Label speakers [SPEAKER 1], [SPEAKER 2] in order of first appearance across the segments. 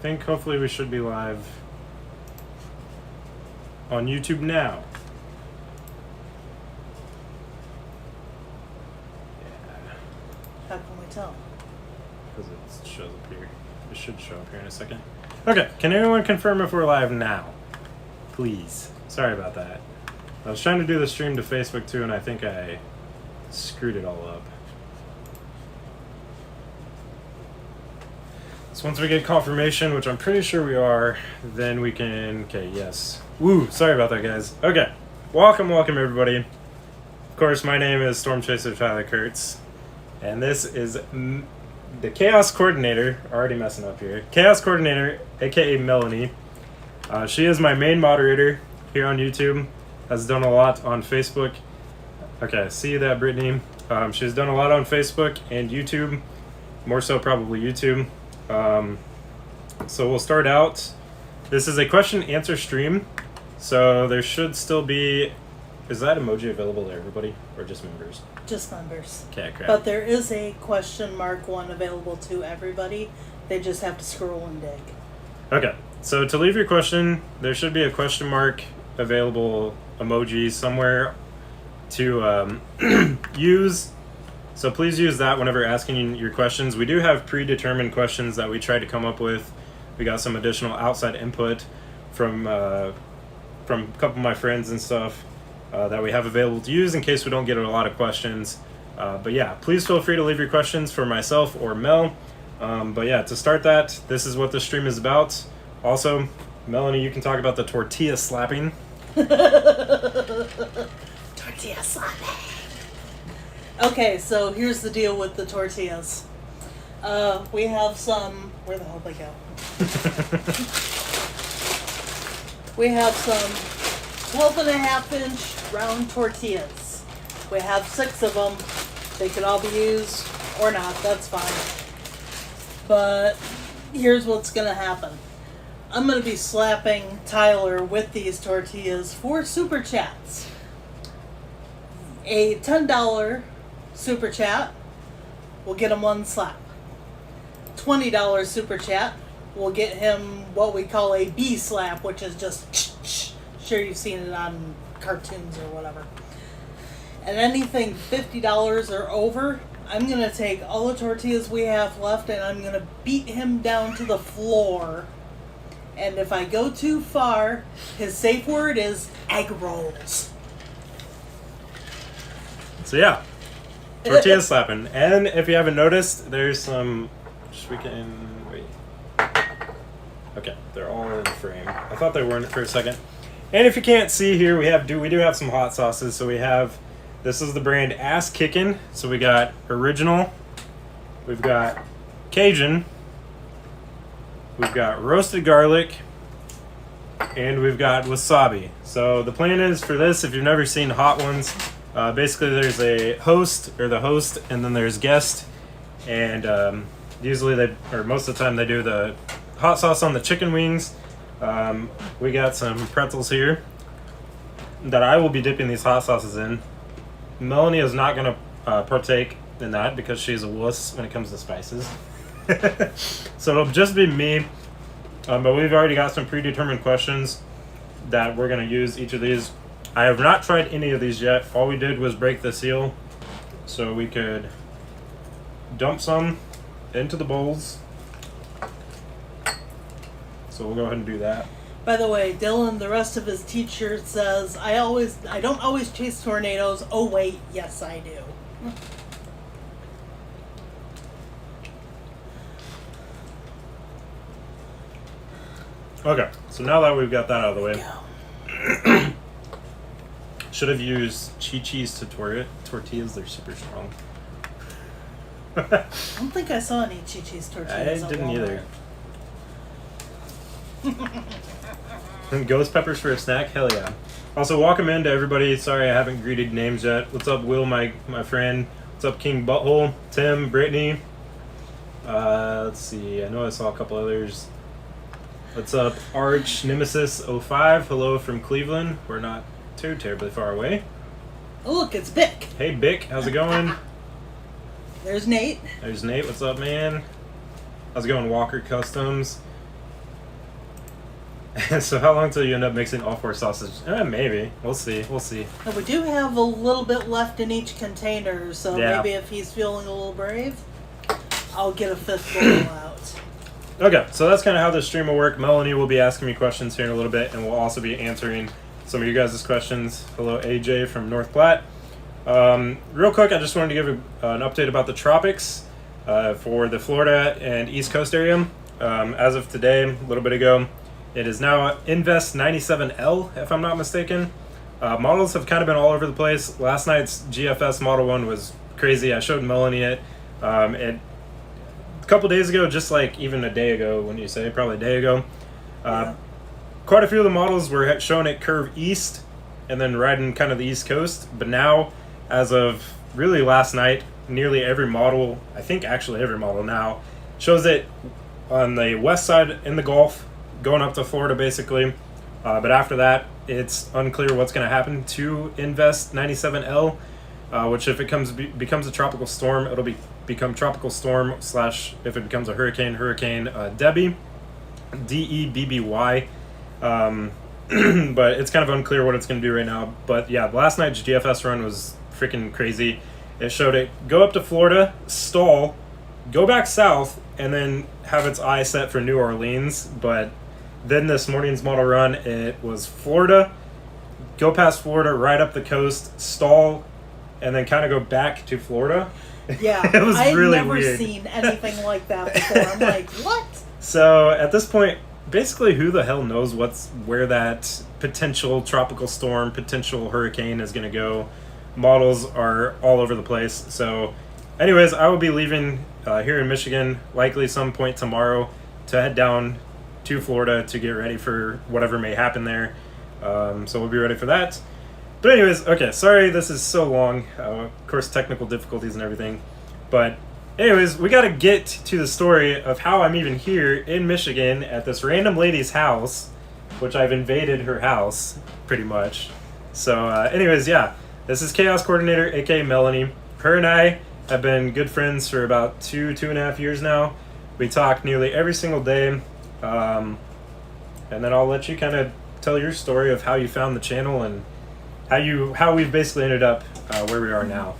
[SPEAKER 1] think hopefully we should be live on YouTube now. Yeah.
[SPEAKER 2] How can we tell?
[SPEAKER 1] Because it shows up here. It should show up here in a second. Okay, can anyone confirm if we're live now? Please. Sorry about that. I was trying to do the stream to Facebook too, and I think I screwed it all up. So once we get confirmation, which I'm pretty sure we are, then we can... Okay, yes. Woo, sorry about that, guys. Okay, welcome everybody. Of course, my name is Storm Chaser Tyler Kurtz, and this is the Chaos Coordinator, already messing up here. Chaos Coordinator, aka Melanie. She is my main moderator here on YouTube, has done a lot on Facebook. Okay, see that, Brittany? She's done a lot on Facebook and YouTube, more so probably YouTube. So we'll start out. This is a question and answer stream, so there should still be... Is that emoji available to everybody, or just members?
[SPEAKER 2] Just members.
[SPEAKER 1] Okay, crap.
[SPEAKER 2] But there is a question mark one available to everybody. They just have to scroll and dig.
[SPEAKER 1] Okay, so to leave your question, there should be a question mark available emoji somewhere to use. So please use that whenever asking your questions. We do have predetermined questions that we try to come up with. We got some additional outside input from a couple of my friends and stuff that we have available to use in case we don't get a lot of questions. But yeah, please feel free to leave your questions for myself or Mel. But yeah, to start that, this is what the stream is about. Also, Melanie, you can talk about the tortilla slapping.
[SPEAKER 2] Tortilla slapping. Okay, so here's the deal with the tortillas. We have some... Where the hell did they go? We have some 12.5-inch round tortillas. We have 6 of them. They could all be used or not, that's fine. But here's what's going to happen. I'm going to be slapping Tyler with these tortillas for Super Chats. A $10 Super Chat will get him 1 slap. $20 Super Chat will get him what we call a B slap, which is just sure you've seen it on cartoons or whatever. And anything $50 or over, I'm going to take all the tortillas we have left and I'm going to beat him down to the floor. And if I go too far, his safe word is egg rolls.
[SPEAKER 1] So yeah, tortilla slapping. And if you haven't noticed, there's some... Wait. Okay, they're all in the frame. I thought they weren't for a second. And if you can't see here, we do have some hot sauces. So we have... This is the brand Ass Kickin'. So we got original. We've got Cajun. We've got roasted garlic. And we've got wasabi. So the plan is for this, if you've never seen hot ones... basically, there's a host, or the host, and then there's guest, and usually most of the time they do the hot sauce on the chicken wings. We got some pretzels here that I will be dipping these hot sauces in. Melanie is not going to partake in that because she's a wuss when it comes to spices. So it'll just be me, but we've already got some predetermined questions that we're going to use each of these. I have not tried any of these yet. All we did was break the seal so we could dump some into the bowls. So we'll go ahead and do that.
[SPEAKER 2] By the way, Dylan, the rest of his t-shirt says, I don't always chase tornadoes. Oh wait, yes I do.
[SPEAKER 1] Okay, so now that we've got that out of the way, should have used Chi-Chi's tortillas. They're super strong.
[SPEAKER 2] I don't think I saw any Chi-Chi's tortillas.
[SPEAKER 1] I didn't either. And ghost peppers for a snack? Hell yeah. Also, welcome in to everybody. Sorry I haven't greeted names yet. What's up, Will, my friend? What's up, King Butthole? Tim, Brittany. Let's see. I know I saw a couple others. What's up, Arch Nemesis 05? Hello from Cleveland. We're not too terribly far away.
[SPEAKER 2] Oh, look, it's Bick.
[SPEAKER 1] Hey, Bick. How's it going?
[SPEAKER 2] There's Nate.
[SPEAKER 1] There's Nate. What's up, man? How's it going, Walker Customs? So how long till you end up mixing all 4 sauces? Maybe. We'll see. We'll see.
[SPEAKER 2] And we do have a little bit left in each container, so
[SPEAKER 1] Yeah.
[SPEAKER 2] maybe if he's feeling a little brave, I'll get a 5th bowl out.
[SPEAKER 1] Okay, so that's kind of how this stream will work. Melanie will be asking me questions here in a little bit, and we'll also be answering some of you guys' questions. Hello, AJ from North Platte. Real quick, I just wanted to give an update about the tropics for the Florida and East Coast area. As of today, a little bit ago, it is now Invest 97L, if I'm not mistaken. Models have kind of been all over the place. Last night's GFS Model 1 was crazy. I showed Melanie it. A couple days ago, just like even a day ago, when you say, probably a day ago, quite a few of the models were showing it curve east and then riding kind of the East Coast. But now, as of really last night, nearly every model, I think actually every model now, shows it on the west side in the Gulf, going up to Florida basically. But after that, it's unclear what's going to happen to Invest 97L, which if it becomes a tropical storm, it'll become tropical storm / if it becomes a hurricane Debbie, DEBBY. But it's kind of unclear what it's going to do right now. But yeah, last night's GFS run was freaking crazy. It showed it go up to Florida, stall, go back south, and then have its eye set for New Orleans. But then this morning's model run, it was Florida, go past Florida, right up the coast, stall, and then kind of go back to Florida.
[SPEAKER 2] Yeah,
[SPEAKER 1] It was
[SPEAKER 2] I've
[SPEAKER 1] really
[SPEAKER 2] never
[SPEAKER 1] weird.
[SPEAKER 2] seen anything like that before. I'm like, what?
[SPEAKER 1] So at this point, basically, who the hell knows where that potential tropical storm, potential hurricane is going to go. Models are all over the place. So anyways, I will be leaving here in Michigan, likely some point tomorrow, to head down to Florida to get ready for whatever may happen there. So we'll be ready for that. But anyways, okay, sorry this is so long. Of course, technical difficulties and everything. But anyways, we got to get to the story of how I'm even here in Michigan at this random lady's house, which I've invaded her house, pretty much. So anyways, yeah, this is Chaos Coordinator, aka Melanie. Her and I have been good friends for about 2.5 years now. We talk nearly every single day. And then I'll let you kind of tell your story of how you found the channel and how we've basically ended up where we are now.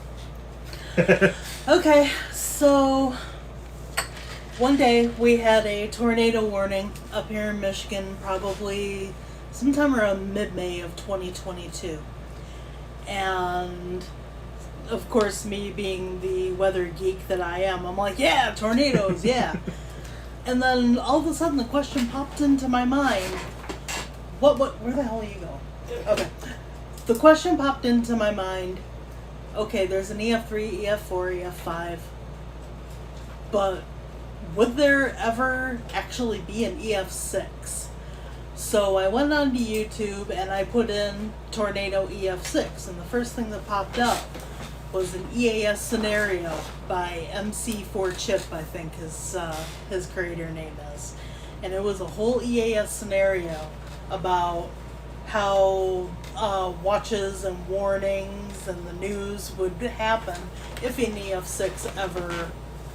[SPEAKER 2] Okay, so one day we had a tornado warning up here in Michigan, probably sometime around mid-May of 2022. And of course, me being the weather geek that I am, I'm like, yeah, tornadoes, yeah. And then all of a sudden the question popped into my mind, where the hell are you going? Okay. The question popped into my mind, okay, there's an EF3, EF4, EF5, but would there ever actually be an EF6? So I went onto YouTube and I put in tornado EF6, and the first thing that popped up was an EAS scenario by MC4 Chip, I think his creator name is. And it was a whole EAS scenario about how watches and warnings and the news would happen if an EF6 ever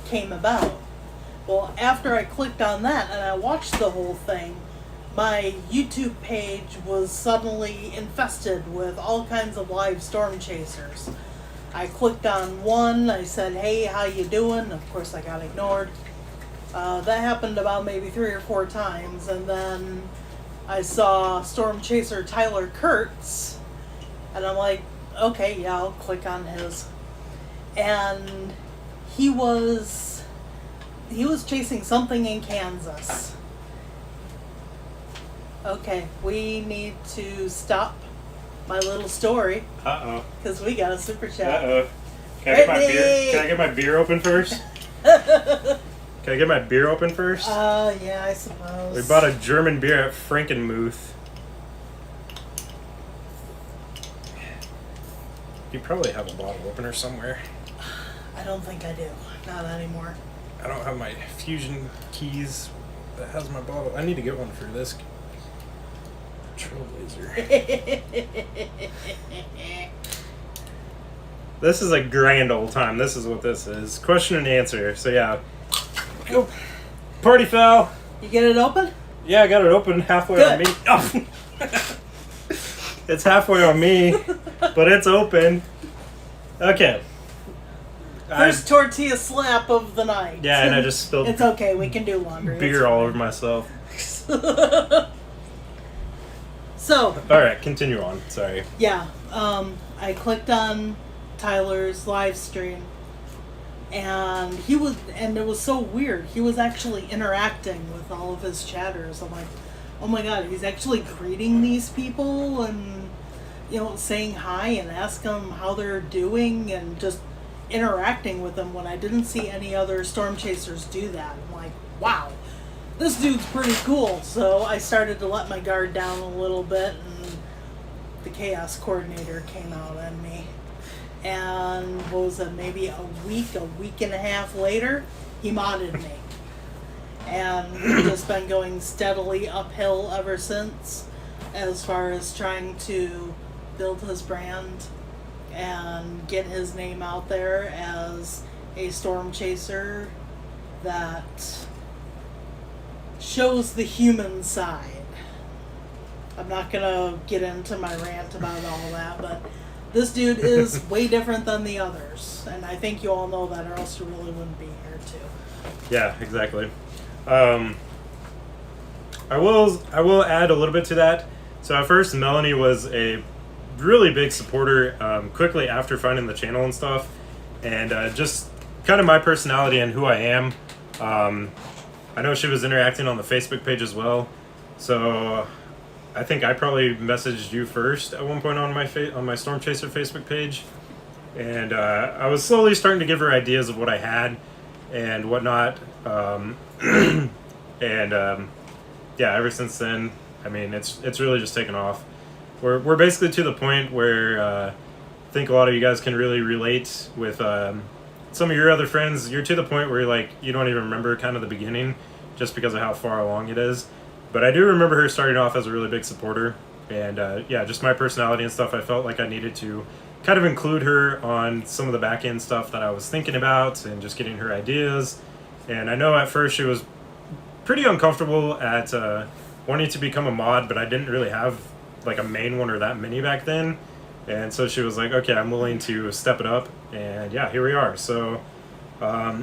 [SPEAKER 2] came about. Well, after I clicked on that and I watched the whole thing, my YouTube page was suddenly infested with all kinds of live storm chasers. I clicked on one, I said, hey, how you doing? Of course I got ignored. That happened about maybe 3 or 4 times, and then I saw Storm Chaser Tyler Kurtz, and I'm like, okay, yeah, I'll click on his. And he was chasing something in Kansas. Okay, we need to stop my little story.
[SPEAKER 1] Uh-oh.
[SPEAKER 2] Because we got a super chat.
[SPEAKER 1] Uh-oh. Can I get my beer open first? Can I get my beer open first?
[SPEAKER 2] Yeah, I suppose.
[SPEAKER 1] We bought a German beer at Frankenmuth. You probably have a bottle opener somewhere.
[SPEAKER 2] I don't think I do. Not anymore.
[SPEAKER 1] I don't have my fusion keys that has my bottle. I need to get one for this Trailblazer. This is a grand old time. This is what this is. Question and answer. So yeah. Oh, party foul.
[SPEAKER 2] You get it open?
[SPEAKER 1] Yeah, I got it open halfway
[SPEAKER 2] Good.
[SPEAKER 1] on me. Oh. It's halfway on me, but it's open. Okay.
[SPEAKER 2] First tortilla slap of the night.
[SPEAKER 1] Yeah, and I just spilled
[SPEAKER 2] It's okay, we can do laundry.
[SPEAKER 1] beer all over myself.
[SPEAKER 2] So,
[SPEAKER 1] Alright, continue on. Sorry.
[SPEAKER 2] yeah, I clicked on Tyler's live stream, and it was so weird. He was actually interacting with all of his chatters. I'm like, oh my god, he's actually greeting these people and, saying hi and asking them how they're doing and just interacting with them when I didn't see any other Storm Chasers do that. I'm like, wow, this dude's pretty cool. So I started to let my guard down a little bit, and the Chaos Coordinator came out on me. And what was it, maybe a week and a half later, he modded me. And we've just been going steadily uphill ever since, as far as trying to build his brand and get his name out there as a Storm Chaser that shows the human side. I'm not gonna get into my rant about all that, but this dude is way different than the others, and I think you all know that, or else you really wouldn't be here too.
[SPEAKER 1] Yeah, exactly. I will add a little bit to that. So at first, Melanie was a really big supporter quickly after finding the channel and stuff, and just kind of my personality and who I am. I know she was interacting on the Facebook page as well, so I think I probably messaged you first at one point on my Storm Chaser Facebook page, and I was slowly starting to give her ideas of what I had and whatnot. Yeah, ever since then, I mean, it's really just taken off. We're basically to the point where I think a lot of you guys can really relate with some of your other friends. You're to the point where you don't even remember kind of the beginning, just because of how far along it is. But I do remember her starting off as a really big supporter, and yeah, just my personality and stuff. I felt like I needed to kind of include her on some of the back end stuff that I was thinking about, and just getting her ideas. And I know at first she was pretty uncomfortable at wanting to become a mod, but I didn't really have like a main one or that many back then. And so she was like, okay, I'm willing to step it up. And yeah, here we are. So yeah,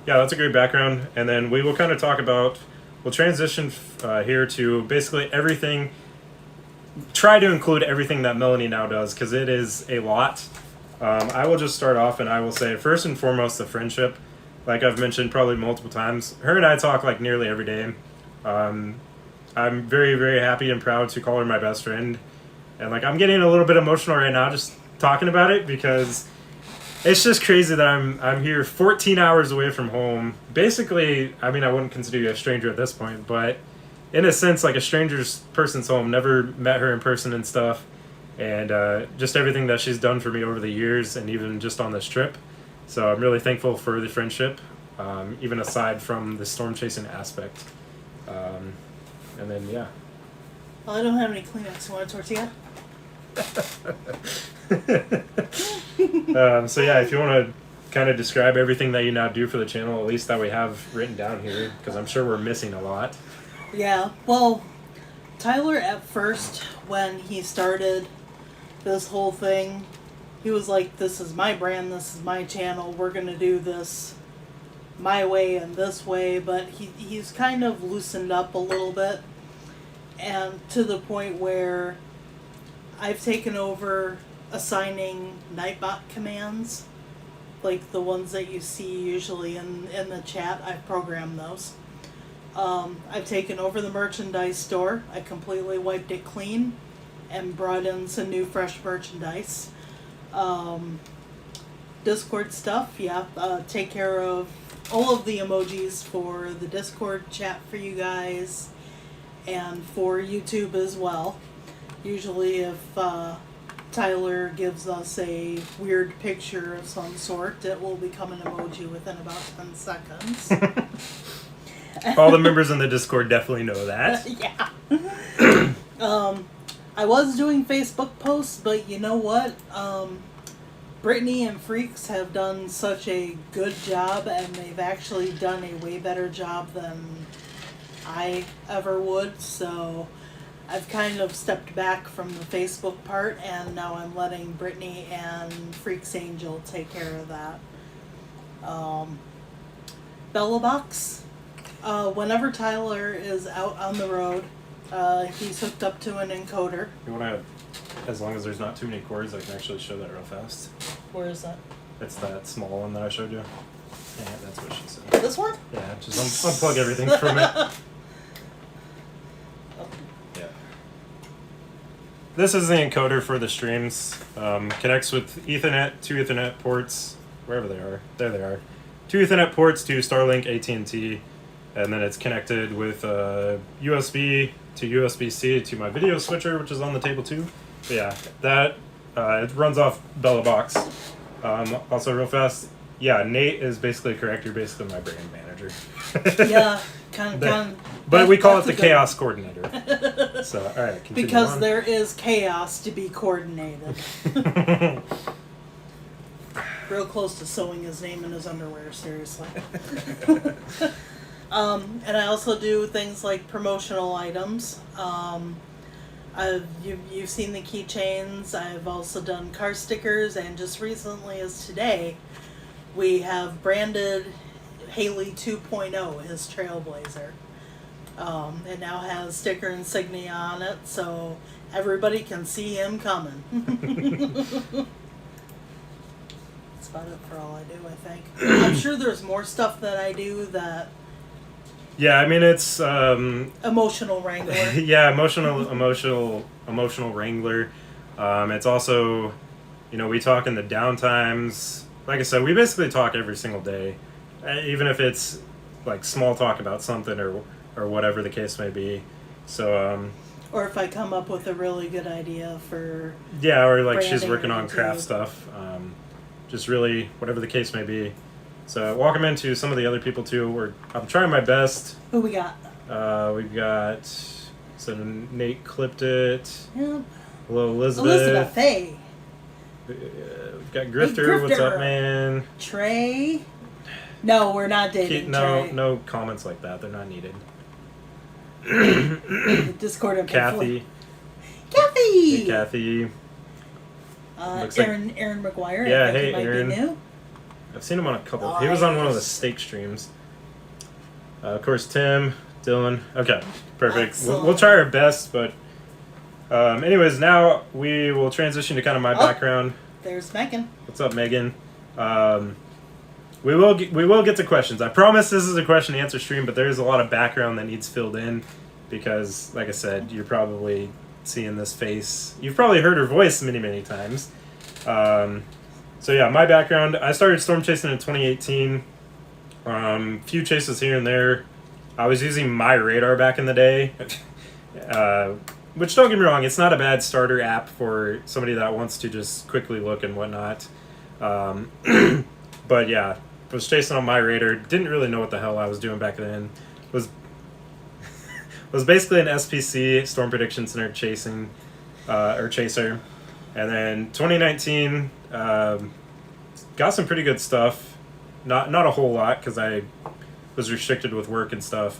[SPEAKER 1] that's a great background. And then we will kind of talk about, we'll transition here to basically everything, try to include everything that Melanie now does, because it is a lot. I will just start off and I will say, first and foremost, the friendship. Like I've mentioned probably multiple times, her and I talk like nearly every day. I'm very, very happy and proud to call her my best friend. And like I'm getting a little bit emotional right now just talking about it, because it's just crazy that I'm here 14 hours away from home. Basically, I mean, I wouldn't consider you a stranger at this point, but in a sense, like a person's home. Never met her in person and stuff. And just everything that she's done for me over the years, and even just on this trip. So I'm really thankful for the friendship, even aside from the storm chasing aspect. And then, yeah.
[SPEAKER 2] Well, I don't have any Kleenex. You want a tortilla?
[SPEAKER 1] So yeah, if you want to kind of describe everything that you now do for the channel, at least that we have written down here, because I'm sure we're missing a lot.
[SPEAKER 2] Yeah, well, Tyler at first, when he started this whole thing, he was like, this is my brand, this is my channel, we're going to do this my way and this way, but he's kind of loosened up a little bit, and to the point where I've taken over assigning Nightbot commands, like the ones that you see usually in the chat. I've programmed those. I've taken over the merchandise store. I completely wiped it clean and brought in some new fresh merchandise. Discord stuff, yeah. Take care of all of the emojis for the Discord chat for you guys, and for YouTube as well. Usually if Tyler gives us a weird picture of some sort, it will become an emoji within about 10 seconds.
[SPEAKER 1] All the members in the Discord definitely know that.
[SPEAKER 2] Yeah. I was doing Facebook posts, but you know what? Brittany and Freaks have done such a good job, and they've actually done a way better job than I ever would, so I've kind of stepped back from the Facebook part, and now I'm letting Brittany and Freaks Angel take care of that. Bella Box. Whenever Tyler is out on the road, he's hooked up to an encoder.
[SPEAKER 1] You want to, as long as there's not too many cords, I can actually show that real fast.
[SPEAKER 2] Where is that?
[SPEAKER 1] It's that small one that I showed you. Yeah, that's what she said.
[SPEAKER 2] This one?
[SPEAKER 1] Yeah, just unplug everything from it. Yeah. This is the encoder for the streams. Connects with Ethernet, 2 Ethernet ports, wherever they are. There they are. 2 Ethernet ports to Starlink, AT&T, and then it's connected with USB to USB-C to my video switcher, which is on the table too. But yeah, that it runs off Bella Box. Also, real fast. Yeah, Nate is basically correct. You're basically my brand manager.
[SPEAKER 2] Yeah, kind of.
[SPEAKER 1] But we call it the Chaos Coordinator. So, all right, continue
[SPEAKER 2] because
[SPEAKER 1] on.
[SPEAKER 2] there is chaos to be coordinated. Real close to sewing his name in his underwear, seriously. And I also do things like promotional items. You've seen the keychains. I've also done car stickers, and just recently as today, we have branded Haley 2.0, his Trailblazer. It now has sticker insignia on it, so everybody can see him coming. That's about it for all I do, I think. I'm sure there's more stuff that I do that...
[SPEAKER 1] Yeah, I mean, it's...
[SPEAKER 2] emotional wrangler.
[SPEAKER 1] Yeah, emotional wrangler. It's also, we talk in the downtimes. Like I said, we basically talk every single day, even if it's like small talk about something or whatever the case may be. So,
[SPEAKER 2] or if I come up with a really good idea for...
[SPEAKER 1] Yeah, or like she's
[SPEAKER 2] branding
[SPEAKER 1] working on craft stuff. Just really, whatever the case may be. So welcome into some of the other people too. I'm trying my best.
[SPEAKER 2] Who we got?
[SPEAKER 1] We've got, so Nate clipped it.
[SPEAKER 2] Yep.
[SPEAKER 1] Hello, Elizabeth.
[SPEAKER 2] Elizabeth, hey.
[SPEAKER 1] We've got Grifter. What's up, man?
[SPEAKER 2] Trey. No, we're not dating. Trey.
[SPEAKER 1] No comments like that. They're not needed.
[SPEAKER 2] Discord and
[SPEAKER 1] Kathy.
[SPEAKER 2] Kathy.
[SPEAKER 1] Hey, Kathy.
[SPEAKER 2] Aaron McGuire.
[SPEAKER 1] Yeah,
[SPEAKER 2] I think
[SPEAKER 1] hey,
[SPEAKER 2] he might
[SPEAKER 1] Aaron.
[SPEAKER 2] Be new.
[SPEAKER 1] I've seen him on a couple. He was on one of the steak streams. Of course, Tim, Dylan. Okay, perfect. We'll try our best, but anyways, now we will transition to kind of my background.
[SPEAKER 2] There's Megan.
[SPEAKER 1] What's up, Megan? We will get to questions. I promise this is a question and answer stream, but there is a lot of background that needs filled in because, like I said, you're probably seeing this face. You've probably heard her voice many, many times. So yeah, my background, I started storm chasing in 2018. Few chases here and there. I was using My Radar back in the day. Which, don't get me wrong, it's not a bad starter app for somebody that wants to just quickly look and whatnot. But yeah, was chasing on My Radar. Didn't really know what the hell I was doing back then. Was basically an SPC, Storm Prediction Center chasing, or chaser. And then 2019, got some pretty good stuff. Not a whole lot because I was restricted with work and stuff.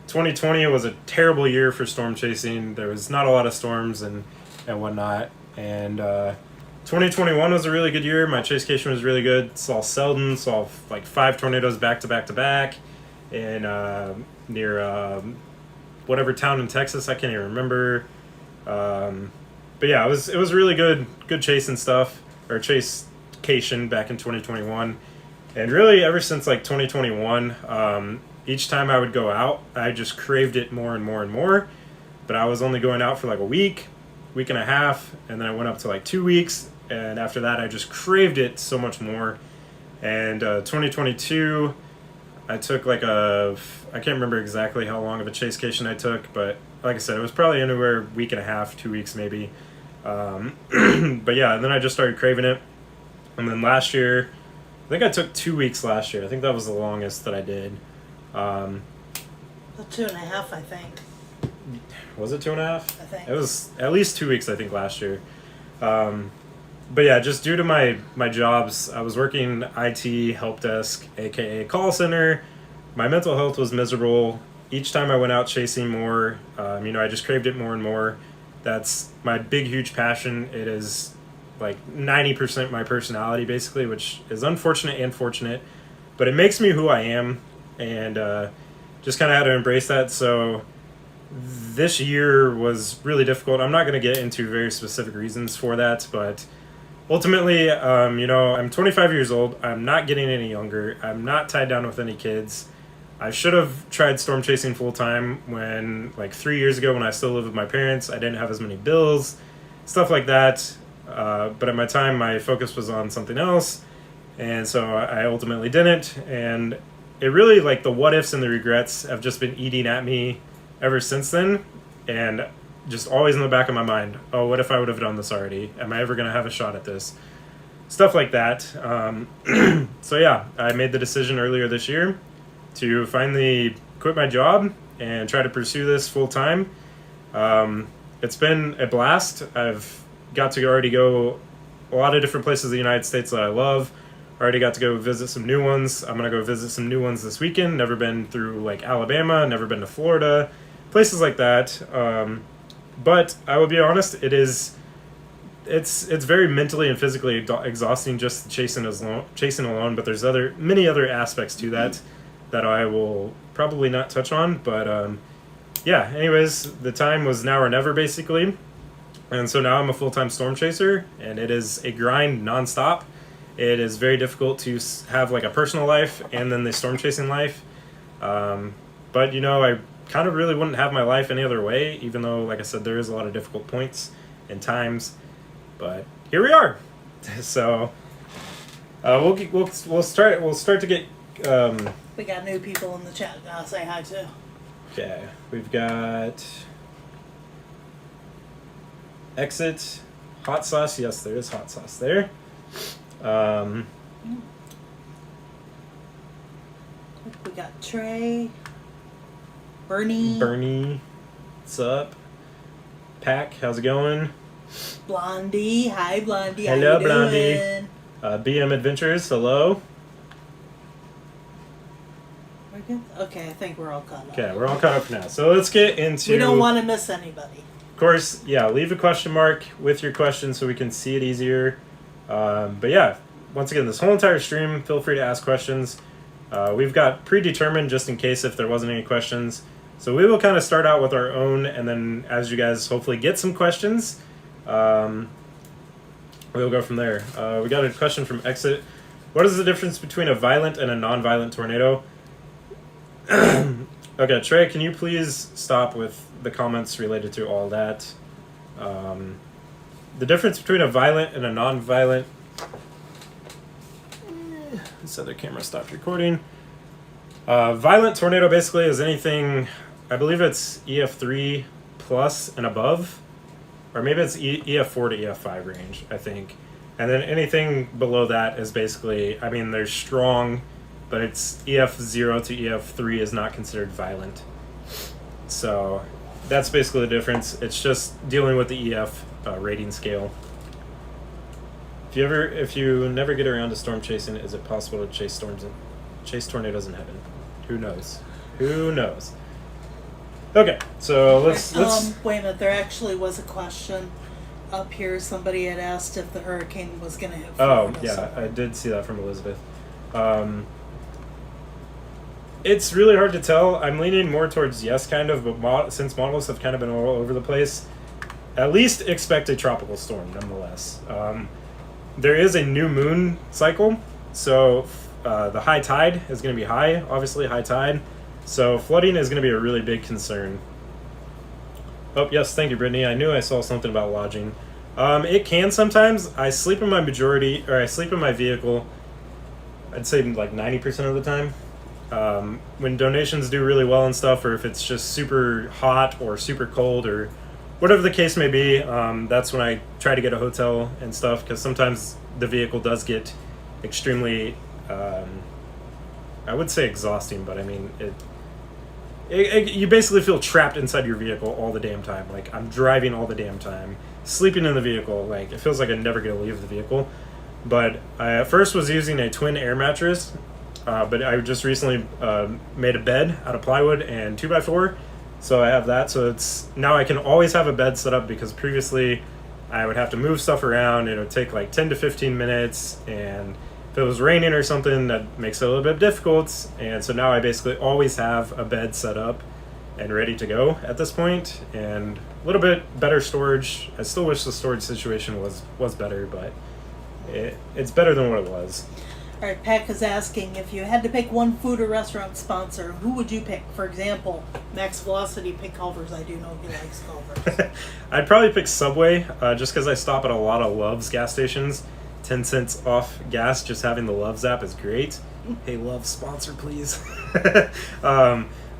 [SPEAKER 1] 2020 was a terrible year for storm chasing. There was not a lot of storms and whatnot. And 2021 was a really good year. My chasecation was really good. Saw Selden, saw like 5 tornadoes back to back to back, in near whatever town in Texas, I can't even remember. But yeah, it was really good chasing stuff, or chasecation back in 2021. And really ever since like 2021, each time I would go out, I just craved it more and more and more. But I was only going out for like a week and a half, and then I went up to like 2 weeks, and after that I just craved it so much more. And 2022, I took like I can't remember exactly how long of a chasecation I took, but like I said, it was probably anywhere week and a half, 2 weeks maybe. But yeah, and then I just started craving it. And then last year, I think I took 2 weeks last year. I think that was the longest that I did.
[SPEAKER 2] 2.5, I think.
[SPEAKER 1] Was it 2.5?
[SPEAKER 2] I think.
[SPEAKER 1] It was at least 2 weeks, I think, last year. But yeah, just due to my jobs, I was working IT help desk, aka call center. My mental health was miserable. each time I went out chasing more, I just craved it more and more. That's my big, huge passion. It is like 90% my personality, basically, which is unfortunate and fortunate. But it makes me who I am, and just kind of had to embrace that. So this year was really difficult. I'm not going to get into very specific reasons for that, but ultimately, I'm 25 years old. I'm not getting any younger. I'm not tied down with any kids. I should have tried storm chasing full time when, like 3 years ago, when I still lived with my parents. I didn't have as many bills, stuff like that. But at my time, my focus was on something else, and so I ultimately didn't. And it really, like, the what ifs and the regrets have just been eating at me ever since then, and just always in the back of my mind, oh, what if I would have done this already? Am I ever going to have a shot at this? Stuff like that. So yeah, I made the decision earlier this year to finally quit my job and try to pursue this full time. It's been a blast. I've got to already go a lot of different places in the United States that I love. Already got to go visit some new ones. I'm going to go visit some new ones this weekend. Never been through like Alabama, never been to Florida, places like that. But I will be honest, it's very mentally and physically exhausting just chasing alone, but there's many other aspects to that I will probably not touch on. But yeah, anyways, the time was now or never, basically. And so now I'm a full-time storm chaser, and it is a grind nonstop. It is very difficult to have like a personal life and then the storm chasing life. But I kind of really wouldn't have my life any other way, even though, like I said, there is a lot of difficult points and times. But here we are. So we'll start to get.
[SPEAKER 2] We got new people in the chat. I'll say hi to.
[SPEAKER 1] Okay, we've got exit hot sauce. Yes, there is hot sauce there.
[SPEAKER 2] We got Trey, Bernie,
[SPEAKER 1] what's up? Pack, how's it going?
[SPEAKER 2] Blondie, hi Blondie.
[SPEAKER 1] Hello,
[SPEAKER 2] how you
[SPEAKER 1] Blondie.
[SPEAKER 2] doing?
[SPEAKER 1] BM Adventures, hello.
[SPEAKER 2] We're good? Okay, I think we're all caught up.
[SPEAKER 1] Okay, we're all caught up now. So let's get into.
[SPEAKER 2] We don't want to miss anybody.
[SPEAKER 1] Of course, yeah. Leave a question mark with your question so we can see it easier. But yeah, once again, this whole entire stream, feel free to ask questions. We've got predetermined just in case if there wasn't any questions. So we will kind of start out with our own, and then as you guys hopefully get some questions, we'll go from there. We got a question from Exit. What is the difference between a violent and a non-violent tornado? Okay, Trey, can you please stop with the comments related to all that? The difference between a violent and a non-violent... This other camera stopped recording. Violent tornado basically is anything, I believe it's EF3 plus and above, or maybe it's EF4 to EF5 range, I think. And then anything below that is basically, they're strong, but it's EF0 to EF3 is not considered violent. So that's basically the difference. It's just dealing with the EF rating scale. If you never get around to storm chasing, is it possible to chase tornadoes in heaven? Who knows? Who knows? Okay, so let's
[SPEAKER 2] wait a minute. There actually was a question up here. Somebody had asked if the hurricane was going to hit Florida.
[SPEAKER 1] Oh yeah, I did see that from Elizabeth. It's really hard to tell. I'm leaning more towards yes, kind of, but since models have kind of been all over the place, at least expect a tropical storm nonetheless. There is a new moon cycle, so the high tide is going to be high, obviously high tide, so flooding is going to be a really big concern. Oh yes, thank you, Brittany. I knew I saw something about lodging. It can sometimes. I sleep in my vehicle, I'd say like 90% of the time. When donations do really well and stuff, or if it's just super hot or super cold or whatever the case may be, that's when I try to get a hotel and stuff, because sometimes the vehicle does get extremely, I would say exhausting, but you basically feel trapped inside your vehicle all the damn time. Like, I'm driving all the damn time, sleeping in the vehicle, like, it feels like I never get to leave the vehicle. But I at first was using a twin air mattress, but I just recently made a bed out of plywood and 2x4, so I have that. So it's now I can always have a bed set up, because previously I would have to move stuff around. It would take like 10 to 15 minutes, and if it was raining or something, that makes it a little bit difficult. And so now I basically always have a bed set up and ready to go at this point, and a little bit better storage. I still wish the storage situation was better, but it's better than what it was.
[SPEAKER 2] All right, Pack is asking, if you had to pick one food or restaurant sponsor, who would you pick? For example, Max Velocity picked Culver's. I do know he likes Culver's.
[SPEAKER 1] I'd probably pick Subway, just because I stop at a lot of Love's gas stations. 10 cents off gas, just having the Love's app is great. Hey, Love's sponsor, please.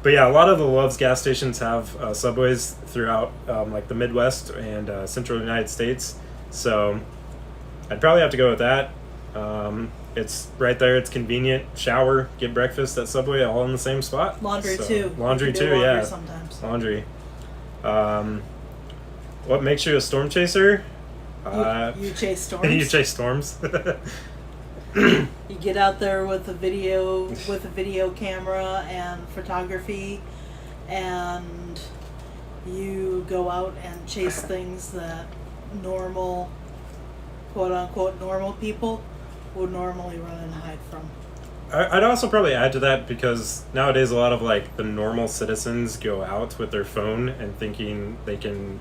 [SPEAKER 1] But yeah, a lot of the Love's gas stations have Subways throughout like the Midwest and central United States. So I'd probably have to go with that. It's right there. It's convenient. Shower, get breakfast at Subway, all in the same spot.
[SPEAKER 2] Laundry
[SPEAKER 1] So,
[SPEAKER 2] too.
[SPEAKER 1] Laundry too,
[SPEAKER 2] laundry
[SPEAKER 1] yeah.
[SPEAKER 2] Sometimes.
[SPEAKER 1] Laundry. What makes you a storm chaser?
[SPEAKER 2] You chase storms.
[SPEAKER 1] You chase storms.
[SPEAKER 2] You get out there with a video camera and photography, and you go out and chase things that normal, quote unquote, normal people would normally run and hide from.
[SPEAKER 1] I'd also probably add to that, because nowadays a lot of like the normal citizens go out with their phone and thinking they can.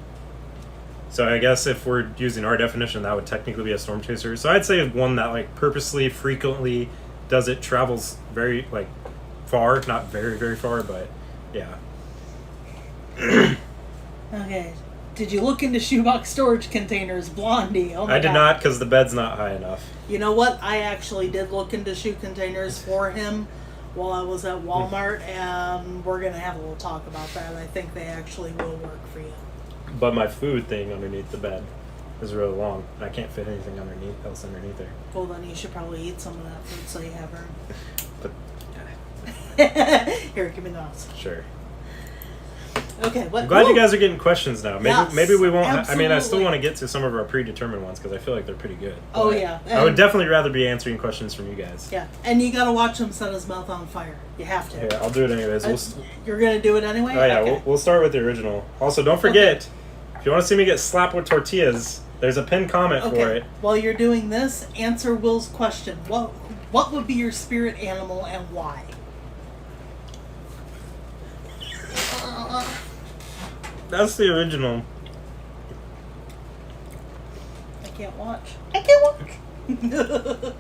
[SPEAKER 1] So I guess if we're using our definition, that would technically be a storm chaser. So I'd say one that like purposely, frequently does it, travels very like far, not very, very far, but yeah.
[SPEAKER 2] Okay. Did you look into shoebox storage containers, Blondie? Oh my
[SPEAKER 1] I did
[SPEAKER 2] God.
[SPEAKER 1] not, because the bed's not high enough.
[SPEAKER 2] You know what? I actually did look into shoe containers for him while I was at Walmart, and we're going to have a little talk about that. I think they actually will work for you.
[SPEAKER 1] But my food thing underneath the bed is really long, and I can't fit anything else underneath there.
[SPEAKER 2] Well, then you should probably eat some of that food so you have room.
[SPEAKER 1] But
[SPEAKER 2] Here, give me those.
[SPEAKER 1] sure.
[SPEAKER 2] Okay, what?
[SPEAKER 1] I'm glad you
[SPEAKER 2] ooh,
[SPEAKER 1] guys are getting questions now. Maybe
[SPEAKER 2] Yes,
[SPEAKER 1] maybe we won't. I mean, I still
[SPEAKER 2] absolutely.
[SPEAKER 1] want to get to some of our predetermined ones, because I feel like they're pretty good.
[SPEAKER 2] Oh,
[SPEAKER 1] But
[SPEAKER 2] yeah.
[SPEAKER 1] I would
[SPEAKER 2] And-
[SPEAKER 1] definitely rather be answering questions from you guys.
[SPEAKER 2] Yeah, and you got to watch him set his mouth on fire. You have to.
[SPEAKER 1] Yeah, I'll do it anyways.
[SPEAKER 2] You're going to do it anyway?
[SPEAKER 1] Oh yeah,
[SPEAKER 2] Okay.
[SPEAKER 1] we'll start with the original. Also, don't forget, if you want to see me get slapped with tortillas, there's a pinned comment for
[SPEAKER 2] Okay.
[SPEAKER 1] it.
[SPEAKER 2] While you're doing this, answer Will's question. What would be your spirit animal and why?
[SPEAKER 1] That's the original.
[SPEAKER 2] I can't watch. I can't watch.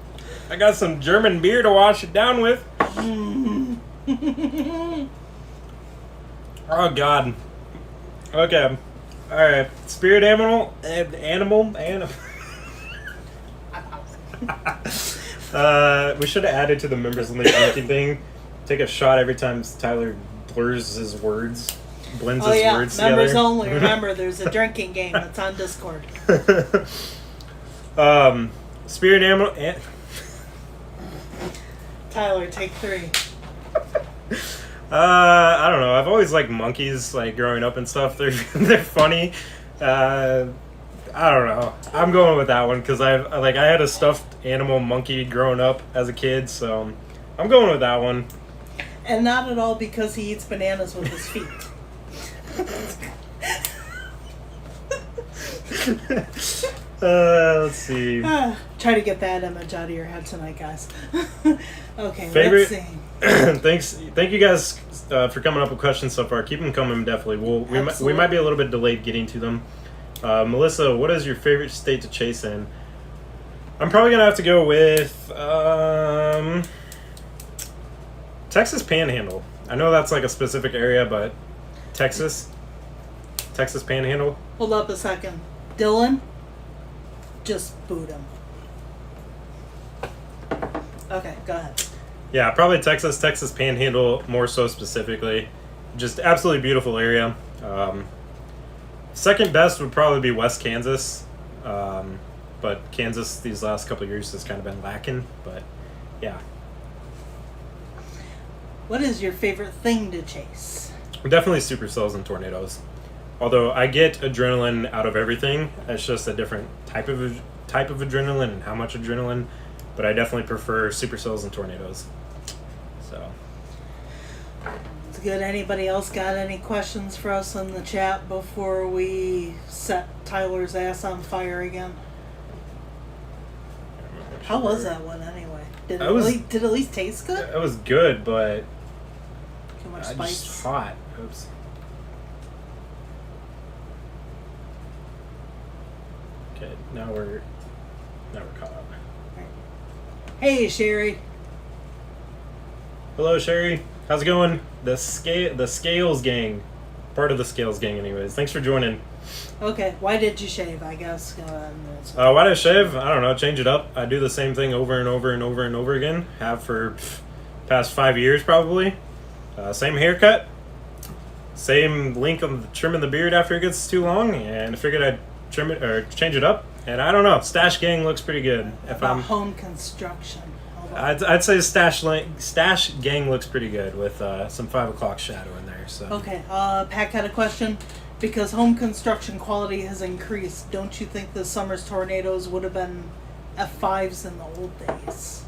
[SPEAKER 1] I got some German beer to wash it down with. Oh God. Okay. All right. Spirit animal. Animal. We should have added to the members only drinking thing. Take a shot every time Tyler blurs his words, blends
[SPEAKER 2] Oh
[SPEAKER 1] his
[SPEAKER 2] yeah,
[SPEAKER 1] words
[SPEAKER 2] members
[SPEAKER 1] together.
[SPEAKER 2] only. Remember, there's a drinking game that's on Discord.
[SPEAKER 1] Spirit animal.
[SPEAKER 2] Tyler, take 3.
[SPEAKER 1] I don't know. I've always liked monkeys, like growing up and stuff. They're funny. I don't know. I'm going with that one, because I had a stuffed animal monkey growing up as a kid, so I'm going with that one.
[SPEAKER 2] And not at all because he eats bananas with his feet.
[SPEAKER 1] Let's see.
[SPEAKER 2] Try to get that image out of your head tonight, guys. Okay,
[SPEAKER 1] Favorite-
[SPEAKER 2] let's see.
[SPEAKER 1] Thank you guys for coming up with questions so far. Keep them coming, definitely. We might be a little bit delayed getting to them. Melissa, what is your favorite state to chase in? I'm probably gonna have to go with Texas Panhandle. I know that's like a specific area, but Texas Panhandle.
[SPEAKER 2] Hold up a second. Dylan, just boot him. Okay, go ahead.
[SPEAKER 1] Yeah, probably Texas Panhandle more so specifically. Just absolutely beautiful area. Second best would probably be West Kansas. But Kansas these last couple of years has kind of been lacking. But yeah.
[SPEAKER 2] What is your favorite thing to chase?
[SPEAKER 1] Definitely supercells and tornadoes. Although I get adrenaline out of everything. It's just a different type of adrenaline and how much adrenaline. But I definitely prefer supercells and tornadoes.
[SPEAKER 2] good. Anybody else got any questions for us in the chat before we set Tyler's ass on fire again? How was that one anyway? Did it at least taste good?
[SPEAKER 1] It was good, but
[SPEAKER 2] Too much spice.
[SPEAKER 1] just hot. Oops. Okay, now we're caught up.
[SPEAKER 2] Hey, Sherry.
[SPEAKER 1] Hello, Sherry. How's it going? The Scales gang, part of the Scales gang, anyways. Thanks for joining.
[SPEAKER 2] Okay, why did you shave? I guess.
[SPEAKER 1] Why did I shave? I don't know. Change it up. I do the same thing over and over and over and over again. Have for past 5 years probably. Same haircut, same length of trimming the beard after it gets too long, and I figured I'd trim it or change it up. And I don't know. Stash gang looks pretty good.
[SPEAKER 2] Home construction.
[SPEAKER 1] I'd say Stash gang looks pretty good with some 5 o'clock shadow in there. So
[SPEAKER 2] okay, Pat had a question. Because home construction quality has increased, don't you think this summer's tornadoes would have been F5s in the old days?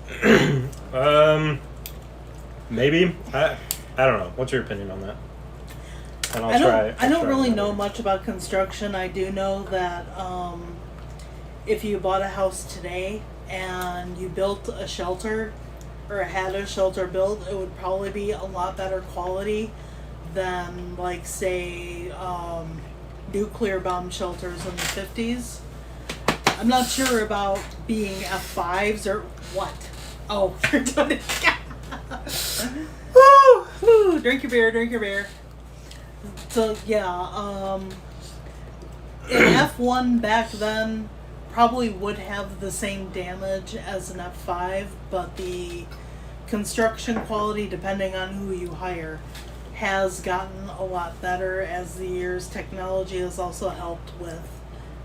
[SPEAKER 1] Maybe. I don't know. What's your opinion on that? And
[SPEAKER 2] I don't really know much about construction. I do know that if you bought a house today and you built a shelter or had a shelter built, it would probably be a lot better quality than, like, say, nuclear bomb shelters in the 50s. I'm not sure about being F5s or what. Oh, you're doing it. Woo! Woo! Drink your beer. So, yeah, an F1 back then probably would have the same damage as an F5, but the construction quality, depending on who you hire, has gotten a lot better as the years. Technology has also helped with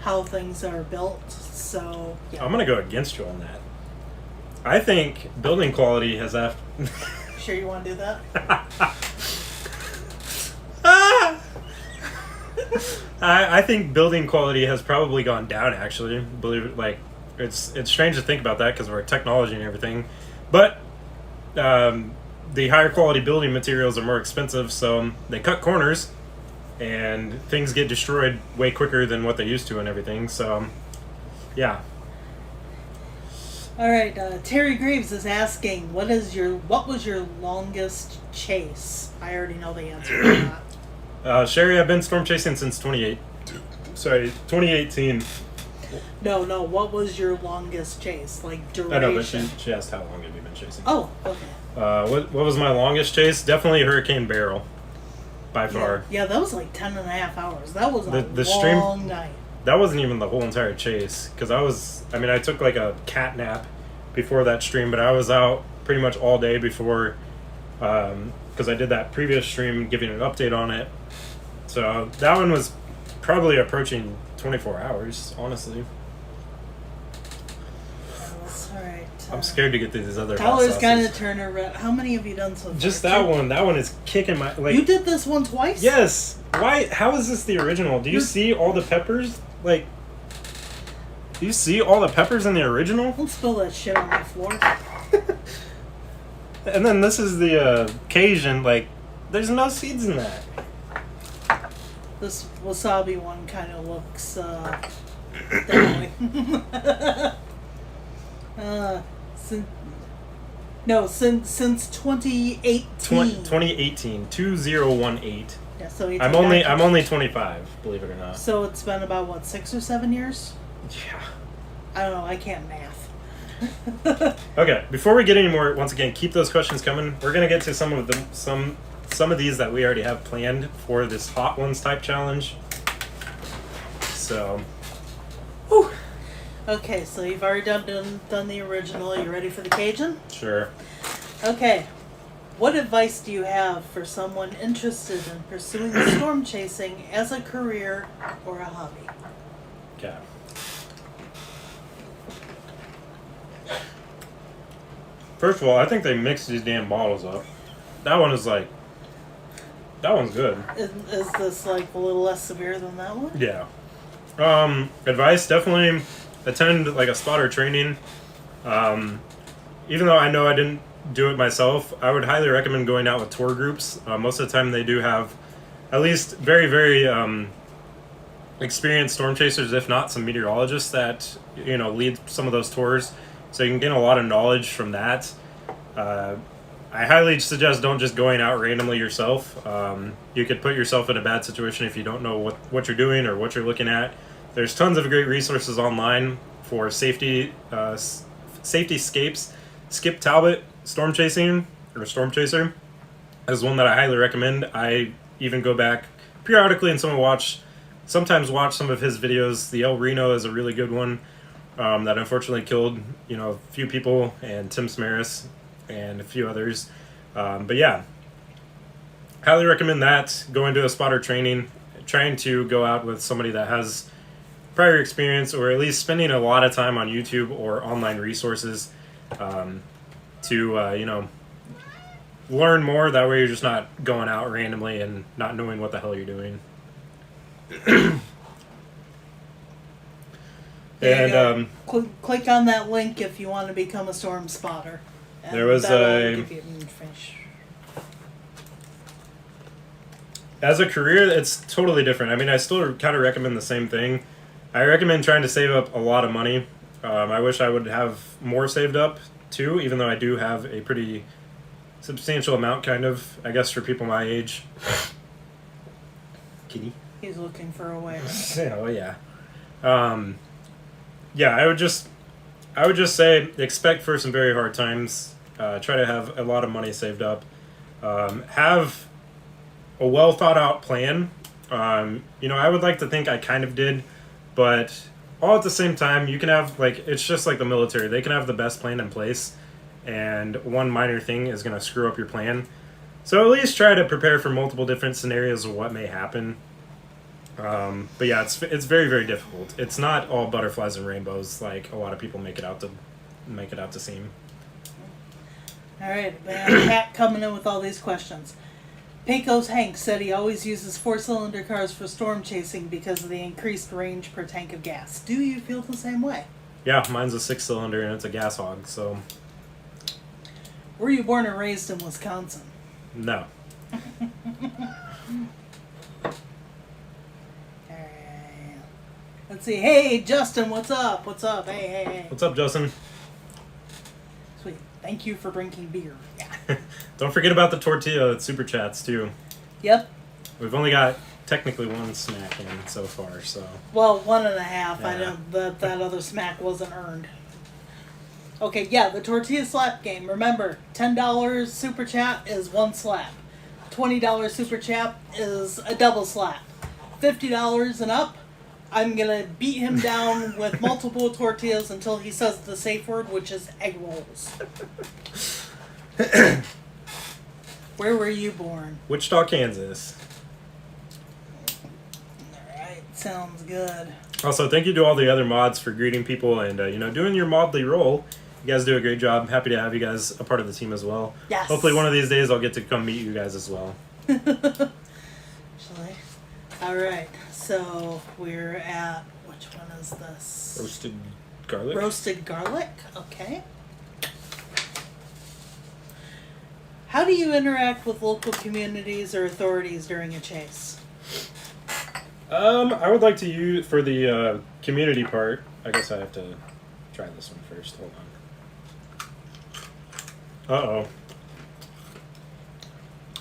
[SPEAKER 2] how things are built. So yeah.
[SPEAKER 1] I'm gonna go against you on that. I think building quality has
[SPEAKER 2] Sure you want to do that?
[SPEAKER 1] I think building quality has probably gone down. Actually, believe it. Like, it's strange to think about that because of our technology and everything, but the higher quality building materials are more expensive, so they cut corners, and things get destroyed way quicker than what they used to and everything. So, yeah.
[SPEAKER 2] All right. Terry Graves is asking, what was your longest chase? I already know the answer to
[SPEAKER 1] that. Sherry, I've been storm chasing since 2018.
[SPEAKER 2] No. What was your longest chase? Like duration?
[SPEAKER 1] I know, but she asked how long have you been chasing.
[SPEAKER 2] Oh, okay.
[SPEAKER 1] What was my longest chase? Definitely Hurricane Barrel, by far.
[SPEAKER 2] Yeah, that was like 10 and a half hours. That was a long night.
[SPEAKER 1] That wasn't even the whole entire chase, because I took like a cat nap before that stream, but I was out pretty much all day before, because I did that previous stream giving an update on it. So that one was probably approaching 24 hours, honestly. I'm scared to get through these other
[SPEAKER 2] Tyler's kind of turned around. How many have you done so far?
[SPEAKER 1] Just that one. That one is kicking my... Like,
[SPEAKER 2] you did this one twice?
[SPEAKER 1] Yes. Why? How is this the original? Do you see all the peppers? Like, do you see all the peppers in the original?
[SPEAKER 2] Don't spill that shit on my floor.
[SPEAKER 1] And then this is the Cajun. Like, there's no seeds in that.
[SPEAKER 2] This wasabi one kind of looks that way. Since 2018.
[SPEAKER 1] 2018, 2018.
[SPEAKER 2] Yeah, so
[SPEAKER 1] I'm only 25, believe it or not.
[SPEAKER 2] So it's been about what, 6 or 7 years?
[SPEAKER 1] Yeah.
[SPEAKER 2] I don't know. I can't math.
[SPEAKER 1] Okay, before we get any more, once again, keep those questions coming. We're gonna get to some of these that we already have planned for this Hot Ones type challenge. So. Whew.
[SPEAKER 2] Okay, so you've already done the original. You ready for the Cajun?
[SPEAKER 1] Sure.
[SPEAKER 2] Okay. What advice do you have for someone interested in pursuing storm chasing as a career or a hobby?
[SPEAKER 1] Okay. First of all, I think they mixed these damn bottles up. That one's good.
[SPEAKER 2] Is this like a little less severe than that one?
[SPEAKER 1] Yeah. Advice, definitely attend like a spotter training. Even though I know I didn't do it myself, I would highly recommend going out with tour groups. Most of the time they do have at least very, very experienced storm chasers, if not some meteorologists that, you know, lead some of those tours. So you can gain a lot of knowledge from that. I highly suggest don't just going out randomly yourself. You could put yourself in a bad situation if you don't know what you're doing or what you're looking at. There's tons of great resources online for safety escapes. Skip Talbot Storm Chasing or Storm Chaser is one that I highly recommend. I even go back periodically and sometimes watch some of his videos. The El Reno is a really good one that unfortunately killed, you know, a few people, and Tim Samaras and a few others. But yeah, highly recommend that. Going to a spotter training, trying to go out with somebody that has prior experience, or at least spending a lot of time on YouTube or online resources to you know, learn more. That way you're just not going out randomly and not knowing what the hell you're doing. And
[SPEAKER 2] click on that link if you want to become a storm spotter. And
[SPEAKER 1] there was as a career, it's totally different. I mean, I still kind of recommend the same thing. I recommend trying to save up a lot of money. I wish I would have more saved up too, even though I do have a pretty substantial amount, kind of, I guess, for people my age. Kitty.
[SPEAKER 2] He's looking for a way.
[SPEAKER 1] Oh yeah. Yeah, I would just say expect for some very hard times. Try to have a lot of money saved up. Have a well thought out plan. You know, I would like to think I kind of did, but all at the same time, you can have, like, it's just like the military. They can have the best plan in place, and one minor thing is going to screw up your plan. So at least try to prepare for multiple different scenarios of what may happen. But yeah, it's very, very difficult. It's not all butterflies and rainbows like a lot of people make it out to seem.
[SPEAKER 2] All right, man. Pat coming in with all these questions. Pecos Hank said he always uses 4-cylinder cars for storm chasing because of the increased range per tank of gas. Do you feel the same way?
[SPEAKER 1] Yeah, mine's a 6-cylinder and it's a gas hog, so.
[SPEAKER 2] Were you born and raised in Wisconsin?
[SPEAKER 1] No.
[SPEAKER 2] Let's see. Hey, Justin, what's up? What's up? Hey.
[SPEAKER 1] What's up, Justin?
[SPEAKER 2] Sweet. Thank you for drinking beer. Yeah.
[SPEAKER 1] Don't forget about the tortilla at SuperChats, too.
[SPEAKER 2] Yep.
[SPEAKER 1] We've only got technically one snack in so far, so.
[SPEAKER 2] Well, 1.5.
[SPEAKER 1] Yeah.
[SPEAKER 2] I know that other smack wasn't earned. Okay, yeah, the tortilla slap game. Remember, $10 Super Chat is one slap. $20 Super Chat is a double slap. $50 and up, I'm going to beat him down with multiple tortillas until he says the safe word, which is egg rolls. Where were you born?
[SPEAKER 1] Wichita, Kansas.
[SPEAKER 2] Alright, sounds good.
[SPEAKER 1] Also, thank you to all the other mods for greeting people and, you know, doing your modly role. You guys do a great job. I'm happy to have you guys a part of the team as well.
[SPEAKER 2] Yes.
[SPEAKER 1] Hopefully one of these days I'll get to come meet you guys as well.
[SPEAKER 2] Actually. Alright, so we're at, which one is this?
[SPEAKER 1] Roasted garlic?
[SPEAKER 2] Roasted garlic, okay. How do you interact with local communities or authorities during a chase?
[SPEAKER 1] I would like to use, for the community part, I guess I have to try this one first. Hold on.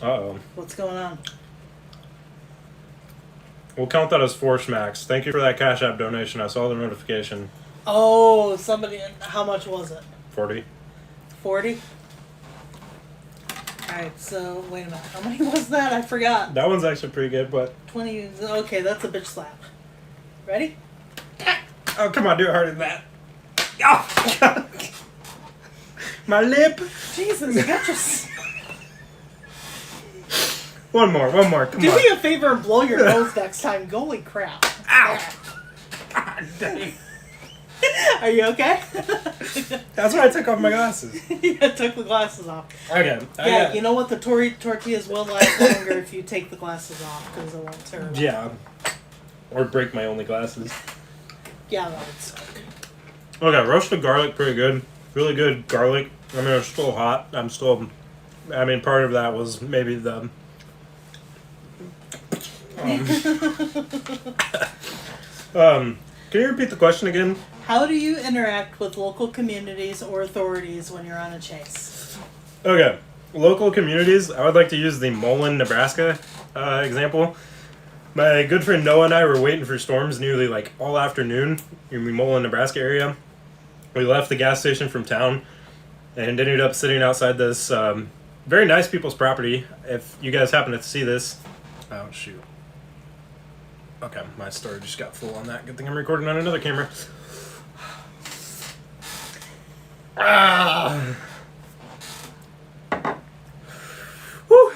[SPEAKER 1] Uh-oh.
[SPEAKER 2] What's going on?
[SPEAKER 1] We'll count that as 4 smacks. Thank you for that Cash App donation. I saw the notification.
[SPEAKER 2] Oh, somebody, how much was it?
[SPEAKER 1] 40.
[SPEAKER 2] 40? Alright, so, wait a minute. How many was that? I forgot.
[SPEAKER 1] That one's actually pretty good, but...
[SPEAKER 2] 20, okay, that's a bitch slap. Ready?
[SPEAKER 1] Oh, come on, do it harder than that. Oh, my lip.
[SPEAKER 2] Jesus, you got your...
[SPEAKER 1] One more, come on.
[SPEAKER 2] Do me a favor and blow your nose next time. Holy crap.
[SPEAKER 1] Ow. God dang.
[SPEAKER 2] Are you okay?
[SPEAKER 1] That's why I took off my glasses.
[SPEAKER 2] Yeah, took the glasses off.
[SPEAKER 1] Okay.
[SPEAKER 2] Yeah, you know what? The tortillas will last longer if you take the glasses off because it won't tear.
[SPEAKER 1] Yeah. Or break my only glasses.
[SPEAKER 2] Yeah, that would suck.
[SPEAKER 1] Okay, roasted garlic, pretty good. Really good garlic. I mean, it's still hot. I mean, part of that was maybe the... can you repeat the question again?
[SPEAKER 2] How do you interact with local communities or authorities when you're on a chase?
[SPEAKER 1] Okay. Local communities, I would like to use the Mullen, Nebraska example. My good friend Noah and I were waiting for storms nearly like all afternoon in the Mullen, Nebraska area. We left the gas station from town and ended up sitting outside this very nice people's property. If you guys happen to see this, oh shoot. Okay, my storage just got full on that. Good thing I'm recording on another camera. Ah. Whew.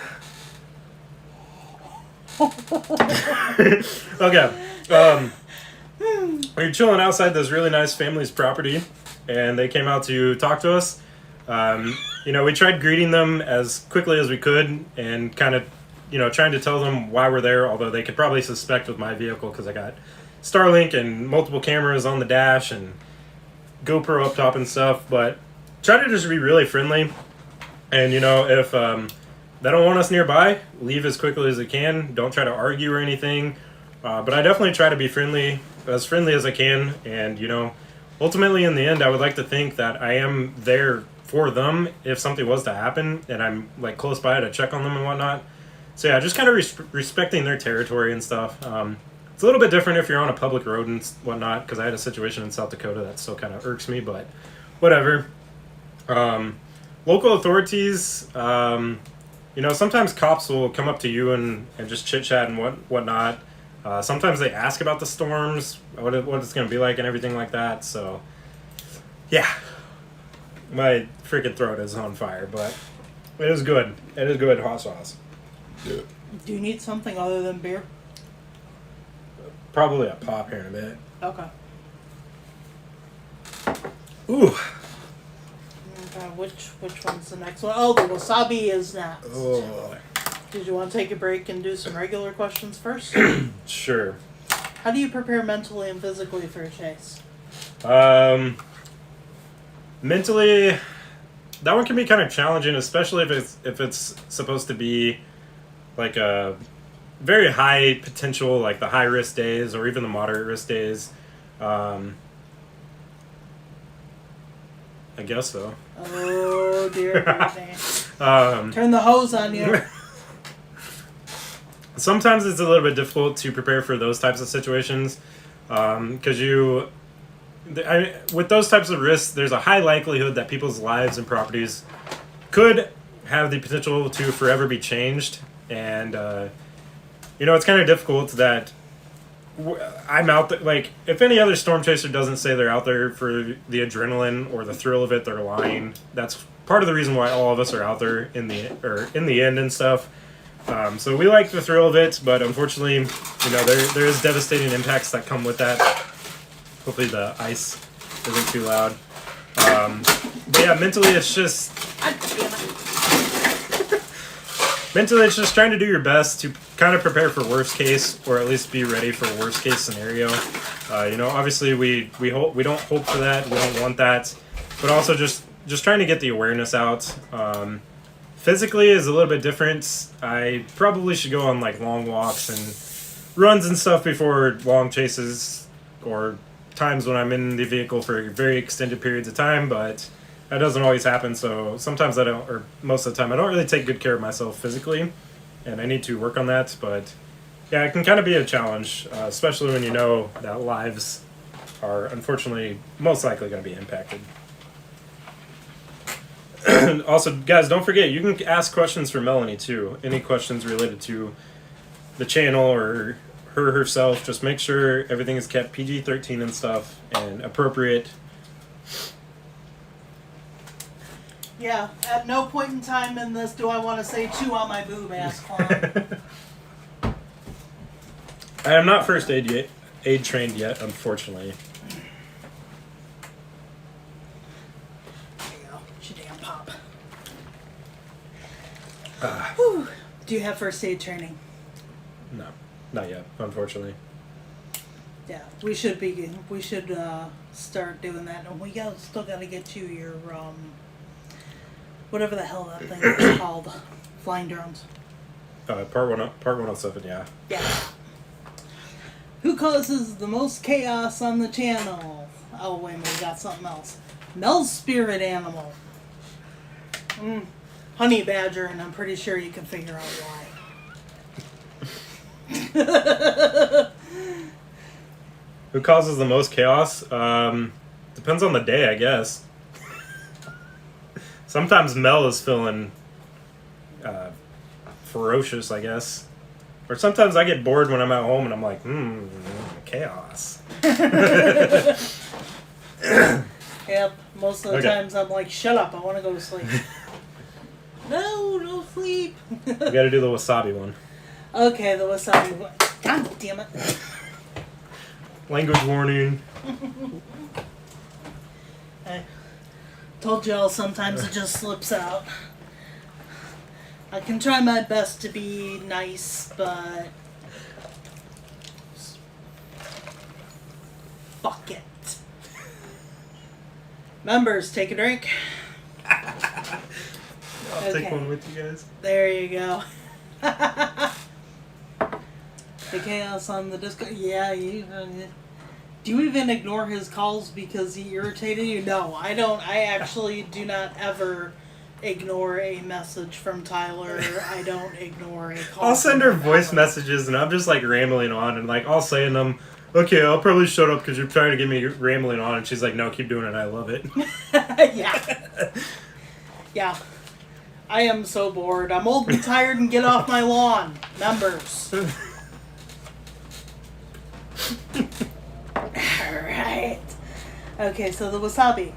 [SPEAKER 1] Okay. We were chilling outside this really nice family's property, and they came out to talk to us. We tried greeting them as quickly as we could and kind of, trying to tell them why we're there, although they could probably suspect with my vehicle because I got Starlink and multiple cameras on the dash and GoPro up top and stuff. But try to just be really friendly. And, if they don't want us nearby, leave as quickly as they can. Don't try to argue or anything. But I definitely try to be as friendly as I can. And, ultimately in the end, I would like to think that I am there for them if something was to happen and I'm like close by to check on them and whatnot. So yeah, just kind of respecting their territory and stuff. It's a little bit different if you're on a public road and whatnot, because I had a situation in South Dakota that still kind of irks me, but whatever. Local authorities, sometimes cops will come up to you and just chit-chat and whatnot. Sometimes they ask about the storms, what it's going to be like and everything like that. So, yeah. My freaking throat is on fire, but it is good. It is good hot sauce.
[SPEAKER 2] Do you need something other than beer?
[SPEAKER 1] Probably a pop here in a bit.
[SPEAKER 2] Okay.
[SPEAKER 1] Ooh.
[SPEAKER 2] Okay, which one's the next one? Oh, the wasabi is next.
[SPEAKER 1] Oh.
[SPEAKER 2] Did you want to take a break and do some regular questions first?
[SPEAKER 1] Sure.
[SPEAKER 2] How do you prepare mentally and physically for a chase?
[SPEAKER 1] Mentally, that one can be kind of challenging, especially if it's supposed to be like a very high potential, like the high risk days or even the moderate risk days. I guess so.
[SPEAKER 2] Oh dear, turn the hose on you.
[SPEAKER 1] Sometimes it's a little bit difficult to prepare for those types of situations because with those types of risks, there's a high likelihood that people's lives and properties could have the potential to forever be changed. And, it's kind of difficult that I'm out there. Like, if any other storm chaser doesn't say they're out there for the adrenaline or the thrill of it, they're lying. That's part of the reason why all of us are out there in the end and stuff. So we like the thrill of it, but unfortunately, there is devastating impacts that come with that. Hopefully the ice isn't too loud. But yeah, mentally it's just trying to do your best to kind of prepare for worst case, or at least be ready for worst case scenario. Obviously we don't hope for that, we don't want that, but also just trying to get the awareness out. Physically is a little bit different. I probably should go on like long walks and runs and stuff before long chases or times when I'm in the vehicle for very extended periods of time, but that doesn't always happen. So sometimes I don't, or most of the time I don't really take good care of myself physically, and I need to work on that. But yeah, it can kind of be a challenge, especially when you know that lives are unfortunately most likely going to be impacted. Also, guys, don't forget, you can ask questions for Melanie too. Any questions related to the channel or her herself, just make sure everything is kept PG-13 and stuff and appropriate.
[SPEAKER 2] Yeah, at no point in time in this do I want to say chew on my boob, ass clown.
[SPEAKER 1] I am not first aid trained yet, unfortunately.
[SPEAKER 2] There you go. It's your damn pop. Whew. Do you have first aid training?
[SPEAKER 1] No, not yet, unfortunately.
[SPEAKER 2] Yeah, we should start doing that, and we still got to get you your whatever the hell that thing is called. Flying drones.
[SPEAKER 1] Part 107, yeah.
[SPEAKER 2] Yeah. Who causes the most chaos on the channel? Oh, wait a minute, we got something else. Mel's spirit animal. Honey badger, and I'm pretty sure you can figure out why.
[SPEAKER 1] Who causes the most chaos? Depends on the day, I guess. Sometimes Mel is feeling ferocious, I guess. Or sometimes I get bored when I'm at home and I'm like, chaos.
[SPEAKER 2] Yep, most of the times I'm like, shut up, I want to go to sleep. No sleep.
[SPEAKER 1] We gotta do the wasabi one.
[SPEAKER 2] Okay, the wasabi one. God damn it.
[SPEAKER 1] Language warning.
[SPEAKER 2] I told y'all sometimes it just slips out. I can try my best to be nice, but fuck it. Members, take a drink.
[SPEAKER 1] I'll take one with you guys.
[SPEAKER 2] There you go. The chaos on the Discord. Yeah, do you even ignore his calls because he irritated you? No, I don't. I actually do not ever ignore a message from Tyler. I don't ignore a call.
[SPEAKER 1] I'll send her voice messages and I'm just like rambling on and like I'll say in them, okay, I'll probably shut up because you're trying to get me rambling on, and she's like, no, keep doing it. I love it.
[SPEAKER 2] Yeah. Yeah. I am so bored. I'm old and tired and get off my lawn. Members. Alright. Okay, so the wasabi.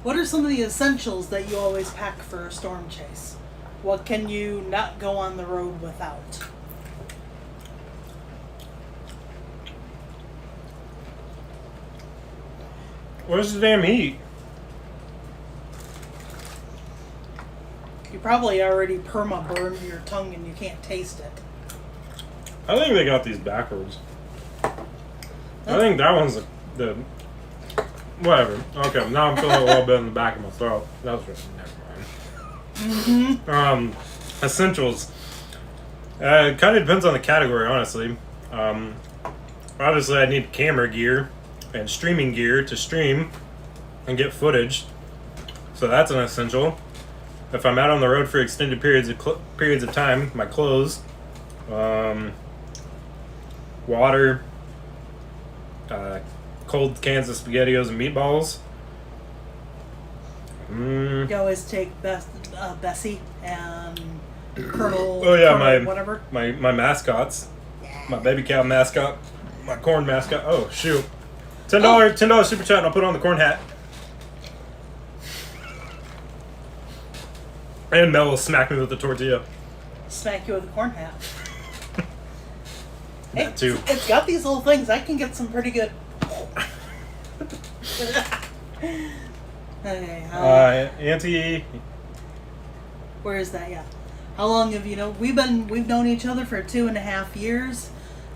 [SPEAKER 2] What are some of the essentials that you always pack for a storm chase? What can you not go on the road without?
[SPEAKER 1] Where's the damn heat?
[SPEAKER 2] You probably already perma-burned your tongue and you can't taste it.
[SPEAKER 1] I think they got these backwards. I think that one's the whatever. Okay, now I'm feeling a little bit in the back of my throat. That's right. Never mind. Essentials. It kind of depends on the category, honestly. Obviously, I need camera gear and streaming gear to stream and get footage. So that's an essential. If I'm out on the road for extended periods of time, my clothes, water, cold cans of SpaghettiOs and meatballs.
[SPEAKER 2] You always take Bessie and Colonel.
[SPEAKER 1] Oh yeah,
[SPEAKER 2] Colonel whatever.
[SPEAKER 1] my mascots, my baby cow mascot, my corn mascot. Oh shoot, $10 super chat, and I'll put on the corn hat. And Mel will smack me with the tortilla.
[SPEAKER 2] Smack you with a corn hat.
[SPEAKER 1] That too.
[SPEAKER 2] It's got these little things. I can get some pretty good. Okay.
[SPEAKER 1] Auntie.
[SPEAKER 2] Where is that? Yeah. How long have you known? We've known each other for 2.5 years.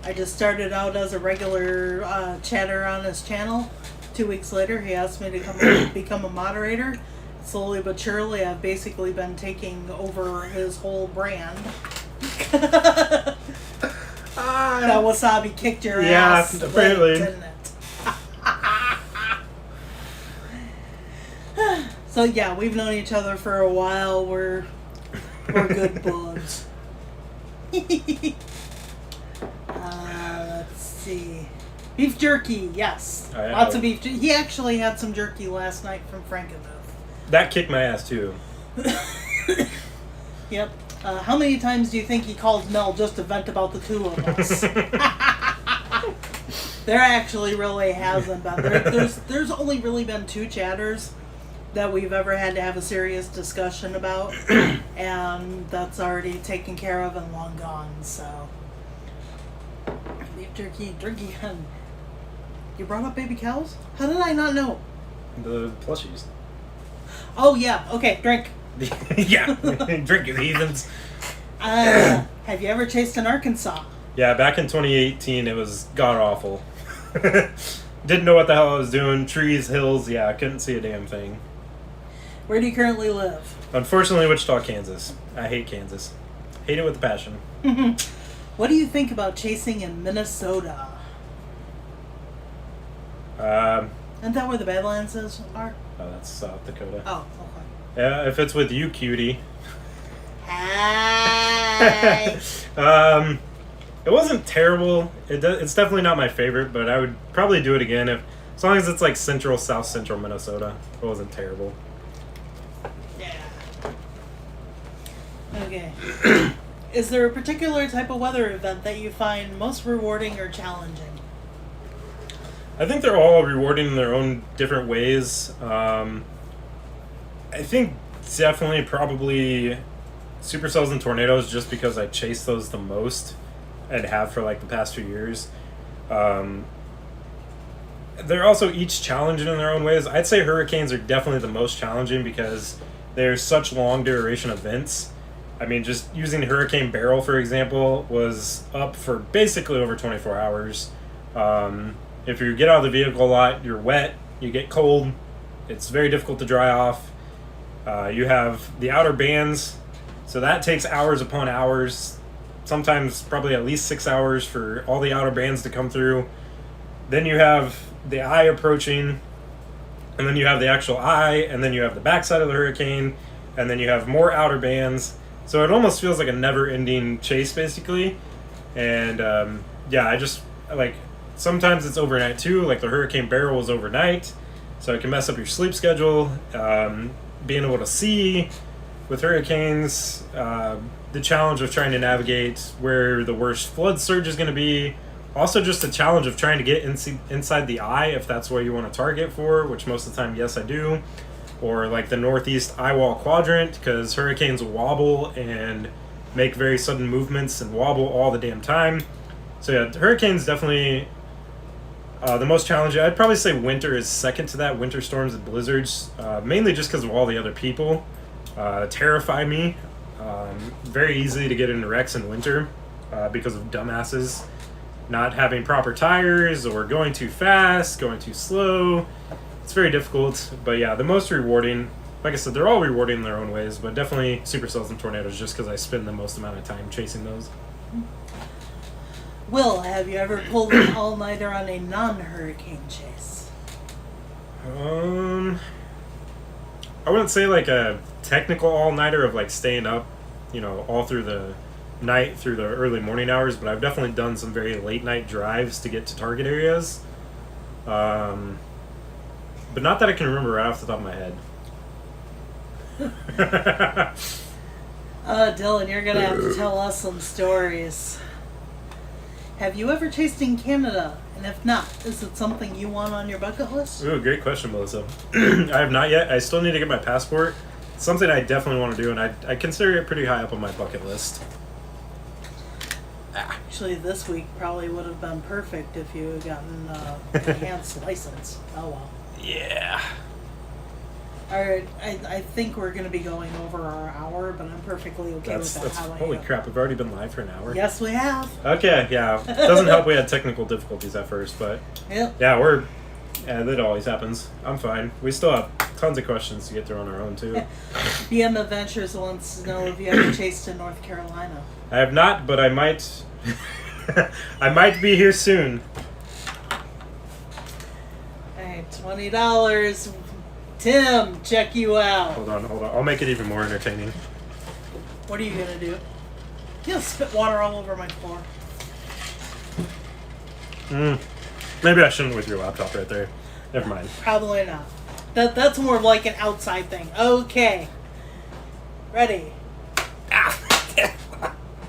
[SPEAKER 2] I just started out as a regular chatter on his channel. 2 weeks later, he asked me to become a moderator. Slowly but surely, I've basically been taking over his whole brand. That wasabi kicked your ass.
[SPEAKER 1] Yeah, apparently.
[SPEAKER 2] Didn't it? So yeah, we've known each other for a while. We're good buds. Let's see. Beef jerky, yes. Lots of beef jerky. He actually had some jerky last night from Frankenmuth.
[SPEAKER 1] That kicked my ass too.
[SPEAKER 2] Yep. How many times do you think he called Mel just to vent about the two of us? There actually really hasn't been. There's only really been 2 chatters that we've ever had to have a serious discussion about, and that's already taken care of and long gone. So, beef jerky, drinky. You brought up baby cows? How did I not know?
[SPEAKER 1] The plushies.
[SPEAKER 2] Oh yeah. Okay, drink.
[SPEAKER 1] Yeah, drink you heathens.
[SPEAKER 2] Have you ever chased in Arkansas?
[SPEAKER 1] Yeah, back in 2018, it was god awful. Didn't know what the hell I was doing. Trees, hills, yeah, I couldn't see a damn thing.
[SPEAKER 2] Where do you currently live?
[SPEAKER 1] Unfortunately, Wichita, Kansas. I hate Kansas. Hate it with a passion.
[SPEAKER 2] What do you think about chasing in Minnesota? Isn't that where the Badlands are?
[SPEAKER 1] Oh, that's South Dakota.
[SPEAKER 2] Oh, okay.
[SPEAKER 1] Yeah, if it's with you, cutie.
[SPEAKER 2] Hi.
[SPEAKER 1] It wasn't terrible. It's definitely not my favorite, but I would probably do it again as long as it's like central, south central Minnesota. It wasn't terrible.
[SPEAKER 2] Yeah. Okay. Is there a particular type of weather event that you find most rewarding or challenging?
[SPEAKER 1] I think they're all rewarding in their own different ways. I think definitely probably supercells and tornadoes, just because I chase those the most and have for like the past few years. They're also each challenging in their own ways. I'd say hurricanes are definitely the most challenging because they're such long duration events. I mean, just using Hurricane Barrel, for example, was up for basically over 24 hours. If you get out of the vehicle a lot, you're wet, you get cold, it's very difficult to dry off. You have the outer bands, so that takes hours upon hours, sometimes probably at least 6 hours for all the outer bands to come through. Then you have the eye approaching, and then you have the actual eye, and then you have the backside of the hurricane, and then you have more outer bands. So it almost feels like a never-ending chase, basically. And yeah, I just like, sometimes it's overnight too. Like the Hurricane Barrel was overnight, so it can mess up your sleep schedule. Being able to see with hurricanes, the challenge of trying to navigate where the worst flood surge is going to be. Also, just the challenge of trying to get inside the eye, if that's where you want to target for, which most of the time, yes, I do. Or like the northeast eye wall quadrant, because hurricanes wobble and make very sudden movements and wobble all the damn time. So yeah, hurricanes definitely the most challenging. I'd probably say winter is second to that. Winter storms and blizzards, mainly just because of all the other people, terrify me. Very easy to get into wrecks in winter because of dumbasses not having proper tires or going too fast, going too slow. It's very difficult. But yeah, the most rewarding, like I said, they're all rewarding in their own ways, but definitely supercells and tornadoes, just because I spend the most amount of time chasing those.
[SPEAKER 2] Will, have you ever pulled an all-nighter on a non-hurricane chase?
[SPEAKER 1] I wouldn't say like a technical all-nighter of like staying up, all through the night, through the early morning hours, but I've definitely done some very late night drives to get to target areas. But not that I can remember right off the top of my head.
[SPEAKER 2] Dylan, you're going to have to tell us some stories. Have you ever chased in Canada? And if not, is it something you want on your bucket list?
[SPEAKER 1] Ooh, great question, Melissa. I have not yet. I still need to get my passport. It's something I definitely want to do, and I consider it pretty high up on my bucket list.
[SPEAKER 2] Actually, this week probably would have been perfect if you had gotten an enhanced license. Oh, well.
[SPEAKER 1] Yeah.
[SPEAKER 2] Alright, I think we're going to be going over our hour, but I'm perfectly okay with that.
[SPEAKER 1] Holy crap, we've already been live for an hour?
[SPEAKER 2] Yes, we have.
[SPEAKER 1] Okay, yeah. It doesn't help we had technical difficulties at first, but
[SPEAKER 2] yep.
[SPEAKER 1] Yeah, that always happens. I'm fine. We still have tons of questions to get through on our own, too.
[SPEAKER 2] BM Adventures wants to know if you ever chased in North Carolina.
[SPEAKER 1] I have not, but I might. I might be here soon.
[SPEAKER 2] Alright, $20. Tim, check you out.
[SPEAKER 1] Hold on. I'll make it even more entertaining.
[SPEAKER 2] What are you gonna do? You'll spit water all over my floor.
[SPEAKER 1] Maybe I shouldn't with your laptop right there. Never mind.
[SPEAKER 2] Probably not. That's more of like an outside thing. Okay. Ready.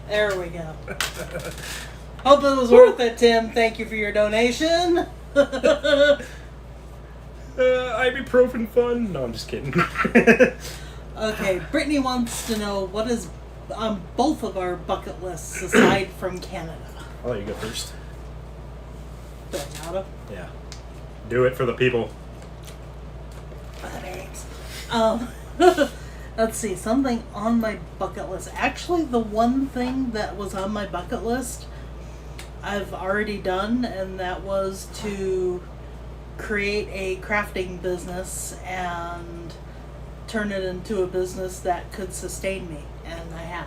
[SPEAKER 2] There we go. Hope it was worth it, Tim. Thank you for your donation.
[SPEAKER 1] Ibuprofen fun? No, I'm just kidding.
[SPEAKER 2] Okay, Brittany wants to know what is on both of our bucket lists aside from Canada.
[SPEAKER 1] I'll let you go first.
[SPEAKER 2] Canada?
[SPEAKER 1] Yeah. Do it for the people.
[SPEAKER 2] Thanks. Let's see, something on my bucket list. Actually, the one thing that was on my bucket list I've already done, and that was to create a crafting business and turn it into a business that could sustain me, and I have.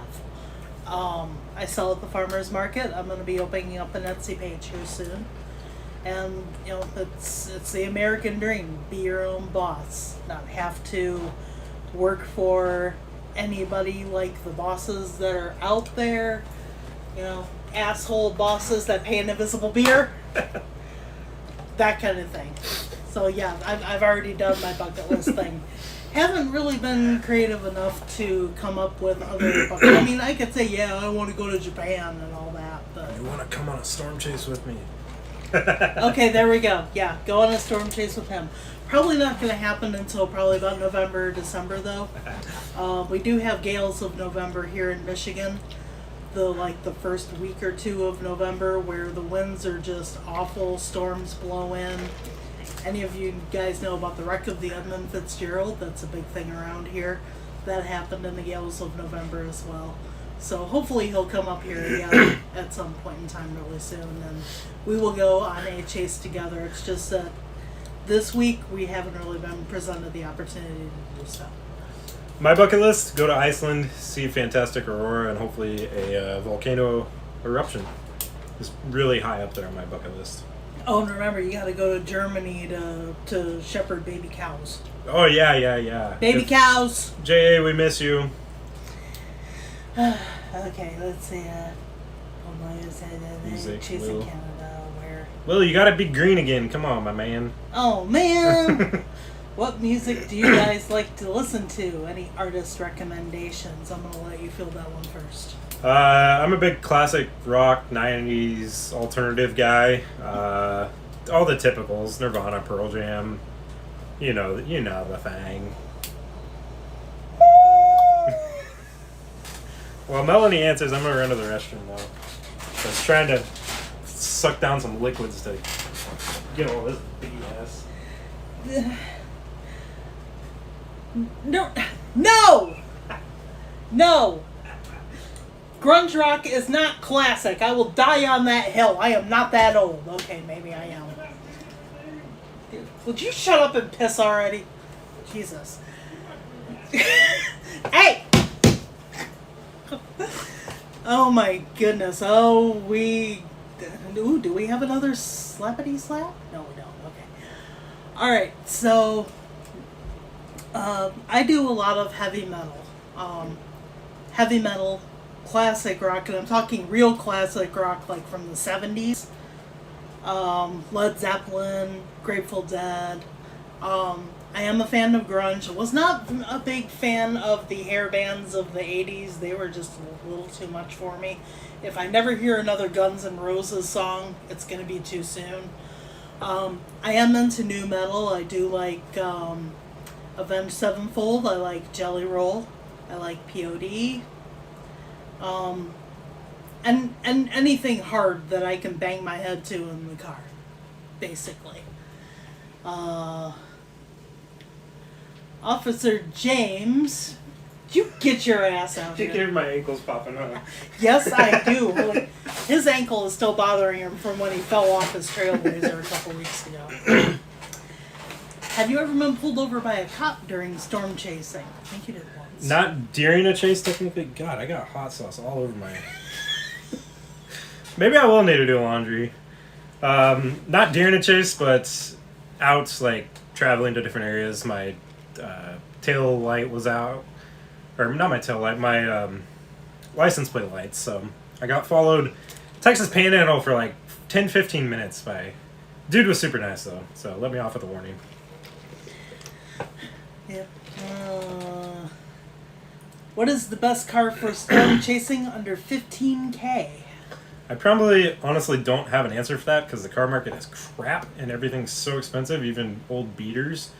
[SPEAKER 2] I sell at the farmer's market. I'm going to be opening up an Etsy page here soon. And, you know, it's the American dream. Be your own boss. Not have to work for anybody like the bosses that are out there. You know, asshole bosses that pay an invisible beer. That kind of thing. So, yeah, I've already done my bucket list thing. Haven't really been creative enough to come up with other bucket. I mean, I could say, yeah, I want to go to Japan and all that, but...
[SPEAKER 1] You want to come on a storm chase with me?
[SPEAKER 2] Okay, there we go. Yeah, go on a storm chase with him. Probably not going to happen until probably about November, December, though. We do have gales of November here in Michigan. The first week or two of November, where the winds are just awful, storms blow in. Any of you guys know about the wreck of the Edmund Fitzgerald? That's a big thing around here. That happened in the gales of November as well. So hopefully he'll come up here again at some point in time really soon, and we will go on a chase together. It's just that this week we haven't really been presented the opportunity to do so.
[SPEAKER 1] My bucket list, go to Iceland, see a fantastic aurora, and hopefully a volcano eruption. It's really high up there on my bucket list.
[SPEAKER 2] Oh, and remember, you got to go to Germany to shepherd baby cows.
[SPEAKER 1] Oh, yeah.
[SPEAKER 2] Baby cows!
[SPEAKER 1] J.A., we miss you.
[SPEAKER 2] Okay, let's see.
[SPEAKER 1] Music,
[SPEAKER 2] Chasing
[SPEAKER 1] Will.
[SPEAKER 2] Canada, where...
[SPEAKER 1] Well, you gotta be green again. Come on, my man.
[SPEAKER 2] Oh, man! What music do you guys like to listen to? Any artist recommendations? I'm going to let you fill that one first.
[SPEAKER 1] I'm a big classic rock, 90s alternative guy. All the typicals, Nirvana, Pearl Jam. You know the thing. While Melanie answers, I'm gonna run to the restroom now. I was trying to suck down some liquids to get all this BS.
[SPEAKER 2] No! Grunge rock is not classic. I will die on that hill. I am not that old. Okay, maybe I am. Dude, would you shut up and piss already? Jesus. Hey! Oh my goodness. Oh, do we have another slappity slap? No, we don't. Okay. Alright, so I do a lot of heavy metal. Heavy metal, classic rock, and I'm talking real classic rock like from the 70s. Led Zeppelin, Grateful Dead. I am a fan of grunge. I was not a big fan of the hair bands of the 80s. They were just a little too much for me. If I never hear another Guns N' Roses song, it's going to be too soon. I am into new metal. I do like Avenged Sevenfold. I like Jelly Roll. I like POD. And anything hard that I can bang my head to in the car, basically. Officer James, you get your ass out
[SPEAKER 1] You
[SPEAKER 2] here.
[SPEAKER 1] can hear my ankles popping up.
[SPEAKER 2] Yes, I do. Like, his ankle is still bothering him from when he fell off his Trailblazer a couple weeks ago. Have you ever been pulled over by a cop during storm chasing? I think you did once.
[SPEAKER 1] Not during a chase, technically. God, I got hot sauce all over my... Maybe I will need to do laundry. Not during a chase, but out, like, traveling to different areas. My tail light was out. Or, not my tail light, my license plate lights. So, I got followed Texas Panhandle for, like, 10-15 minutes by... Dude was super nice, though. So, let me off with a warning.
[SPEAKER 2] Yep. What is the best car for storm chasing under 15K?
[SPEAKER 1] I probably honestly don't have an answer for that because the car market is crap and everything's so expensive, even old beaters.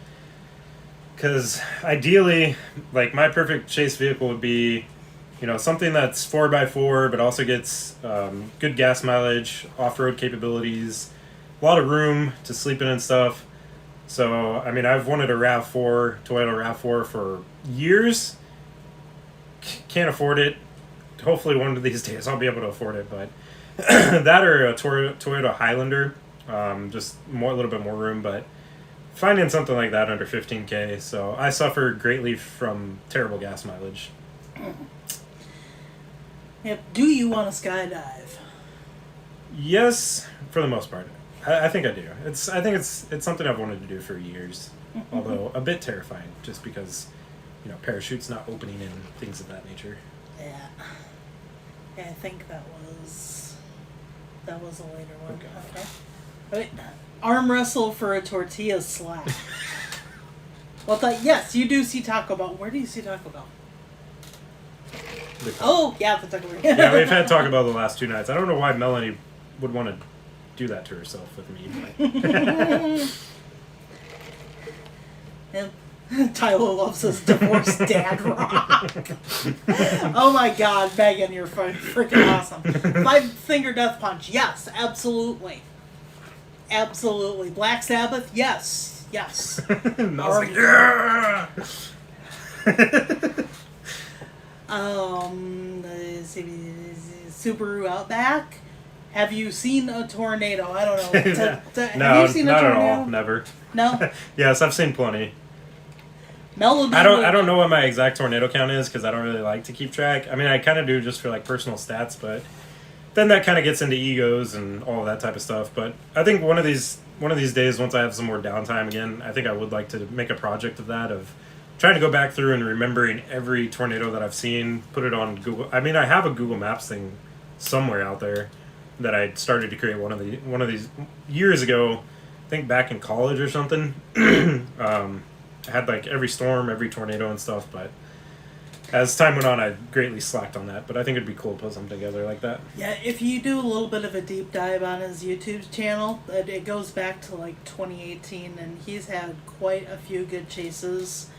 [SPEAKER 1] Because ideally, like, my perfect chase vehicle would be, something that's 4x4 but also gets good gas mileage, off-road capabilities, a lot of room to sleep in and stuff. So, I mean, I've wanted a Toyota RAV4 for years. Can't afford it. Hopefully one of these days I'll be able to afford it, but that or a Toyota Highlander, just a little bit more room, but finding something like that under 15K. So I suffer greatly from terrible gas mileage.
[SPEAKER 2] Yep. Do you want to skydive?
[SPEAKER 1] Yes, for the most part. I think I do. I think it's something I've wanted to do for years. Although a bit terrifying, just because, parachutes not opening and things of that nature.
[SPEAKER 2] Yeah. Yeah, I think that was a later one. Okay. Wait, arm wrestle for a tortilla slap. Yes, you do see Taco Bell. Where do you see Taco Bell? Oh, yeah, the Taco Bell.
[SPEAKER 1] Yeah, we've had Taco Bell the last 2 nights. I don't know why Melanie would want to do that to herself with me.
[SPEAKER 2] And Tyler loves his divorced dad rock. Oh my god, Megan, you're freaking awesome. 5-finger death punch, yes, absolutely. Absolutely. Black Sabbath, yes. Yes.
[SPEAKER 1] Mel's like, yeah!
[SPEAKER 2] Subaru Outback. Have you seen a tornado? I don't know.
[SPEAKER 1] No,
[SPEAKER 2] have you seen a
[SPEAKER 1] not
[SPEAKER 2] tornado?
[SPEAKER 1] at all. Never.
[SPEAKER 2] No?
[SPEAKER 1] Yes, I've seen plenty.
[SPEAKER 2] Melody
[SPEAKER 1] I don't know what my exact tornado count is because I don't really like to keep track. I mean, I kind of do just for like personal stats, but then that kind of gets into egos and all of that type of stuff. But I think one of these days, once I have some more downtime again, I think I would like to make a project of that, of trying to go back through and remembering every tornado that I've seen, put it on Google. I mean, I have a Google Maps thing somewhere out there that I started to create one of these years ago. I think back in college or something. I had like every storm, every tornado and stuff, but as time went on, I greatly slacked on that. But I think it'd be cool to put something together like that.
[SPEAKER 2] Yeah, if you do a little bit of a deep dive on his YouTube channel, it goes back to like 2018, and he's had quite a few good chases.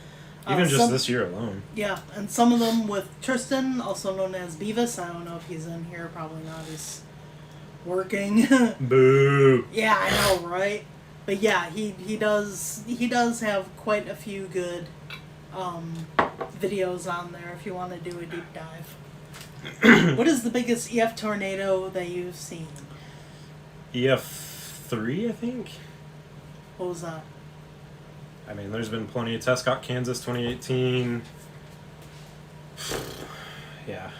[SPEAKER 1] Even just this year alone.
[SPEAKER 2] Yeah, and some of them with Tristan, also known as Beavis. I don't know if he's in here. Probably not. He's working.
[SPEAKER 1] Boo.
[SPEAKER 2] Yeah, I know, right? But yeah, he does have quite a few good videos on there if you want to do a deep dive. What is the biggest EF tornado that you've seen?
[SPEAKER 1] EF3, I think.
[SPEAKER 2] What was that?
[SPEAKER 1] I mean, there's been plenty of Tescott, Kansas, 2018. Yeah,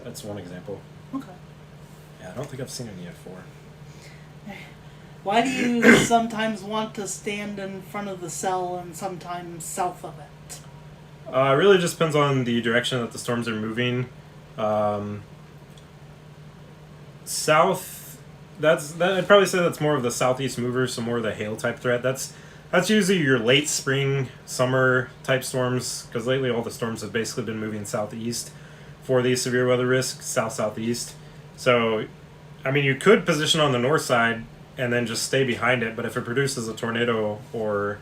[SPEAKER 1] that's one example.
[SPEAKER 2] Okay.
[SPEAKER 1] Yeah, I don't think I've seen an EF4.
[SPEAKER 2] Why do you sometimes want to stand in front of the cell and sometimes south of it?
[SPEAKER 1] It really just depends on the direction that the storms are moving. South, I'd probably say that's more of the southeast mover, so more of the hail type threat. That's usually your late spring, summer type storms, because lately all the storms have basically been moving southeast for these severe weather risks, south-southeast. So, I mean, you could position on the north side and then just stay behind it, but if it produces a tornado or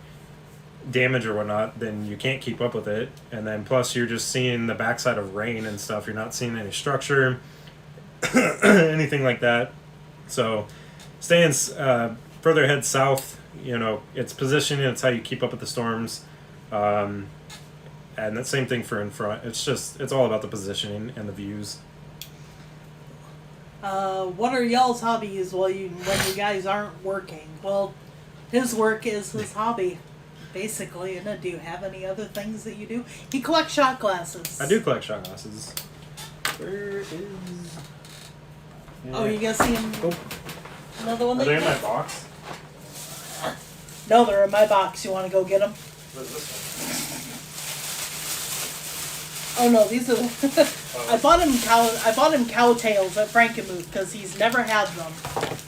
[SPEAKER 1] damage or whatnot, then you can't keep up with it. And then plus you're just seeing the backside of rain and stuff. You're not seeing any structure, anything like that. So staying further ahead south, it's positioning, it's how you keep up with the storms. And the same thing for in front. It's all about the positioning and the views.
[SPEAKER 2] What are y'all's hobbies when you guys aren't working? Well, his work is his hobby, basically. And do you have any other things that you do? He collects shot glasses.
[SPEAKER 1] I do collect shot glasses. Where is... Yeah.
[SPEAKER 2] Oh, you guys see him?
[SPEAKER 1] Oh.
[SPEAKER 2] Another one?
[SPEAKER 1] Are they in my box?
[SPEAKER 2] No, they're in my box. You want to go get them?
[SPEAKER 1] What is this one?
[SPEAKER 2] Oh no, these are. I bought him cowtails at Frankenmuth because he's never had them.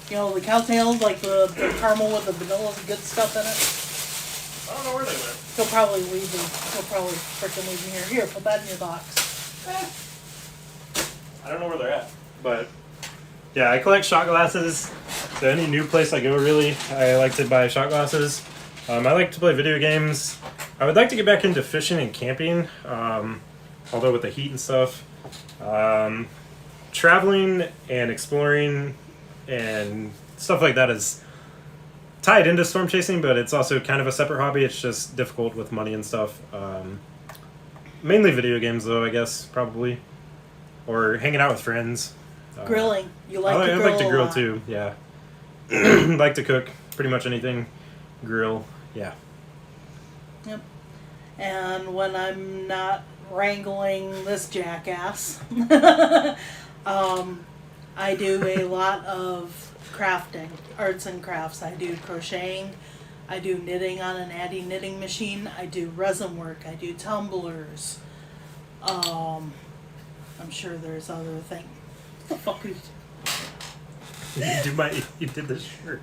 [SPEAKER 2] The cowtails, like the caramel with the vanilla good stuff in it.
[SPEAKER 1] I don't know where they went.
[SPEAKER 2] He'll probably leave them. He'll probably freaking leave them here. Here, put that in your box.
[SPEAKER 1] I don't know where they're at, but yeah, I collect shot glasses. So any new place I go, really, I like to buy shot glasses. I like to play video games. I would like to get back into fishing and camping. Although with the heat and stuff, traveling and exploring and stuff like that is tied into storm chasing, but it's also kind of a separate hobby. It's just difficult with money and stuff. Mainly video games, though, I guess, probably. Or hanging out with friends.
[SPEAKER 2] Grilling. You like to grill?
[SPEAKER 1] I like to grill, too, yeah. Like to cook pretty much anything. Grill, yeah.
[SPEAKER 2] Yep. And when I'm not wrangling this jackass, I do a lot of crafting, arts and crafts. I do crocheting. I do knitting on an Addy knitting machine. I do resin work. I do tumblers. I'm sure there's other things. What the fuck is...
[SPEAKER 1] You did this shirt.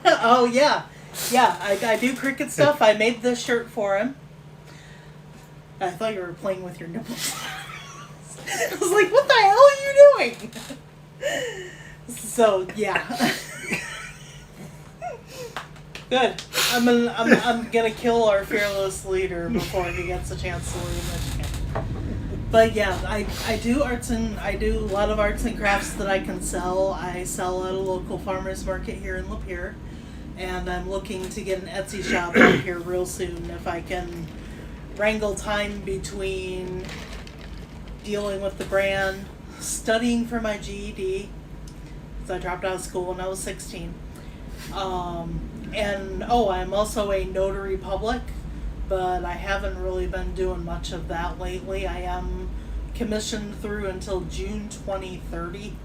[SPEAKER 2] Oh, yeah. Yeah, I do cricket stuff. I made this shirt for him. I thought you were playing with your nipples. I was like, what the hell are you doing? So, yeah. Good. I'm gonna kill our fearless leader before he gets a chance to leave Michigan. But yeah, I do a lot of arts and crafts that I can sell. I sell at a local farmers market here in Lapeer, and I'm looking to get an Etsy shop out here real soon if I can wrangle time between dealing with the brand, studying for my GED, because I dropped out of school when I was 16. And I'm also a notary public, but I haven't really been doing much of that lately. I am commissioned through until June 2030,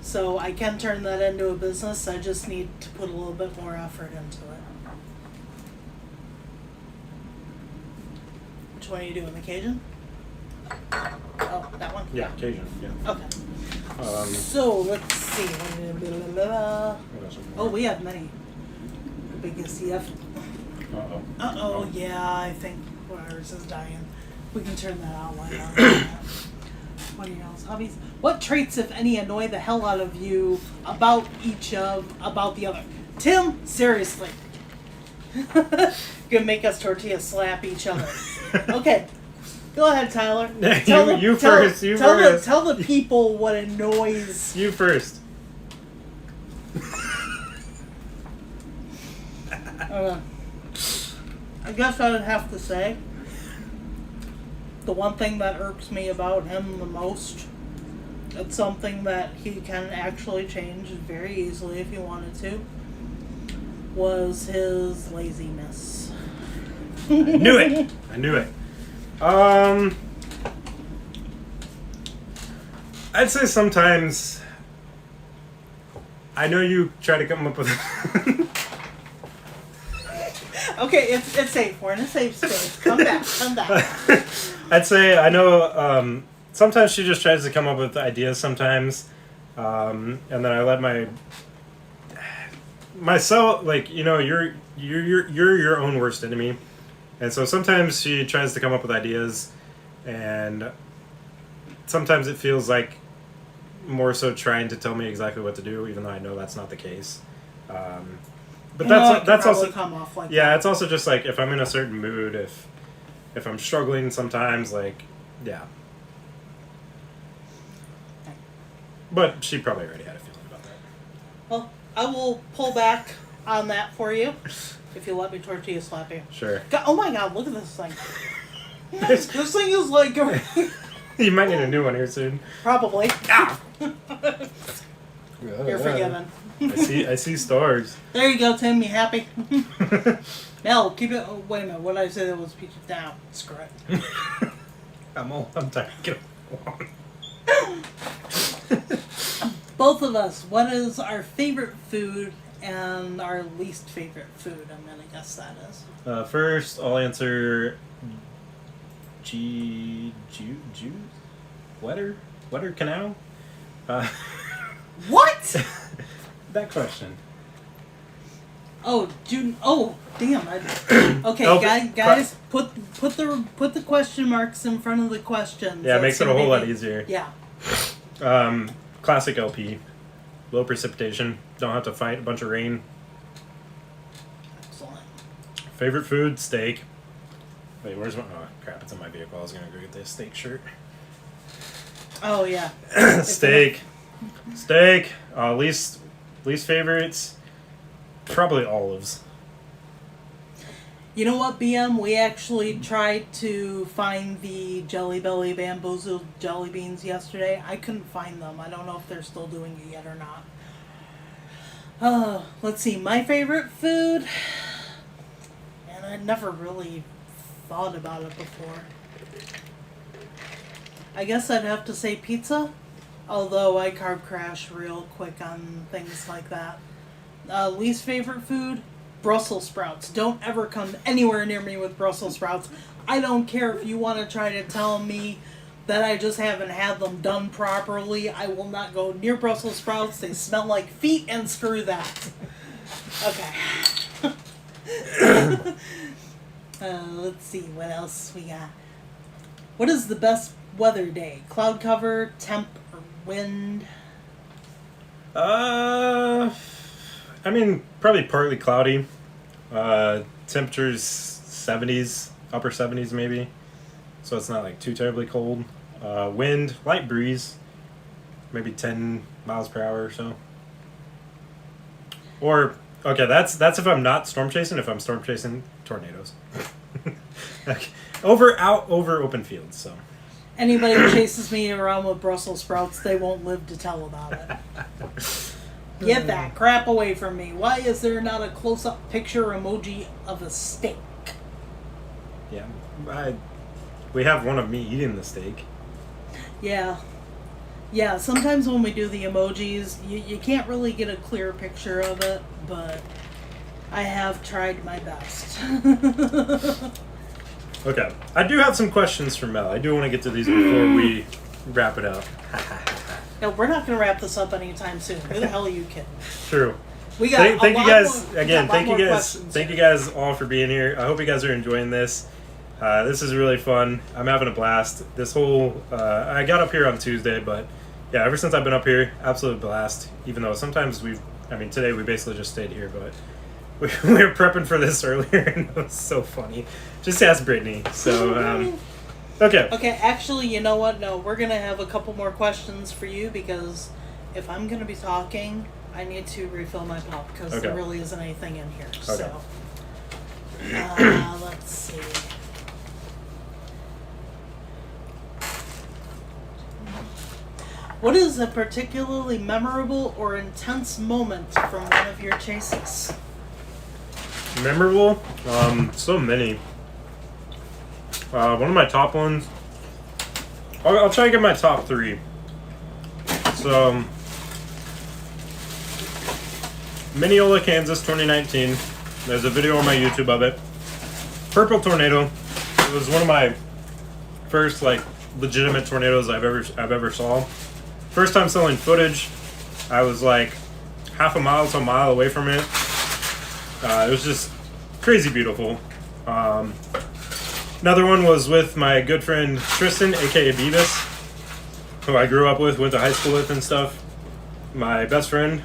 [SPEAKER 2] so I can turn that into a business. I just need to put a little bit more effort into it. Which one are you doing, the Cajun? Oh, that one?
[SPEAKER 1] Yeah, Cajun, yeah.
[SPEAKER 2] Okay. So, let's see. Oh, we have many. The biggest EF.
[SPEAKER 1] Uh-oh.
[SPEAKER 2] Uh-oh, yeah, I think ours is dying. We can turn that out later. What are your hobbies? What traits, if any, annoy the hell out of you about the other? Tim, seriously. Gonna make us tortilla slap each other. Okay. Go ahead, Tyler.
[SPEAKER 1] You first.
[SPEAKER 2] Tell the people what annoys
[SPEAKER 1] you first.
[SPEAKER 2] I guess I would have to say the one thing that irks me about him the most, it's something that he can actually change very easily if he wanted to, was his laziness.
[SPEAKER 1] I knew it. I'd say sometimes I know you try to come up with
[SPEAKER 2] Okay, it's safe. We're in a safe space. Come back.
[SPEAKER 1] I'd say I know sometimes she just tries to come up with ideas sometimes, and then I let myself, like, you know, you're your own worst enemy. And so sometimes she tries to come up with ideas, and sometimes it feels like more so trying to tell me exactly what to do, even though I know that's not the case. But that's also
[SPEAKER 2] come off like
[SPEAKER 1] yeah,
[SPEAKER 2] that.
[SPEAKER 1] it's also just like if I'm in a certain mood, if I'm struggling sometimes, like, yeah. But she probably already had a feeling about that.
[SPEAKER 2] Well, I will pull back on that for you if you let me tortilla slap you.
[SPEAKER 1] Sure.
[SPEAKER 2] God, oh my God! Look at this thing. This thing is like.
[SPEAKER 1] You might need a new one here soon.
[SPEAKER 2] Probably.
[SPEAKER 1] Ah!
[SPEAKER 2] You're forgiven.
[SPEAKER 1] I see stars.
[SPEAKER 2] There you go, Tim. You happy? Mel, keep it. Oh, wait a minute. What did I say that was peach down? Screw it.
[SPEAKER 1] I'm tired. Get along.
[SPEAKER 2] Both of us. What is our favorite food and our least favorite food? I'm gonna guess that is.
[SPEAKER 1] First, I'll answer. Wetter canal?
[SPEAKER 2] What?
[SPEAKER 1] That question.
[SPEAKER 2] Oh, June. Oh, damn. Okay,
[SPEAKER 1] Oh,
[SPEAKER 2] guys, put the question marks in front of the questions.
[SPEAKER 1] Yeah, it makes it a whole lot easier.
[SPEAKER 2] Yeah.
[SPEAKER 1] Classic LP. Low precipitation. Don't have to fight a bunch of rain.
[SPEAKER 2] Excellent.
[SPEAKER 1] Favorite food? Steak. Wait, where's my... Oh, crap, it's in my vehicle. I was going to go get this steak shirt.
[SPEAKER 2] Oh, yeah.
[SPEAKER 1] Steak. Steak. Least favorites? Probably olives.
[SPEAKER 2] You know what, BM? We actually tried to find the Jelly Belly bamboozled jelly beans yesterday. I couldn't find them. I don't know if they're still doing it yet or not. Let's see. My favorite food... And I never really thought about it before. I guess I'd have to say pizza, although I carb crash real quick on things like that. Least favorite food? Brussels sprouts. Don't ever come anywhere near me with Brussels sprouts. I don't care if you want to try to tell me that I just haven't had them done properly. I will not go near Brussels sprouts. They smell like feet, and screw that. Okay. Let's see what else we got. What is the best weather day? Cloud cover, temp, or wind?
[SPEAKER 1] I mean, probably partly cloudy. Temperatures 70s, upper 70s maybe. So it's not like too terribly cold. Wind, light breeze, maybe 10 miles per hour or so. Or, okay, that's if I'm not storm chasing. If I'm storm chasing, tornadoes. Okay. Over open fields, so.
[SPEAKER 2] Anybody who chases me around with Brussels sprouts, they won't live to tell about it. Get that crap away from me. Why is there not a close-up picture emoji of a steak?
[SPEAKER 1] Yeah, we have one of me eating the steak.
[SPEAKER 2] Yeah. Yeah, sometimes when we do the emojis, you can't really get a clear picture of it, but I have tried my best.
[SPEAKER 1] Okay, I do have some questions for Mel. I do want to get to these before we wrap it up.
[SPEAKER 2] No, we're not going to wrap this up anytime soon. Who the hell are you kidding?
[SPEAKER 1] True.
[SPEAKER 2] We got
[SPEAKER 1] thank you guys
[SPEAKER 2] more,
[SPEAKER 1] again. Thank you guys.
[SPEAKER 2] questions.
[SPEAKER 1] Thank you guys all for being here. I hope you guys are enjoying this. This is really fun. I'm having a blast. This whole I got up here on Tuesday, but yeah, ever since I've been up here, absolute blast. Even though sometimes today we basically just stayed here, but we were prepping for this earlier, and it was so funny. Just ask Brittany. So okay.
[SPEAKER 2] Okay, actually, you know what? No, we're gonna have a couple more questions for you because if I'm gonna be talking, I need to refill my pop because there really isn't anything in here.
[SPEAKER 1] Okay.
[SPEAKER 2] So, let's see. What is a particularly memorable or intense moment from one of your chases?
[SPEAKER 1] Memorable? So many. One of my top ones. I'll try to get my top three. So, Mineola, Kansas, 2019. There's a video on my YouTube of it. Purple tornado. It was one of my first legitimate tornadoes I've ever saw. First time selling footage. I was half a mile to a mile away from it. It was just crazy beautiful. Another one was with my good friend Tristan, aka Beavis, who I grew up with, went to high school with and stuff. My best friend.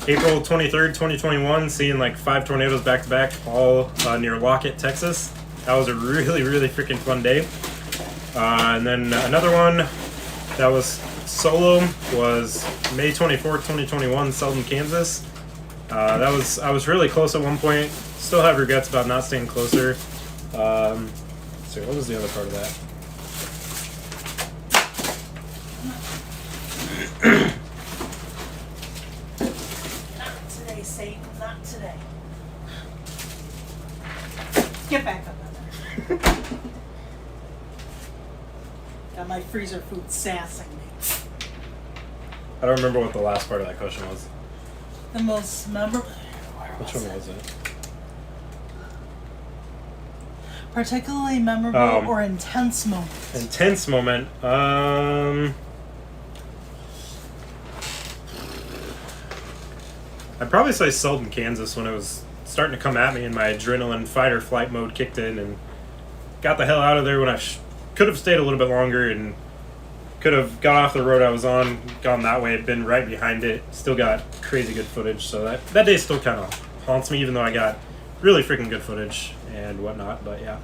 [SPEAKER 1] April 23rd, 2021, seeing 5 tornadoes back to back, all near Lockett, Texas. That was a really, really freaking fun day. And then another one that was solo was May 24th, 2021, Selden, Kansas. I was really close at one point. Still have regrets about not staying closer. So what was the other part of that?
[SPEAKER 2] Not today, Satan. Not today. Get back up on there. Got my freezer food sassing me.
[SPEAKER 1] I don't remember what the last part of that question was.
[SPEAKER 2] The most memorable.
[SPEAKER 1] Which one was it?
[SPEAKER 2] Particularly memorable or intense moment.
[SPEAKER 1] Intense moment. I'd probably say Selden, Kansas, when it was starting to come at me and my adrenaline fight or flight mode kicked in and got the hell out of there when I could have stayed a little bit longer and could have got off the road I was on, gone that way, been right behind it. Still got crazy good footage, so that day still kind of haunts me, even though I got really freaking good footage and whatnot, but yeah.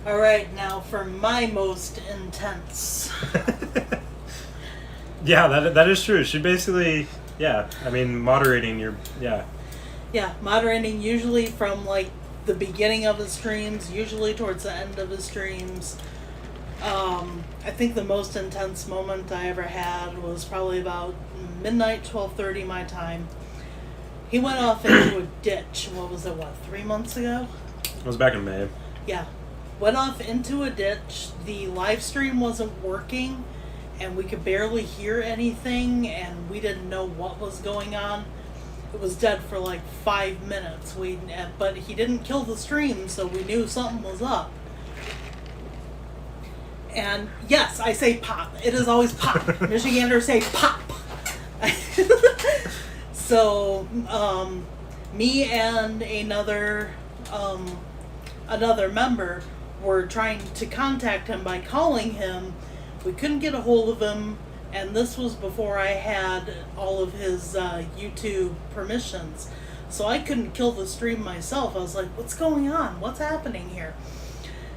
[SPEAKER 2] All right, now for my most intense.
[SPEAKER 1] Yeah, that is true. She basically, moderating your,
[SPEAKER 2] Yeah, moderating usually from the beginning of his streams, usually towards the end of his streams. I think the most intense moment I ever had was probably about midnight, 12:30 my time. He went off into a ditch. What was it, 3 months ago?
[SPEAKER 1] It was back in May.
[SPEAKER 2] Yeah. Went off into a ditch. The live stream wasn't working, and we could barely hear anything, and we didn't know what was going on. It was dead for like 5 minutes. But he didn't kill the stream, so we knew something was up. And yes, I say pop. It is always pop. Michiganders say pop. So, me and another member were trying to contact him by calling him. We couldn't get a hold of him, and this was before I had all of his YouTube permissions. So I couldn't kill the stream myself. I was like, what's going on? What's happening here?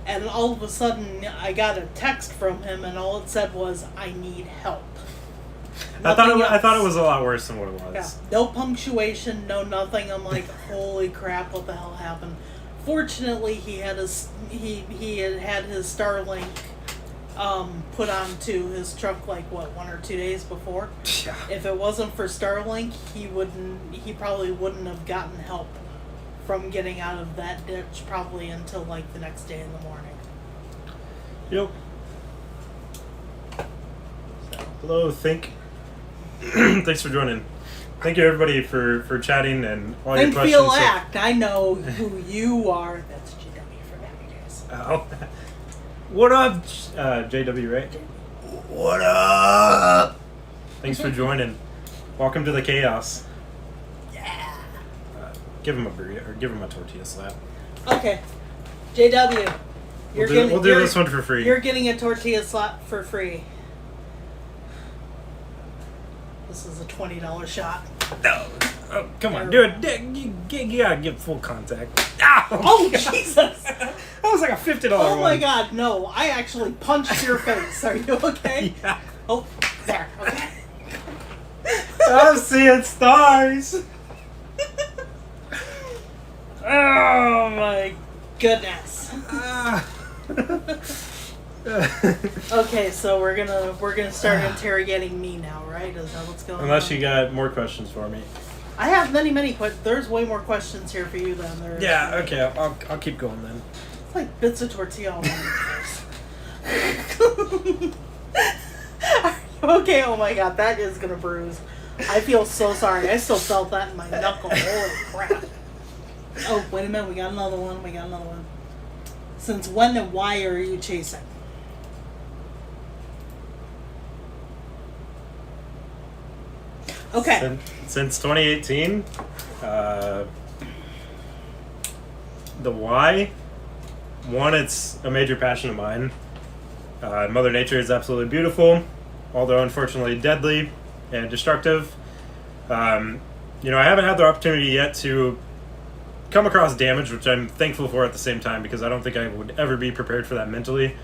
[SPEAKER 2] And all of a sudden, I got a text from him, and all it said was, I need help.
[SPEAKER 1] I thought it was a lot worse than what it was.
[SPEAKER 2] Yeah. No punctuation, no nothing. I'm like, holy crap, what the hell happened? Fortunately, he had his Starlink put onto his truck like 1 or 2 days before.
[SPEAKER 1] Yeah.
[SPEAKER 2] If it wasn't for Starlink, he probably wouldn't have gotten help from getting out of that ditch probably until like the next day in the morning.
[SPEAKER 1] Yep. So, hello, thanks for joining. Thank you everybody for chatting and all your questions.
[SPEAKER 2] Feel act. I know who you are. That's GW for Navigators.
[SPEAKER 1] Oh. What up, JW, right? What up? Thanks for joining. Welcome to the chaos.
[SPEAKER 2] Yeah.
[SPEAKER 1] Give him a burrito, or give him a tortilla slap.
[SPEAKER 2] Okay. JW.
[SPEAKER 1] We'll do this one for free.
[SPEAKER 2] You're getting a tortilla slap for free. This is a $20 shot.
[SPEAKER 1] No. Oh, come on, do it. You gotta get full contact. Ow!
[SPEAKER 2] Oh, Jesus.
[SPEAKER 1] That was like a $50 one.
[SPEAKER 2] Oh my God, no. I actually punched your face. Are you okay?
[SPEAKER 1] Yeah.
[SPEAKER 2] Oh, there. Okay.
[SPEAKER 1] I'm seeing stars.
[SPEAKER 2] Oh my goodness. Okay, so we're gonna start interrogating me now, right? Is that what's going on?
[SPEAKER 1] Unless you got more questions for me.
[SPEAKER 2] I have many questions. There's way more questions here for you than there is.
[SPEAKER 1] Yeah. Okay. I'll keep going then.
[SPEAKER 2] It's like bits of tortilla all over the place. Okay. Oh my God, that is gonna bruise. I feel so sorry. I still felt that in my knuckle. Holy crap. Oh, wait a minute. We got another one. Since when and why are you chasing? Okay.
[SPEAKER 1] Since 2018, the why, one, it's a major passion of mine. Mother Nature is absolutely beautiful, although unfortunately deadly and destructive. I haven't had the opportunity yet to come across damage, which I'm thankful for at the same time, because I don't think I would ever be prepared for that mentally.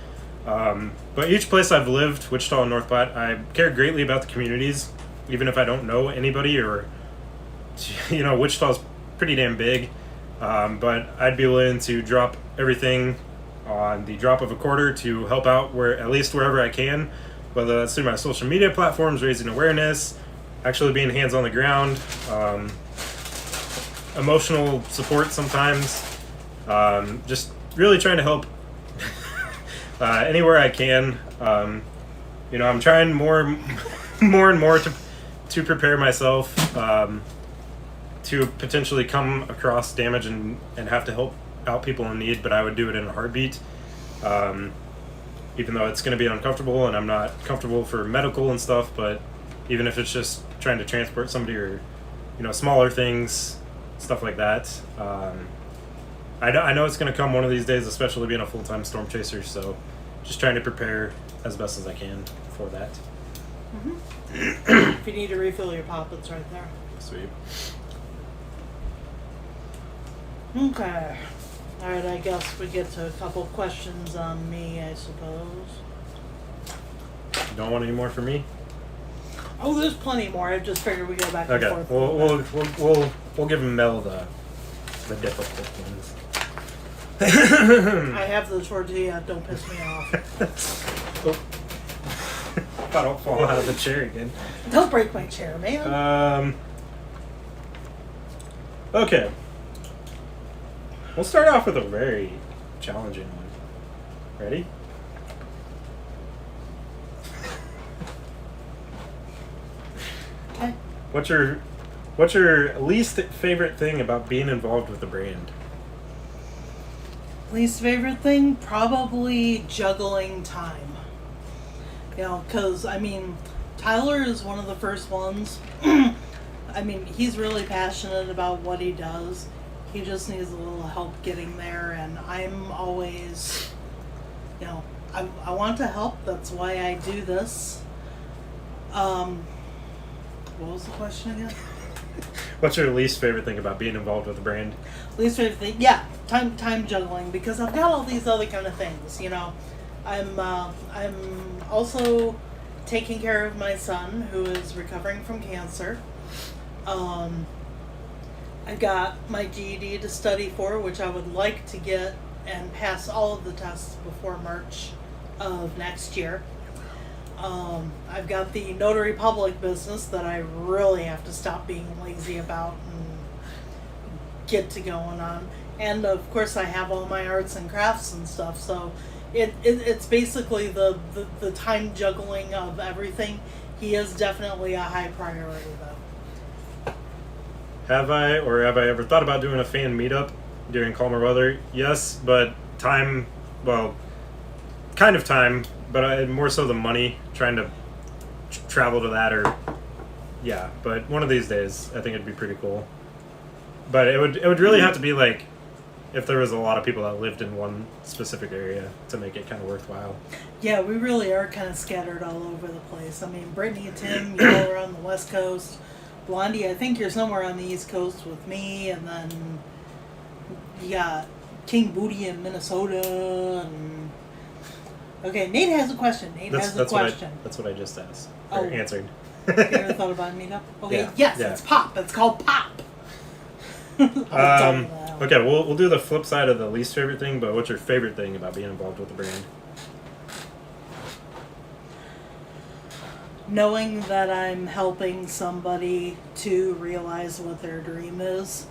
[SPEAKER 1] But each place I've lived, Wichita and North Platte, I care greatly about the communities, even if I don't know anybody, or, Wichita's pretty damn big. But I'd be willing to drop everything on the drop of a quarter to help out at least wherever I can, whether that's through my social media platforms, raising awareness, actually being hands on the ground, emotional support sometimes, just really trying to help anywhere I can. I'm trying more and more to prepare myself to potentially come across damage and have to help out people in need, but I would do it in a heartbeat, even though it's going to be uncomfortable and I'm not comfortable for medical and stuff. But even if it's just trying to transport somebody, or smaller things, stuff like that. I know it's going to come one of these days, especially being a full-time storm chaser, so just trying to prepare as best as I can for that.
[SPEAKER 2] Mm-hmm. If you need to refill your pop, it's right there.
[SPEAKER 1] Sweet.
[SPEAKER 2] Okay. Alright, I guess we get to a couple questions on me, I suppose.
[SPEAKER 1] You don't want any more from me?
[SPEAKER 2] Oh, there's plenty more. I just figured we go back and
[SPEAKER 1] Okay,
[SPEAKER 2] forth.
[SPEAKER 1] we'll give Mel the difficult ones.
[SPEAKER 2] I have the tortilla. Don't piss me off.
[SPEAKER 1] Oh. If I don't fall out of the chair again.
[SPEAKER 2] Don't break my chair, man.
[SPEAKER 1] Okay. We'll start off with a very challenging one. Ready?
[SPEAKER 2] Okay.
[SPEAKER 1] What's your least favorite thing about being involved with the brand?
[SPEAKER 2] Least favorite thing? Probably juggling time. You know, because, I mean, Tyler is one of the first ones. I mean, he's really passionate about what he does. He just needs a little help getting there, and I'm always, you know, I want to help. That's why I do this. What was the question again?
[SPEAKER 1] What's your least favorite thing about being involved with the brand?
[SPEAKER 2] Least favorite thing? Yeah, time juggling, because I've got all these other kind of things, you know. I'm also taking care of my son, who is recovering from cancer. I've got my GED to study for, which I would like to get and pass all of the tests before March of next year. I've got the notary public business that I really have to stop being lazy about and get to going on. And of course I have all my arts and crafts and stuff, so it's basically the time juggling of everything. He is definitely a high priority though.
[SPEAKER 1] Have I ever thought about doing a fan meetup during calmer weather? Yes, but time, well, kind of time, but more so the money, trying to travel to that, or yeah, but one of these days I think it'd be pretty cool. But it would really have to be like if there was a lot of people that lived in one specific area to make it kind of worthwhile.
[SPEAKER 2] Yeah, we really are kind of scattered all over the place. I mean, Brittany and Tim, you're all around the West Coast. Blondie, I think you're somewhere on the East Coast with me, and then you got King Booty in Minnesota, and okay, Nate has a question. That's
[SPEAKER 1] what I just asked. Or answered.
[SPEAKER 2] You ever thought about a meetup? Okay,
[SPEAKER 1] yeah,
[SPEAKER 2] yes,
[SPEAKER 1] yeah.
[SPEAKER 2] It's POP. It's called POP.
[SPEAKER 1] Okay, we'll do the flip side of the least favorite thing, but what's your favorite thing about being involved with the brand?
[SPEAKER 2] Knowing that I'm helping somebody to realize what their dream is.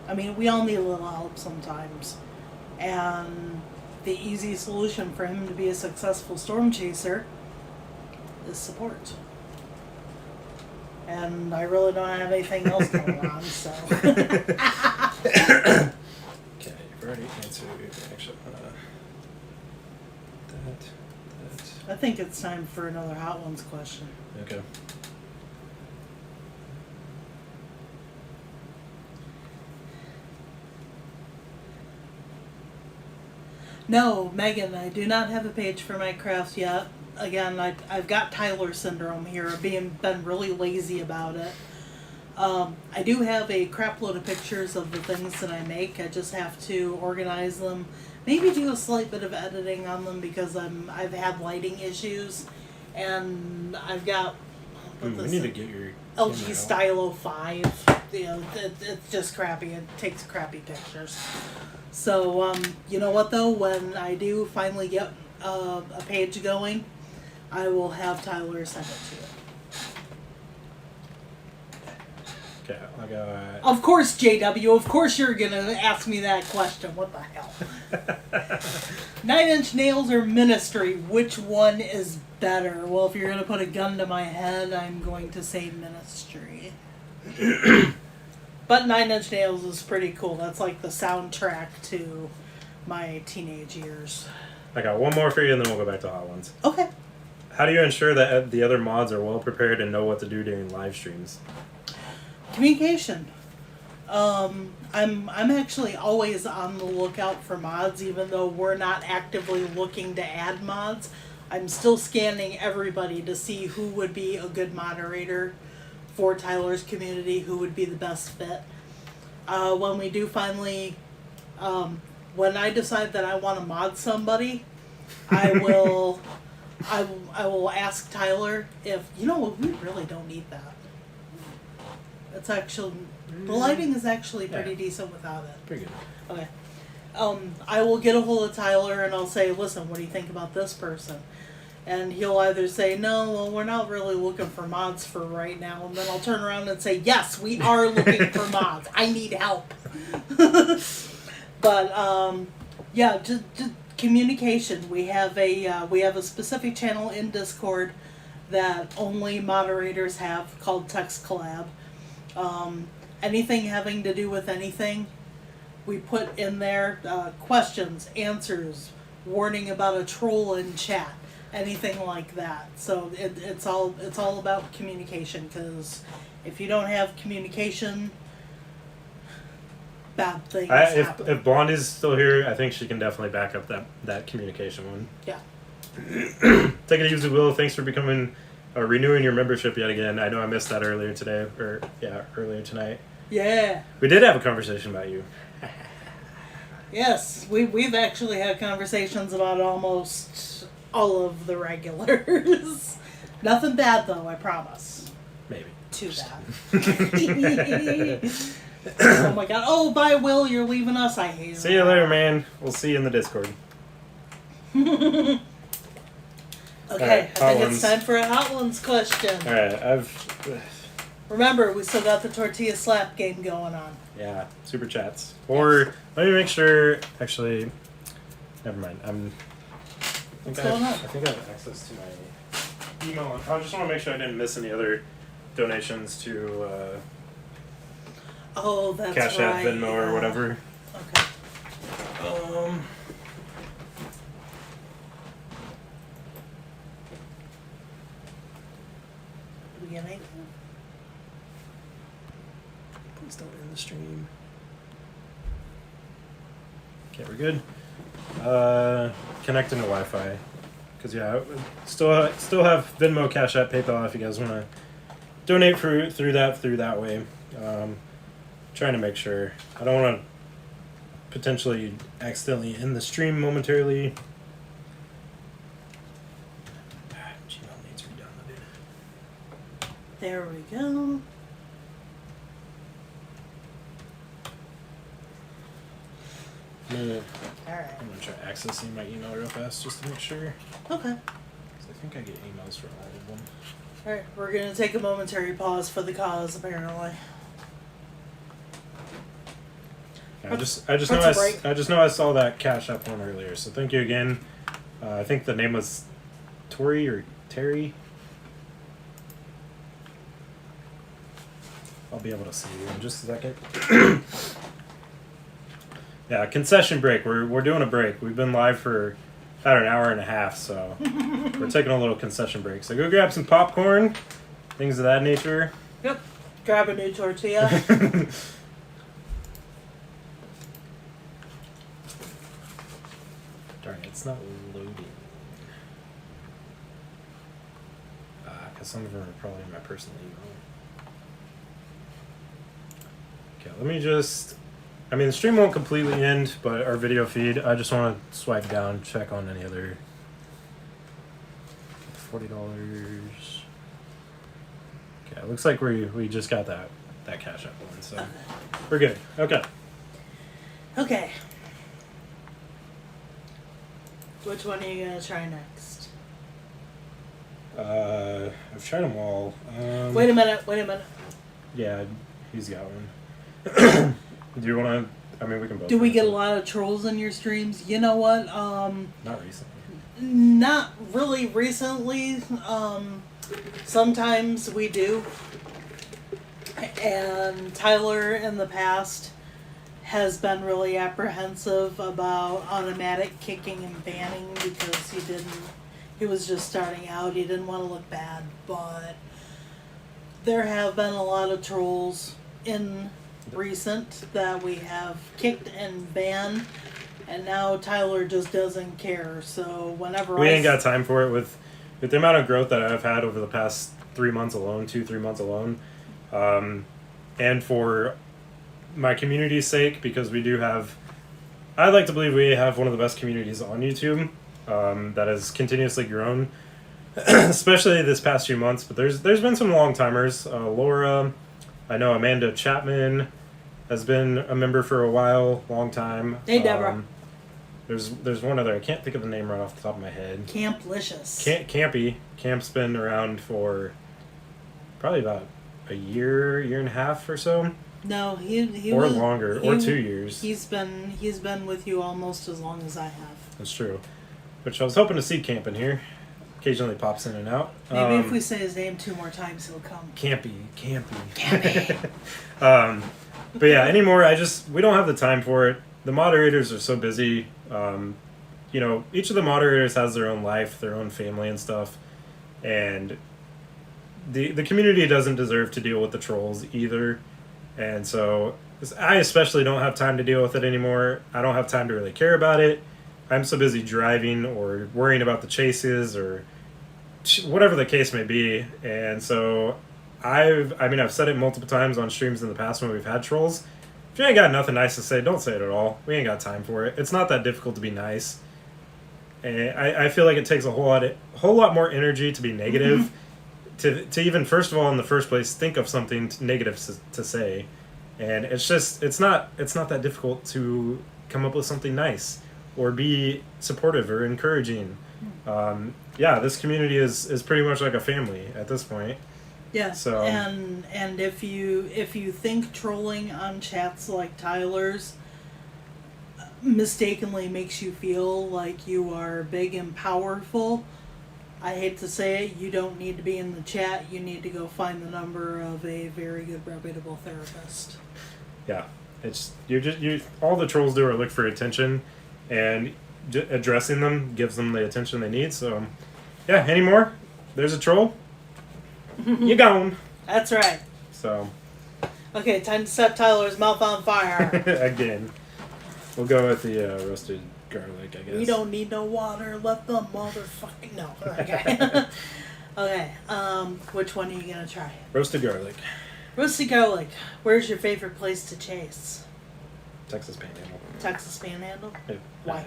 [SPEAKER 2] I mean, we all need a little help sometimes. And the easy solution for him to be a successful storm chaser is support. And I really don't have anything else going on, so.
[SPEAKER 1] Okay, you've already answered actually that.
[SPEAKER 2] I think it's time for another Hot Ones question.
[SPEAKER 1] Okay.
[SPEAKER 2] No, Megan, I do not have a page for my crafts yet. Again, I've got Tyler syndrome here, been really lazy about it. I do have a crap load of pictures of the things that I make. I just have to organize them. Maybe do a slight bit of editing on them because I've had lighting issues, and I've got
[SPEAKER 1] we need to get your
[SPEAKER 2] LG Stylo 5. You know, it's just crappy. It takes crappy pictures. So you know what though? When I do finally get a page going, I will have Tyler send it to you.
[SPEAKER 1] Okay, I got.
[SPEAKER 2] Of course, JW. Of course, you're gonna ask me that question. What the hell? 9 Inch Nails or Ministry? Which one is better? Well, if you're gonna put a gun to my head, I'm going to say Ministry. But 9 Inch Nails is pretty cool. That's like the soundtrack to my teenage years.
[SPEAKER 1] I got one more for you, and then we'll go back to Hot Ones.
[SPEAKER 2] Okay.
[SPEAKER 1] How do you ensure that the other mods are well prepared and know what to do during live streams?
[SPEAKER 2] Communication. I'm actually always on the lookout for mods, even though we're not actively looking to add mods. I'm still scanning everybody to see who would be a good moderator for Tyler's community, who would be the best fit. When we do finally, when I decide that I want to mod somebody, I will ask Tyler if, you know what, we really don't need that. It's actually, the lighting is actually pretty decent without it.
[SPEAKER 1] Pretty good.
[SPEAKER 2] Okay. I will get a hold of Tyler and I'll say, listen, what do you think about this person? And he'll either say, no, well, we're not really looking for mods for right now. And then I'll turn around and say, yes, we are looking for mods. I need help. But, yeah, just communication. We have a specific channel in Discord that only moderators have called Text Collab. Anything having to do with anything, we put in there questions, answers, warning about a troll in chat. Anything like that. So it's all about communication, because if you don't have communication, bad things happen.
[SPEAKER 1] If Blondie's still here, I think she can definitely back up that communication one.
[SPEAKER 2] Yeah.
[SPEAKER 1] Take it easy, Will. Thanks for becoming renewing your membership yet again. I know I missed that earlier today, earlier tonight.
[SPEAKER 2] Yeah.
[SPEAKER 1] We did have a conversation about you.
[SPEAKER 2] Yes, we've actually had conversations about almost all of the regulars. Nothing bad though, I promise.
[SPEAKER 1] Maybe.
[SPEAKER 2] Too bad. Oh my god. Oh, bye, Will. You're leaving us. I hate it.
[SPEAKER 1] See you later, man. We'll see you in the Discord.
[SPEAKER 2] Okay,
[SPEAKER 1] right,
[SPEAKER 2] I think it's time for a Hot Ones question.
[SPEAKER 1] Alright,
[SPEAKER 2] Remember, we still got the tortilla slap game going on.
[SPEAKER 1] Yeah, super chats. Or, let me make sure, actually, never mind.
[SPEAKER 2] What's going on?
[SPEAKER 1] I think I have access to my email. I just want to make sure I didn't miss any other donations to
[SPEAKER 2] Oh, that's
[SPEAKER 1] Cash
[SPEAKER 2] right.
[SPEAKER 1] App, Venmo, or whatever.
[SPEAKER 2] Okay. Do we get anything?
[SPEAKER 1] Please don't end the stream. Okay, we're good. Connecting to Wi-Fi. Because, yeah, still have Venmo, Cash App, PayPal if you guys want to donate through that way. Trying to make sure. I don't want to potentially accidentally end the stream momentarily. Gmail needs redownloaded.
[SPEAKER 2] There we go. Alright.
[SPEAKER 1] I'm going to try accessing my email real fast just to make sure.
[SPEAKER 2] Okay.
[SPEAKER 1] 'Cause I think I get emails for all of them.
[SPEAKER 2] Alright, we're gonna take a momentary pause for the cause, apparently.
[SPEAKER 1] I just
[SPEAKER 2] That's
[SPEAKER 1] know
[SPEAKER 2] a break.
[SPEAKER 1] I just know I saw that Cash App one earlier, so thank you again. I think the name was Tori or Terry. I'll be able to see you in just a second. Yeah, concession break. We're doing a break. We've been live for about an hour and a half, so we're taking a little concession break. So go grab some popcorn, things of that nature.
[SPEAKER 2] Yep. Grab a new tortilla.
[SPEAKER 1] Darn it, it's not loading. Because some of them are probably in my personal email. Okay, let me just... I mean, the stream won't completely end, but our video feed, I just want to swipe down, check on any other... $40. Okay, it looks like we just got that Cash App one, so we're good. Okay.
[SPEAKER 2] Okay. Which one are you gonna try next?
[SPEAKER 1] I've tried them all.
[SPEAKER 2] Wait a minute.
[SPEAKER 1] Yeah, he's got one. Do you want to? I mean, we can both.
[SPEAKER 2] Do we get a lot of trolls in your streams? You know what?
[SPEAKER 1] Not recently.
[SPEAKER 2] Not really recently. Sometimes we do. And Tyler in the past has been really apprehensive about automatic kicking and banning because he was just starting out. He didn't want to look bad, but there have been a lot of trolls in recent that we have kicked and banned, and now Tyler just doesn't care. So whenever
[SPEAKER 1] we ain't got time for it with the amount of growth that I've had over the past 3 months alone, 2-3 months alone, and for my community's sake, because we do have, I'd like to believe we have one of the best communities on YouTube that has continuously grown, especially this past few months. But there's been some long timers. Laura, I know Amanda Chapman has been a member for a while, long time.
[SPEAKER 2] Hey, Deborah.
[SPEAKER 1] There's one other. I can't think of the name right off the top of my head.
[SPEAKER 2] Camplicious.
[SPEAKER 1] Campy. Camp's been around for probably about a year and a half or so.
[SPEAKER 2] No, he
[SPEAKER 1] or
[SPEAKER 2] was,
[SPEAKER 1] longer, or 2 years.
[SPEAKER 2] He's been with you almost as long as I have.
[SPEAKER 1] That's true. Which I was hoping to see Camp in here. Occasionally pops in and out.
[SPEAKER 2] Maybe if we say his name 2 more times, he'll come.
[SPEAKER 1] Campy.
[SPEAKER 2] Campy.
[SPEAKER 1] But yeah, anymore, we don't have the time for it. The moderators are so busy. You know, each of the moderators has their own life, their own family and stuff. And the community doesn't deserve to deal with the trolls either. And so I especially don't have time to deal with it anymore. I don't have time to really care about it. I'm so busy driving or worrying about the chases or whatever the case may be. And so I've said it multiple times on streams in the past when we've had trolls. If you ain't got nothing nice to say, don't say it at all. We ain't got time for it. It's not that difficult to be nice. And I feel like it takes a whole lot more energy to be negative. To even, first of all, in the first place, think of something negative to say. And it's not that difficult to come up with something nice or be supportive or encouraging. Yeah, this community is pretty much like a family at this point.
[SPEAKER 2] Yeah.
[SPEAKER 1] So
[SPEAKER 2] and if you think trolling on chats like Tyler's mistakenly makes you feel like you are big and powerful, I hate to say it, you don't need to be in the chat. You need to go find the number of a very good, reputable therapist. Yeah,
[SPEAKER 1] all the trolls do are look for attention, and addressing them gives them the attention they need. So, yeah, anymore? There's a troll. You gone.
[SPEAKER 2] That's right.
[SPEAKER 1] So.
[SPEAKER 2] Okay, time to set Tyler's mouth on fire.
[SPEAKER 1] Again. We'll go with the roasted garlic, I guess.
[SPEAKER 2] We don't need no water. Let the motherfucking... No. Okay. Okay. Which one are you going to try?
[SPEAKER 1] Roasted garlic.
[SPEAKER 2] Roasted garlic. Where's your favorite place to chase?
[SPEAKER 1] Texas Panhandle.
[SPEAKER 2] Texas Panhandle?
[SPEAKER 1] Yeah.
[SPEAKER 2] Why?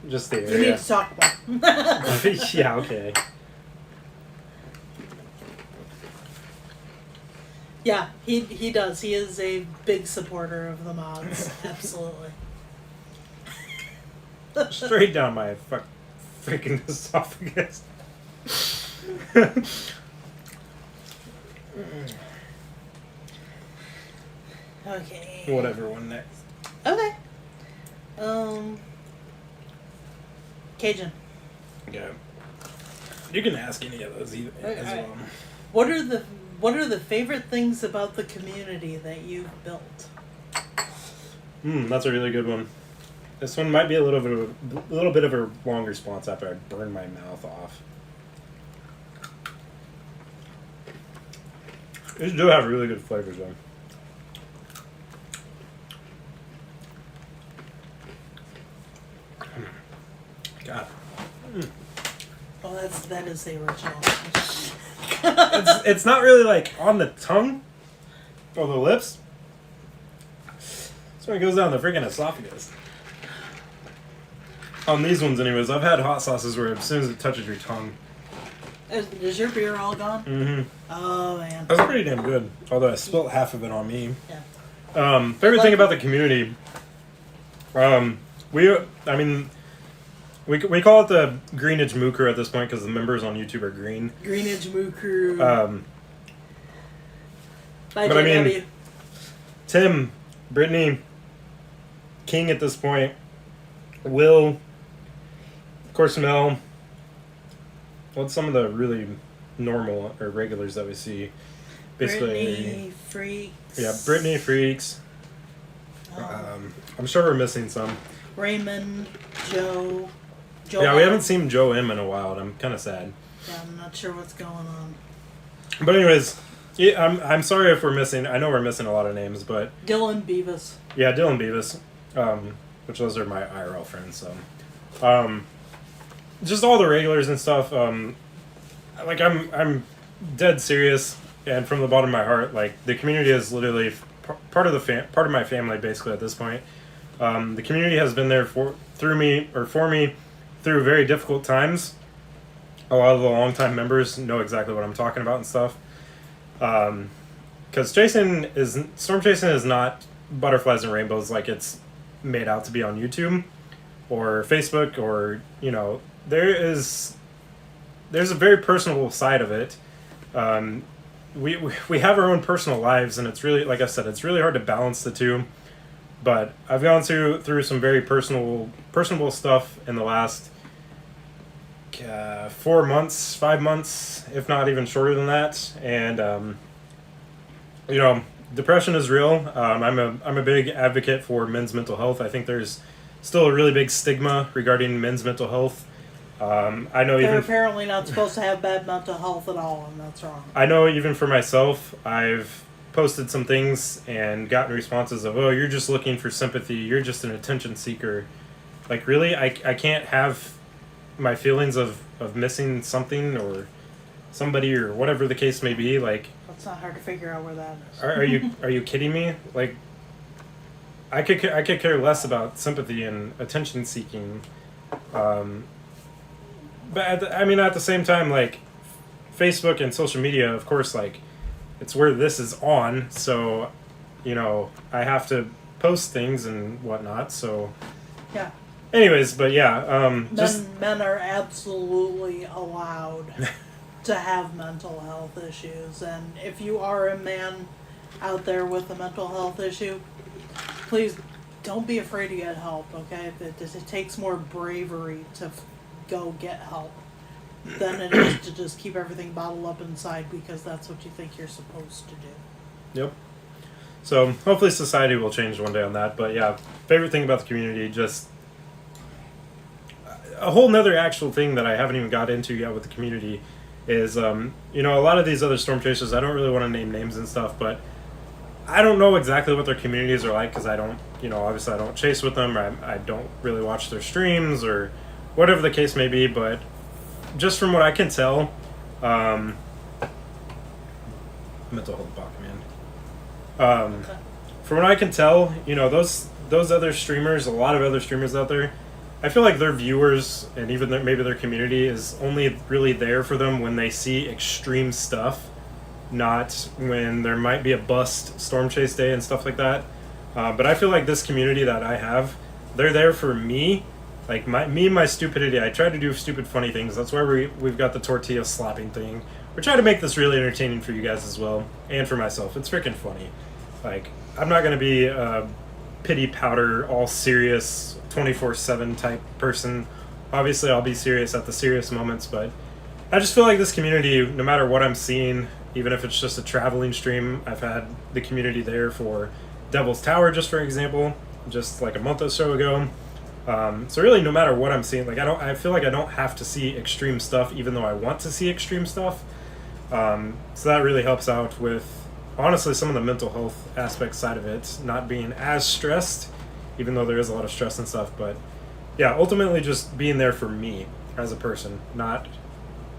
[SPEAKER 1] Just the area.
[SPEAKER 2] You need to talk more.
[SPEAKER 1] Yeah, okay.
[SPEAKER 2] Yeah, he does. He is a big supporter of the mods. Absolutely.
[SPEAKER 1] Straight down my freaking esophagus.
[SPEAKER 2] Okay.
[SPEAKER 1] Whatever, one next.
[SPEAKER 2] Okay. Cajun.
[SPEAKER 1] Yeah. You can ask any of those either, as well.
[SPEAKER 2] What are the favorite things about the community that you've built?
[SPEAKER 1] That's a really good one. This one might be a little bit of a long response after I burn my mouth off. These do have really good flavors, though. God.
[SPEAKER 2] Oh, that is the original.
[SPEAKER 1] It's not really like on the tongue or the lips. It's when it goes down the freaking esophagus. On these ones, anyways, I've had hot sauces where as soon as it touches your tongue.
[SPEAKER 2] Is your beer all gone?
[SPEAKER 1] Mm-hmm.
[SPEAKER 2] Oh man.
[SPEAKER 1] That's pretty damn good. Although I spilt half of it on me.
[SPEAKER 2] Yeah.
[SPEAKER 1] Favorite thing about the community. We call it the Greenage Moo Crew at this point because the members on YouTube are green.
[SPEAKER 2] Greenage Moo Crew.
[SPEAKER 1] But I mean, Tim, Brittany, King at this point, Will, of course Mel. What's some of the really normal or regulars that we see? Basically,
[SPEAKER 2] Brittany Freaks.
[SPEAKER 1] Yeah, Brittany Freaks. I'm sure we're missing some.
[SPEAKER 2] Raymond, Joe.
[SPEAKER 1] Yeah, we haven't seen Joe M in a while, and I'm kind of sad.
[SPEAKER 2] Yeah, I'm not sure what's going on.
[SPEAKER 1] But anyways, yeah, I'm sorry if we're missing. I know we're missing a lot of names, but
[SPEAKER 2] Dylan Beavis.
[SPEAKER 1] Yeah, Dylan Beavis, which those are my IRL friends. So, just all the regulars and stuff. Like I'm dead serious, and from the bottom of my heart, like the community is literally part of my family basically at this point. The community has been there for me through very difficult times. A lot of the longtime members know exactly what I'm talking about and stuff. Because Storm Chasing is not butterflies and rainbows like it's made out to be on YouTube. or Facebook, or there's a very personal side of it. We have our own personal lives, and it's really, like I said, it's really hard to balance the two. But I've gone through some very personable stuff in the last 4 months, 5 months, if not even shorter than that. And depression is real. I'm a big advocate for men's mental health. I think there's still a really big stigma regarding men's mental health. I know
[SPEAKER 2] they're apparently not supposed to have bad mental health at all, and that's wrong.
[SPEAKER 1] I know even for myself, I've posted some things and gotten responses of, "Oh, you're just looking for sympathy. You're just an attention seeker." Like, really? I can't have my feelings of missing something or somebody or whatever the case may be. Like,
[SPEAKER 2] it's not hard to figure out where that is.
[SPEAKER 1] Are you kidding me? Like, I could care less about sympathy and attention seeking. But at the same time, like, Facebook and social media, of course, like, it's where this is on, so, I have to post things and whatnot, so...
[SPEAKER 2] Yeah.
[SPEAKER 1] Anyways, but yeah,
[SPEAKER 2] Men are absolutely allowed to have mental health issues, and if you are a man out there with a mental health issue, please don't be afraid to get help, okay? It takes more bravery to go get help than it is to just keep everything bottled up inside because that's what you think you're supposed to do.
[SPEAKER 1] Yep. So hopefully society will change one day on that. But yeah, favorite thing about the community, just a whole nother actual thing that I haven't even got into yet with the community is, a lot of these other Storm Chasers, I don't really want to name names and stuff, but I don't know exactly what their communities are like because I don't, obviously I don't chase with them, or I don't really watch their streams or whatever the case may be, but just from what I can tell, mental health block, man. From what I can tell, those other streamers, a lot of other streamers out there, I feel like their viewers and even maybe their community is only really there for them when they see extreme stuff, not when there might be a bust Storm Chase day and stuff like that. But I feel like this community that I have, they're there for me. Like, my stupidity. I try to do stupid, funny things. That's why we've got the tortilla slapping thing. We're trying to make this really entertaining for you guys as well, and for myself. It's freaking funny. Like, I'm not going to be a pity powder, all serious, 24/7 type person. Obviously, I'll be serious at the serious moments, but I just feel like this community, no matter what I'm seeing, even if it's just a traveling stream, I've had the community there for Devil's Tower, just for example, just like a month or so ago. So really, no matter what I'm seeing, like, I feel like I don't have to see extreme stuff, even though I want to see extreme stuff. So that really helps out with, honestly, some of the mental health aspect side of it, not being as stressed, even though there is a lot of stress and stuff. But yeah, ultimately just being there for me as a person, not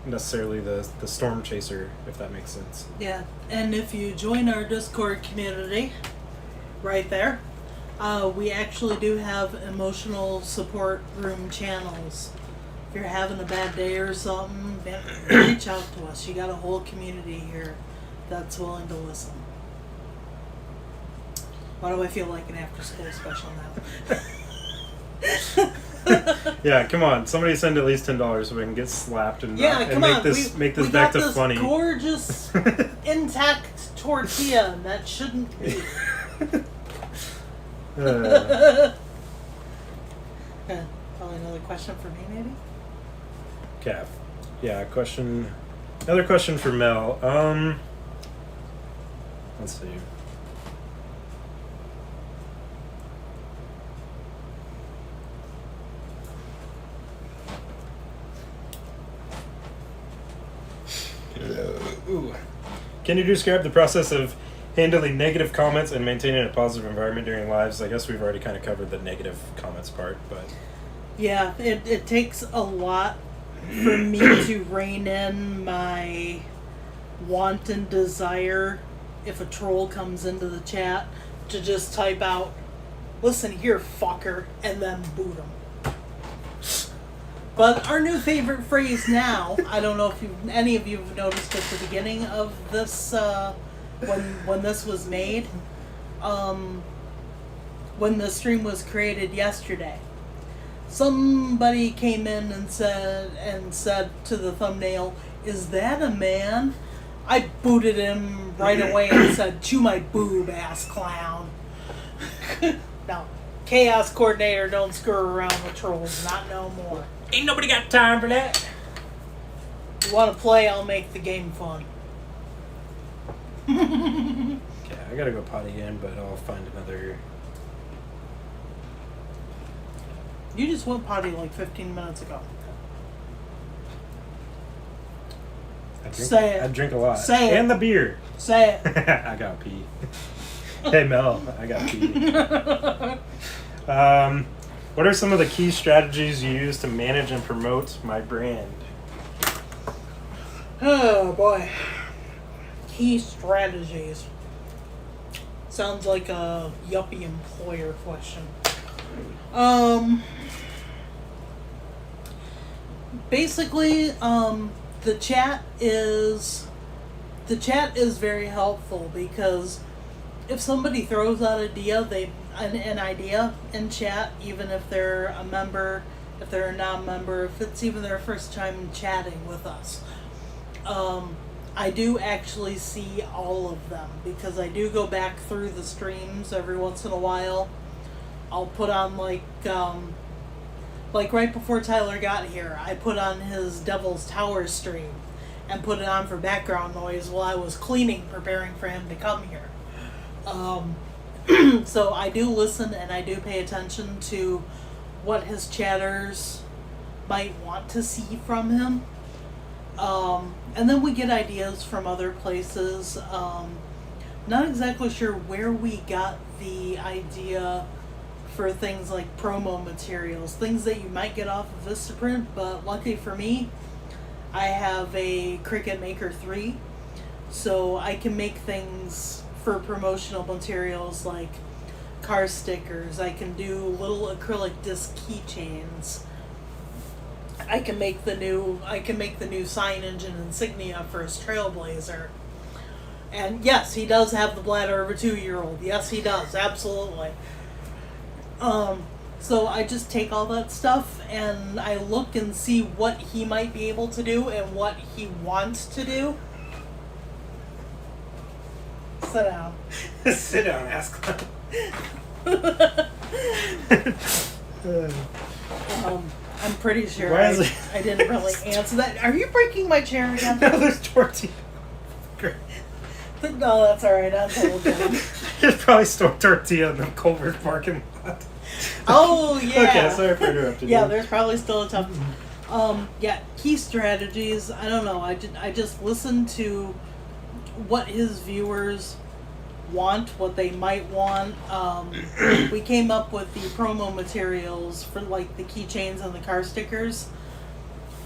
[SPEAKER 1] necessarily the Storm Chaser, if that makes sense.
[SPEAKER 2] Yeah, and if you join our Discord community, right there, we actually do have emotional support room channels. If you're having a bad day or something, reach out to us. You got a whole community here that's willing to listen. Why do I feel like an after-school special now?
[SPEAKER 1] Yeah, come on. Somebody send at least $10 so we can get slapped and,
[SPEAKER 2] come
[SPEAKER 1] make
[SPEAKER 2] on.
[SPEAKER 1] this
[SPEAKER 2] we
[SPEAKER 1] back
[SPEAKER 2] got
[SPEAKER 1] to
[SPEAKER 2] this
[SPEAKER 1] funny.
[SPEAKER 2] Gorgeous, intact tortilla, and that shouldn't be. Probably another question for me, maybe?
[SPEAKER 1] Calf. Yeah, question. Another question for Mel. Let's see. Ooh. Can you describe the process of handling negative comments and maintaining a positive environment during lives? I guess we've already kind of covered the negative comments part, but...
[SPEAKER 2] Yeah, it takes a lot for me to rein in my want and desire if a troll comes into the chat to just type out, "Listen here, fucker," and then boot them. But our new favorite phrase now, I don't know if any of you have noticed at the beginning of this, when this was made, when the stream was created yesterday. somebody came in and said to the thumbnail, "Is that a man?" I booted him right away and said, "Chew my boob, ass clown." No, Chaos Coordinator don't screw around with trolls, not no more.
[SPEAKER 1] Ain't nobody got time for that.
[SPEAKER 2] You want to play? I'll make the game fun.
[SPEAKER 1] Okay, I gotta go potty again, but I'll find another.
[SPEAKER 2] You just went potty like 15 minutes ago. Say it.
[SPEAKER 1] I drink a lot.
[SPEAKER 2] Say it.
[SPEAKER 1] And the beer.
[SPEAKER 2] Say it.
[SPEAKER 1] I gotta pee. Hey Mel, I gotta pee. What are some of the key strategies you use to manage and promote my brand?
[SPEAKER 2] Oh boy. Key strategies. Sounds like a yuppie employer question. Basically, the chat is very helpful because if somebody throws out an idea in chat, even if they're a member, if they're a non-member, if it's even their first time chatting with us, I do actually see all of them because I do go back through the streams every once in a while. I'll put on like right before Tyler got here, I put on his Devil's Tower stream and put it on for background noise while I was cleaning, preparing for him to come here. So I do listen and I do pay attention to what his chatters might want to see from him. And then we get ideas from other places. Not exactly sure where we got the idea for things like promo materials, things that you might get off of Vistaprint, but luckily for me, I have a Cricut Maker 3, so I can make things for promotional materials like car stickers. I can do little acrylic disc keychains. I can make the new sign engine insignia for his Trailblazer. And yes, he does have the bladder of a 2-year-old. Yes, he does, absolutely. So I just take all that stuff and I look and see what he might be able to do and what he wants to do. Sit down.
[SPEAKER 1] Sit down, ask.
[SPEAKER 2] I'm pretty sure
[SPEAKER 1] Why is it-
[SPEAKER 2] I didn't really answer that. Are you breaking my chair again?
[SPEAKER 1] No, there's tortilla. Great.
[SPEAKER 2] No, that's alright. I'm totally
[SPEAKER 1] There's probably store tortilla in the Culver parking lot.
[SPEAKER 2] Oh, yeah.
[SPEAKER 1] Okay, sorry for interrupting
[SPEAKER 2] Yeah,
[SPEAKER 1] you.
[SPEAKER 2] there's probably still a tough... yeah, key strategies, I don't know. I just listen to what his viewers want, what they might want. We came up with the promo materials for like the keychains and the car stickers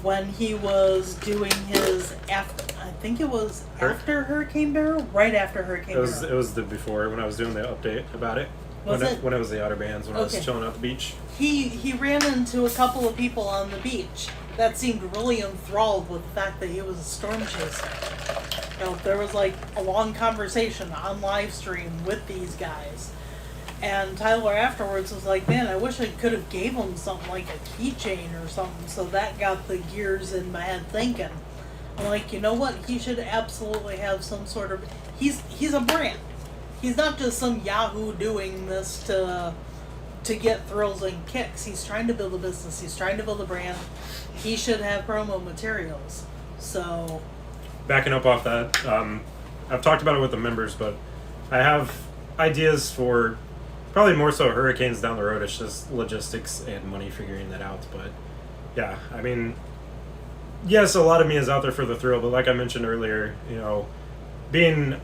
[SPEAKER 2] when he was doing his I think it was after Hurricane Barrel, right after Hurricane Barrel.
[SPEAKER 1] It was the before when I was doing the update about it.
[SPEAKER 2] Was it?
[SPEAKER 1] When it was the Outer Bands, when I was
[SPEAKER 2] Okay.
[SPEAKER 1] chilling at the beach.
[SPEAKER 2] He ran into a couple of people on the beach that seemed really enthralled with the fact that he was a storm chaser. You know, there was like a long conversation on live stream with these guys. And Tyler afterwards was like, man, I wish I could have gave him something like a keychain or something. So that got the gears in my head thinking. I'm like, you know what? He should absolutely have some sort of... He's a brand. He's not just some Yahoo doing this to get thrills and kicks. He's trying to build a business. He's trying to build a brand. He should have promo materials. So...
[SPEAKER 1] Backing up off that, I've talked about it with the members, but I have ideas for probably more so hurricanes down the road. It's just logistics and money figuring that out. But yeah, I mean, yes, a lot of me is out there for the thrill, but like I mentioned earlier, you know, being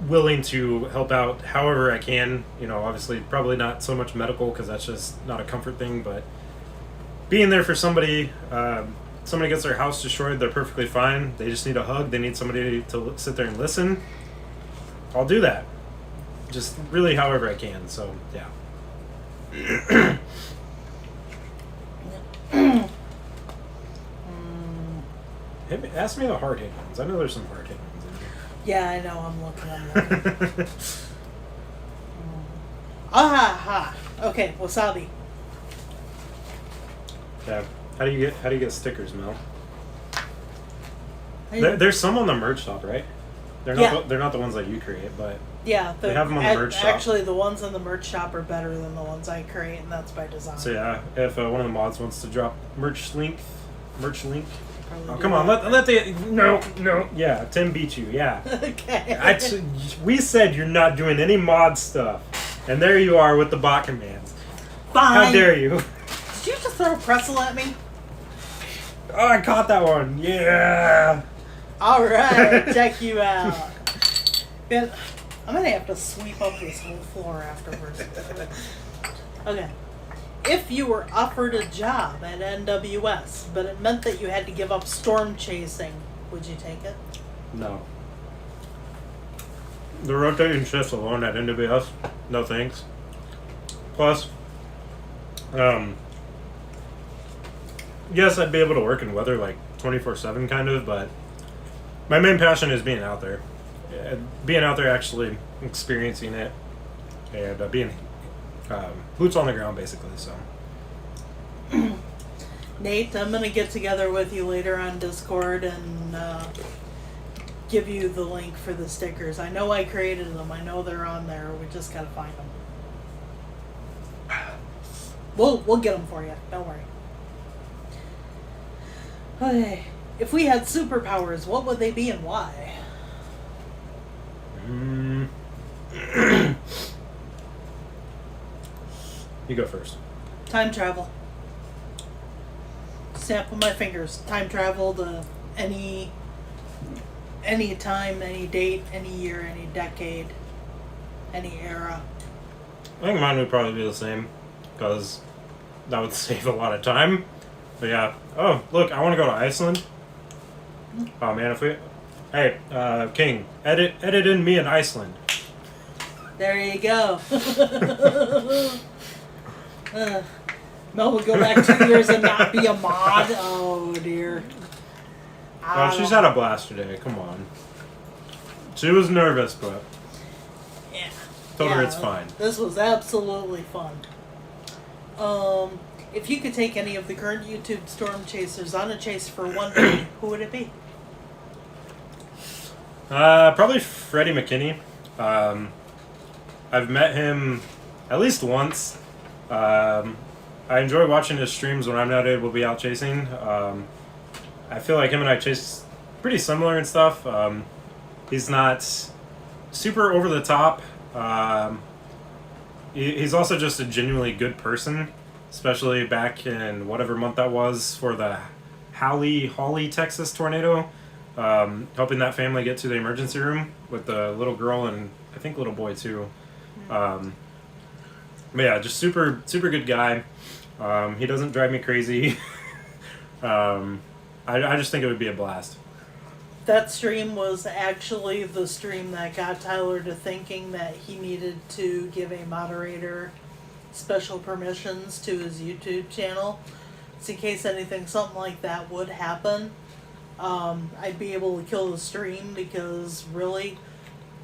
[SPEAKER 1] willing to help out however I can, you know, obviously probably not so much medical because that's just not a comfort thing, but being there for somebody, somebody gets their house destroyed, they're perfectly fine. They just need a hug. They need somebody to sit there and listen. I'll do that. Just really however I can. So, yeah. Ask me the hard-hit ones. I know there's some hard-hit ones in here.
[SPEAKER 2] Yeah, I know. I'm looking. Okay, wasabi.
[SPEAKER 1] Yeah. How do you get stickers, Mel? There's some on the merch shop, right? They're not the ones that you create, but
[SPEAKER 2] yeah,
[SPEAKER 1] they have them on the merch shop.
[SPEAKER 2] Actually, the ones on the merch shop are better than the ones I create, and that's by design.
[SPEAKER 1] So yeah, if one of the mods wants to drop merch link.
[SPEAKER 2] Probably
[SPEAKER 1] Oh, come on, let the no. Yeah, Tim beat you. Yeah.
[SPEAKER 2] Okay.
[SPEAKER 1] We said you're not doing any mod stuff, and there you are with the bot commands.
[SPEAKER 2] Fine.
[SPEAKER 1] How dare you?
[SPEAKER 2] Did you just throw a pretzel at me?
[SPEAKER 1] Oh, I caught that one. Yeah.
[SPEAKER 2] All right, check you out. Ben, I'm gonna have to sweep up this whole floor afterwards. Okay. If you were offered a job at NWS, but it meant that you had to give up storm chasing, would you take it?
[SPEAKER 1] No. The rotating shifts alone at NWS, no thanks. Plus, yes, I'd be able to work in weather like 24/7 kind of, but my main passion is being out there. Being out there, actually experiencing it, and being boots on the ground, basically. So,
[SPEAKER 2] Nate, I'm gonna get together with you later on Discord and give you the link for the stickers. I know I created them. I know they're on there. We just gotta find them. We'll get them for you. Don't worry. Okay. If we had superpowers, what would they be and why?
[SPEAKER 1] You go first.
[SPEAKER 2] Time travel. Snap of my fingers. Time travel to any time, any date, any year, any decade, any era.
[SPEAKER 1] I think mine would probably be the same, because that would save a lot of time. But yeah. Oh, look, I want to go to Iceland. Oh man, if we... Hey, King, edit in me in Iceland.
[SPEAKER 2] There you go. Mel would go back 2 years and not be a mod. Oh dear.
[SPEAKER 1] Well, she's had a blast today. Come on. She was nervous, but
[SPEAKER 2] yeah.
[SPEAKER 1] Told her it's fine.
[SPEAKER 2] This was absolutely fun. If you could take any of the current YouTube Storm Chasers on a chase for one day, who would it be?
[SPEAKER 1] Probably Freddie McKinney. I've met him at least once. I enjoy watching his streams when I'm not able to be out chasing. I feel like him and I chase pretty similar and stuff. He's not super over the top. He's also just a genuinely good person, especially back in whatever month that was for the Hawley, Texas tornado. Helping that family get to the emergency room with the little girl and I think little boy too. But yeah, just super good guy. He doesn't drive me crazy. I just think it would be a blast.
[SPEAKER 2] That stream was actually the stream that got Tyler to thinking that he needed to give a moderator special permissions to his YouTube channel. So in case something like that would happen, I'd be able to kill the stream because really,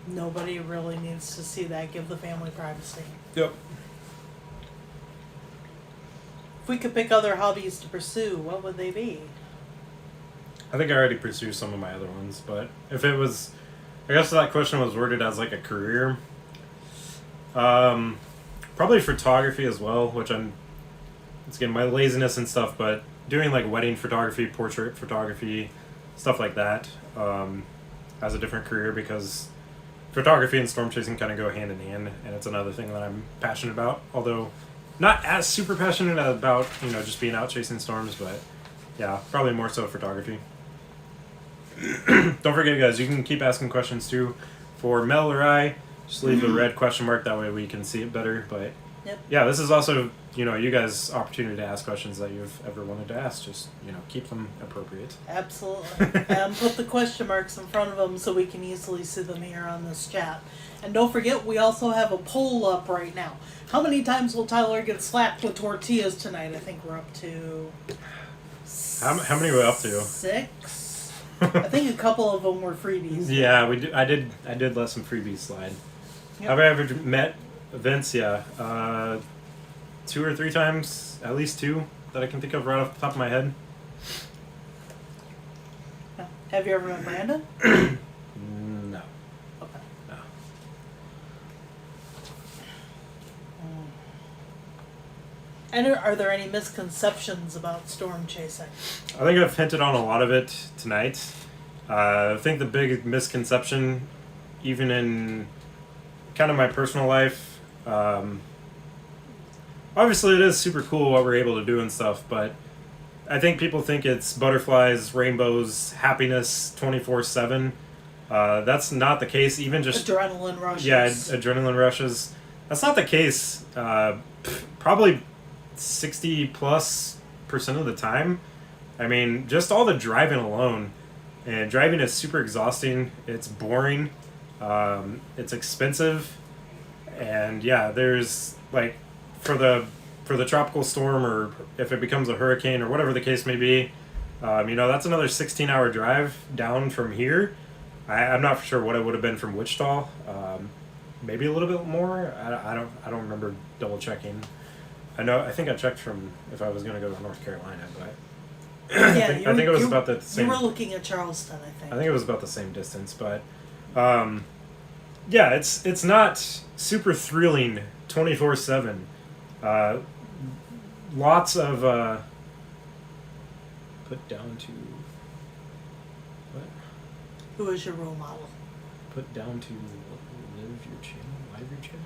[SPEAKER 2] nobody really needs to see that. Give the family privacy.
[SPEAKER 1] Yep.
[SPEAKER 2] If we could pick other hobbies to pursue, what would they be?
[SPEAKER 1] I think I already pursue some of my other ones, but if it was, I guess that question was worded as like a career. Probably photography as well, which it's again my laziness and stuff, but doing like wedding photography, portrait photography, stuff like that, as a different career, because photography and storm chasing kind of go hand in hand, and it's another thing that I'm passionate about, although not as super passionate about, just being out chasing storms, but yeah, probably more so photography. Don't forget, guys, you can keep asking questions too for Mel or I. Just leave the red question mark, that way we can see it better. But
[SPEAKER 2] yep.
[SPEAKER 1] Yeah, this is also, you guys' opportunity to ask questions that you've ever wanted to ask. Just, keep them appropriate.
[SPEAKER 2] Absolutely. Put the question marks in front of them so we can easily see them here on this chat. And don't forget, we also have a poll up right now. How many times will Tyler get slapped with tortillas tonight? I think we're up to...
[SPEAKER 1] How many are we up to?
[SPEAKER 2] 6? I think a couple of them were freebies.
[SPEAKER 1] Yeah, we did. I did let some freebies slide.
[SPEAKER 2] Yep.
[SPEAKER 1] Have I ever met Vince? Yeah, 2 or 3 times, at least 2. that I can think of right off the top of my head.
[SPEAKER 2] Have you ever met Brandon?
[SPEAKER 1] No.
[SPEAKER 2] Okay.
[SPEAKER 1] No.
[SPEAKER 2] And are there any misconceptions about storm chasing?
[SPEAKER 1] I think I've hinted on a lot of it tonight. I think the big misconception, even in kind of my personal life, obviously it is super cool what we're able to do and stuff, but I think people think it's butterflies, rainbows, happiness 24/7. That's not the case. Even just
[SPEAKER 2] adrenaline rushes.
[SPEAKER 1] Yeah, adrenaline rushes. That's not the case. Probably 60+% of the time. I mean, just all the driving alone, and driving is super exhausting. It's boring. It's expensive, and yeah, there's like for the tropical storm, or if it becomes a hurricane or whatever the case may be, that's another 16-hour drive down from here. I'm not sure what it would have been from Wichita. Maybe a little bit more. I don't remember double checking. I think I checked from if I was going to go to North Carolina, but
[SPEAKER 2] Yeah,
[SPEAKER 1] I think it was about the same.
[SPEAKER 2] You were looking at Charleston, I think.
[SPEAKER 1] I think it was about the same distance, but yeah, it's not super thrilling 24/7. Lots of put down to what?
[SPEAKER 2] Who is your role model?
[SPEAKER 1] Put down to live your channel, live your channel.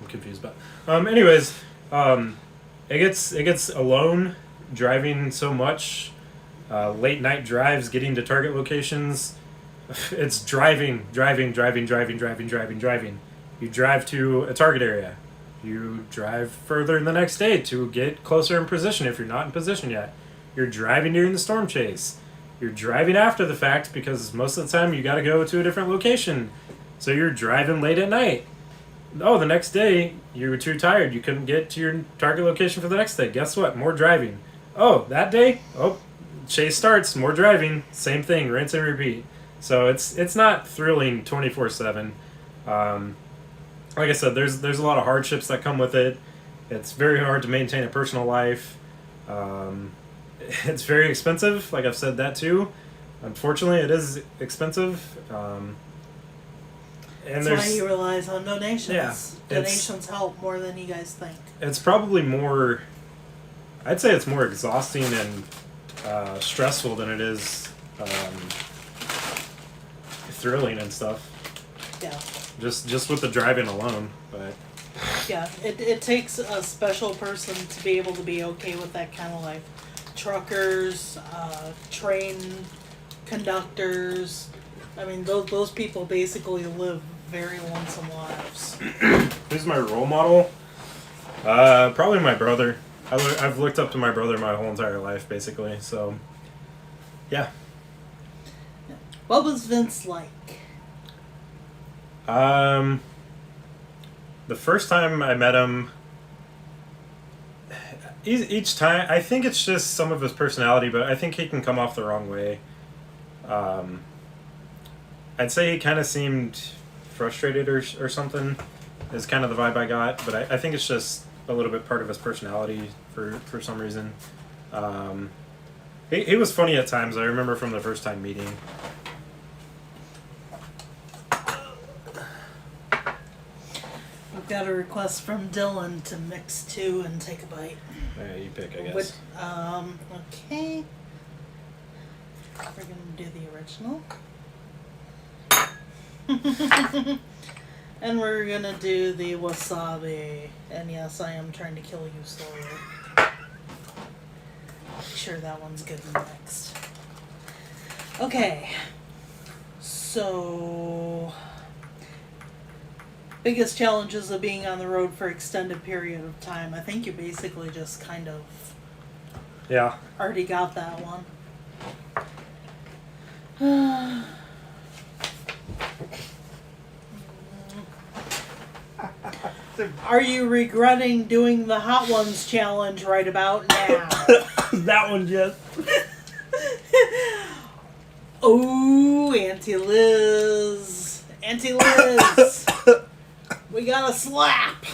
[SPEAKER 1] I'm confused, but anyways, it gets alone driving so much. Late night drives, getting to target locations. It's driving. You drive to a target area. You drive further the next day to get closer in position if you're not in position yet. You're driving during the storm chase. You're driving after the fact because most of the time you got to go to a different location. So you're driving late at night. Oh, the next day you were too tired. You couldn't get to your target location for the next day. Guess what? More driving. Oh, that day? Oh, chase starts. More driving. Same thing. Rinse and repeat. So it's not thrilling 24/7. Like I said, there's a lot of hardships that come with it. It's very hard to maintain a personal life. It's very expensive. Like I've said that too. Unfortunately, it is expensive. And
[SPEAKER 2] That's why he relies on donations.
[SPEAKER 1] Yeah,
[SPEAKER 2] Donations help more than you guys think.
[SPEAKER 1] It's probably more. I'd say it's more exhausting and stressful than it is thrilling and stuff.
[SPEAKER 2] Yeah.
[SPEAKER 1] Just with the driving alone, but
[SPEAKER 2] yeah, it takes a special person to be able to be okay with that kind of life. Truckers, train conductors. I mean, those people basically live very lonesome lives.
[SPEAKER 1] Who's my role model? Probably my brother. I've looked up to my brother my whole entire life, basically. So, yeah.
[SPEAKER 2] What was Vince like?
[SPEAKER 1] The first time I met him, each time, I think it's just some of his personality, but I think he can come off the wrong way. I'd say he kind of seemed frustrated or something, is kind of the vibe I got, but I think it's just a little bit part of his personality for some reason. He was funny at times, I remember from the first time meeting.
[SPEAKER 2] We've got a request from Dylan to mix two and take a bite.
[SPEAKER 1] Yeah, you pick, I guess.
[SPEAKER 2] Okay. We're gonna do the original. And we're gonna do the wasabi. And yes, I am trying to kill you slowly. Make sure that one's good next. Okay. So, biggest challenges of being on the road for extended period of time. I think you basically just kind of already got that one. Are you regretting doing the Hot Ones challenge right about now?
[SPEAKER 1] That one, yes.
[SPEAKER 2] Oh, Auntie Liz. Auntie Liz. We got a slap.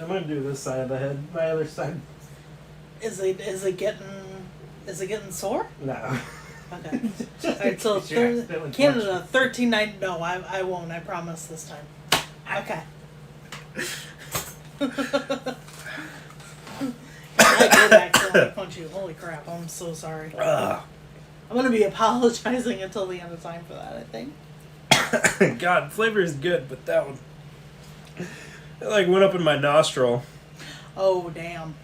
[SPEAKER 1] I'm gonna do this side of the head. My other side.
[SPEAKER 2] Is it getting sore?
[SPEAKER 1] No.
[SPEAKER 2] Okay. Alright, so Canada, $13.90. No, I won't. I promise this time. Okay. I did accidentally punch you. Holy crap! I'm so sorry. I'm gonna be apologizing until the end of time for that, I think.
[SPEAKER 1] God, flavor is good, but that one, it like went up in my nostril.
[SPEAKER 2] Oh damn!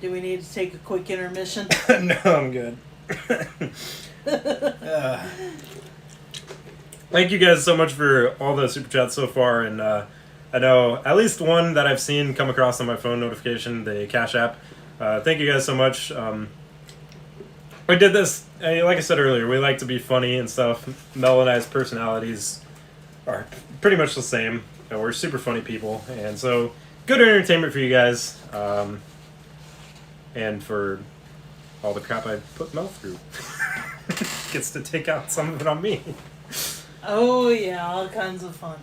[SPEAKER 2] Do we need to take a quick intermission?
[SPEAKER 1] No, I'm good. Thank you guys so much for all the super chats so far, and I know at least one that I've seen come across on my phone notification, the Cash App. Thank you guys so much. We did this, like I said earlier, we like to be funny and stuff. Mel and I's personalities are pretty much the same. We're super funny people, and so good entertainment for you guys, and for all the crap I put Mel through. Gets to take out some of it on me.
[SPEAKER 2] Oh yeah, all kinds of fun.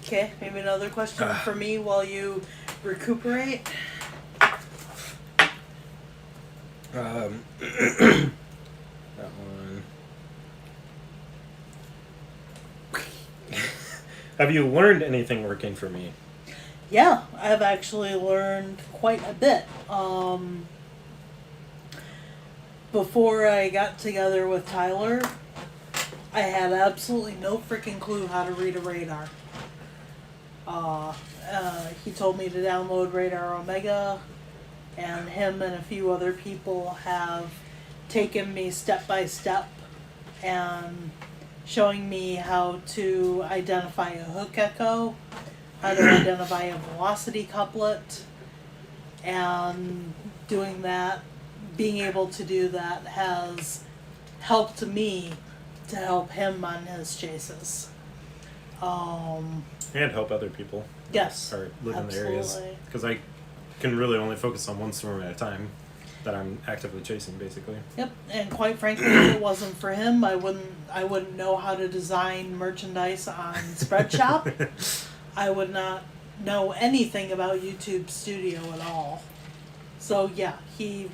[SPEAKER 2] Okay, maybe another question for me while you recuperate.
[SPEAKER 1] That one. Have you learned anything working for me?
[SPEAKER 2] Yeah, I've actually learned quite a bit. Before I got together with Tyler, I had absolutely no freaking clue how to read a radar. He told me to download Radar Omega, and him and a few other people have taken me step by step and showing me how to identify a hook echo, how to identify a velocity couplet, and doing that, being able to do that has helped me to help him on his chases.
[SPEAKER 1] And help other people.
[SPEAKER 2] Yes,
[SPEAKER 1] or live in the areas. Because I can really only focus on one storm at a time that I'm actively chasing, basically.
[SPEAKER 2] Yep, and quite frankly, if it wasn't for him, I wouldn't know how to design merchandise on Spreadshop. I would not know anything about YouTube Studio at all. So yeah, he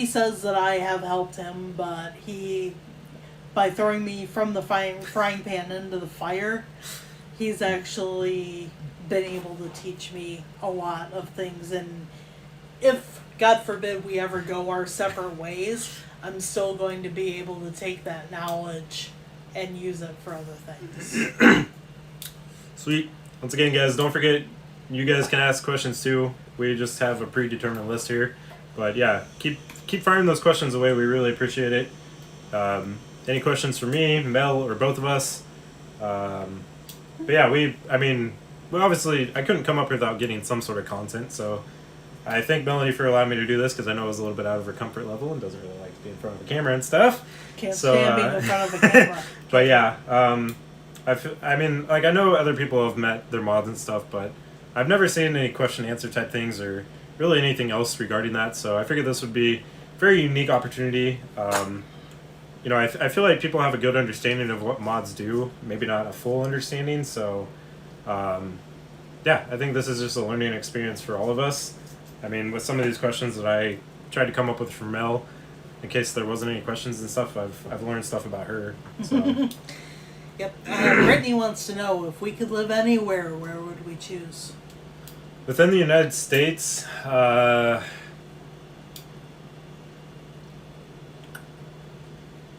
[SPEAKER 2] says that I have helped him, but by throwing me from the frying pan into the fire, he's actually been able to teach me a lot of things. And if, God forbid, we ever go our separate ways, I'm still going to be able to take that knowledge and use it for other things.
[SPEAKER 1] Sweet. Once again, guys, don't forget, you guys can ask questions too. We just have a predetermined list here. But yeah, keep firing those questions away. We really appreciate it. Any questions for me, Mel, or both of us? But yeah, we obviously, I couldn't come up without getting some sort of content, so I thank Melanie for allowing me to do this, because I know it was a little bit out of her comfort level and doesn't really like to be in front of the camera and stuff.
[SPEAKER 2] Can't stand being in front of the camera.
[SPEAKER 1] But yeah, I know other people have met their mods and stuff, but I've never seen any question answer type things or really anything else regarding that, so I figured this would be a very unique opportunity. I feel like people have a good understanding of what mods do, maybe not a full understanding, so yeah, I think this is just a learning experience for all of us. I mean, with some of these questions that I tried to come up with for Mel, in case there wasn't any questions and stuff, I've learned stuff about her. So.
[SPEAKER 2] Yep. Brittany wants to know, if we could live anywhere, where would we choose?
[SPEAKER 1] Within the United States,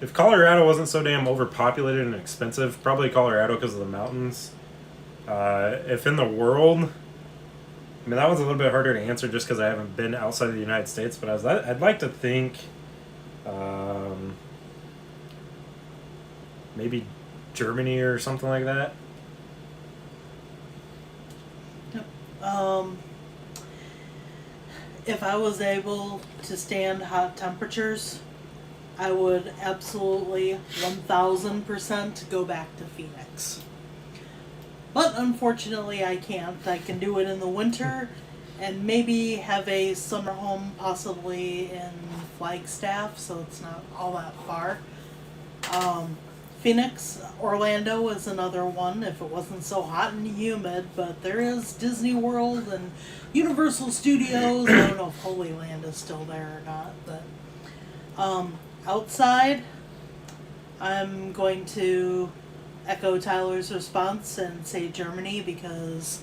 [SPEAKER 1] if Colorado wasn't so damn overpopulated and expensive, probably Colorado because of the mountains. If in the world, I mean, that one's a little bit harder to answer just because I haven't been outside of the United States, but I'd like to think maybe Germany or something like that.
[SPEAKER 2] If I was able to stand hot temperatures, I would absolutely 1000% go back to Phoenix. But unfortunately I can't. I can do it in the winter and maybe have a summer home possibly in Flagstaff, so it's not all that far. Phoenix, Orlando is another one if it wasn't so hot and humid, but there is Disney World and Universal Studios. I don't know if Holy Land is still there or not, but outside, I'm going to echo Tyler's response and say Germany because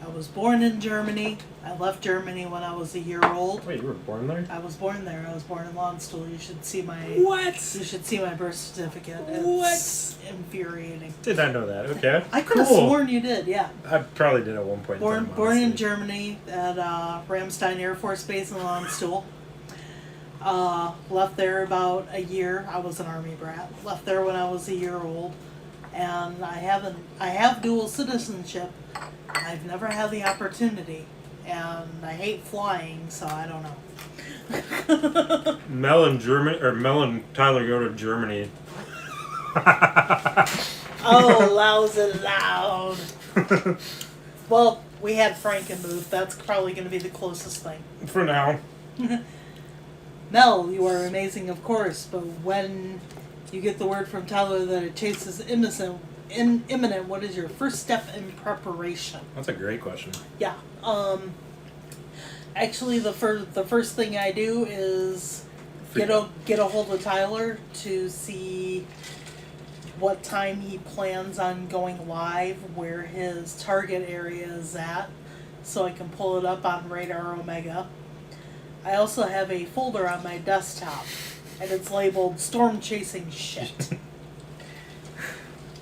[SPEAKER 2] I was born in Germany. I left Germany when I was a year old.
[SPEAKER 1] Wait, you were born there?
[SPEAKER 2] I was born there. I was born in Landstuhl. You should see my
[SPEAKER 1] What?
[SPEAKER 2] You should see my birth certificate.
[SPEAKER 1] What?
[SPEAKER 2] It's infuriating.
[SPEAKER 1] Did not know that. Okay.
[SPEAKER 2] I could have sworn you did. Yeah.
[SPEAKER 1] I probably did at one point.
[SPEAKER 2] Born in Germany at Ramstein Air Force Base in Landstuhl. Left there about a year. I was an Army brat. Left there when I was a year old, and I have dual citizenship. I've never had the opportunity, and I hate flying, so I don't know.
[SPEAKER 1] Mel and Tyler go to Germany.
[SPEAKER 2] Oh, lousy loud. Well, we had Frankenmuth. That's probably going to be the closest thing.
[SPEAKER 1] For now.
[SPEAKER 2] Mel, you are amazing, of course, but when you get the word from Tyler that a chase is imminent, what is your first step in preparation?
[SPEAKER 1] That's a great question.
[SPEAKER 2] Yeah. Actually, the first thing I do is get a hold of Tyler to see what time he plans on going live, where his target area is at, so I can pull it up on Radar Omega. I also have a folder on my desktop, and it's labeled Storm Chasing Shit.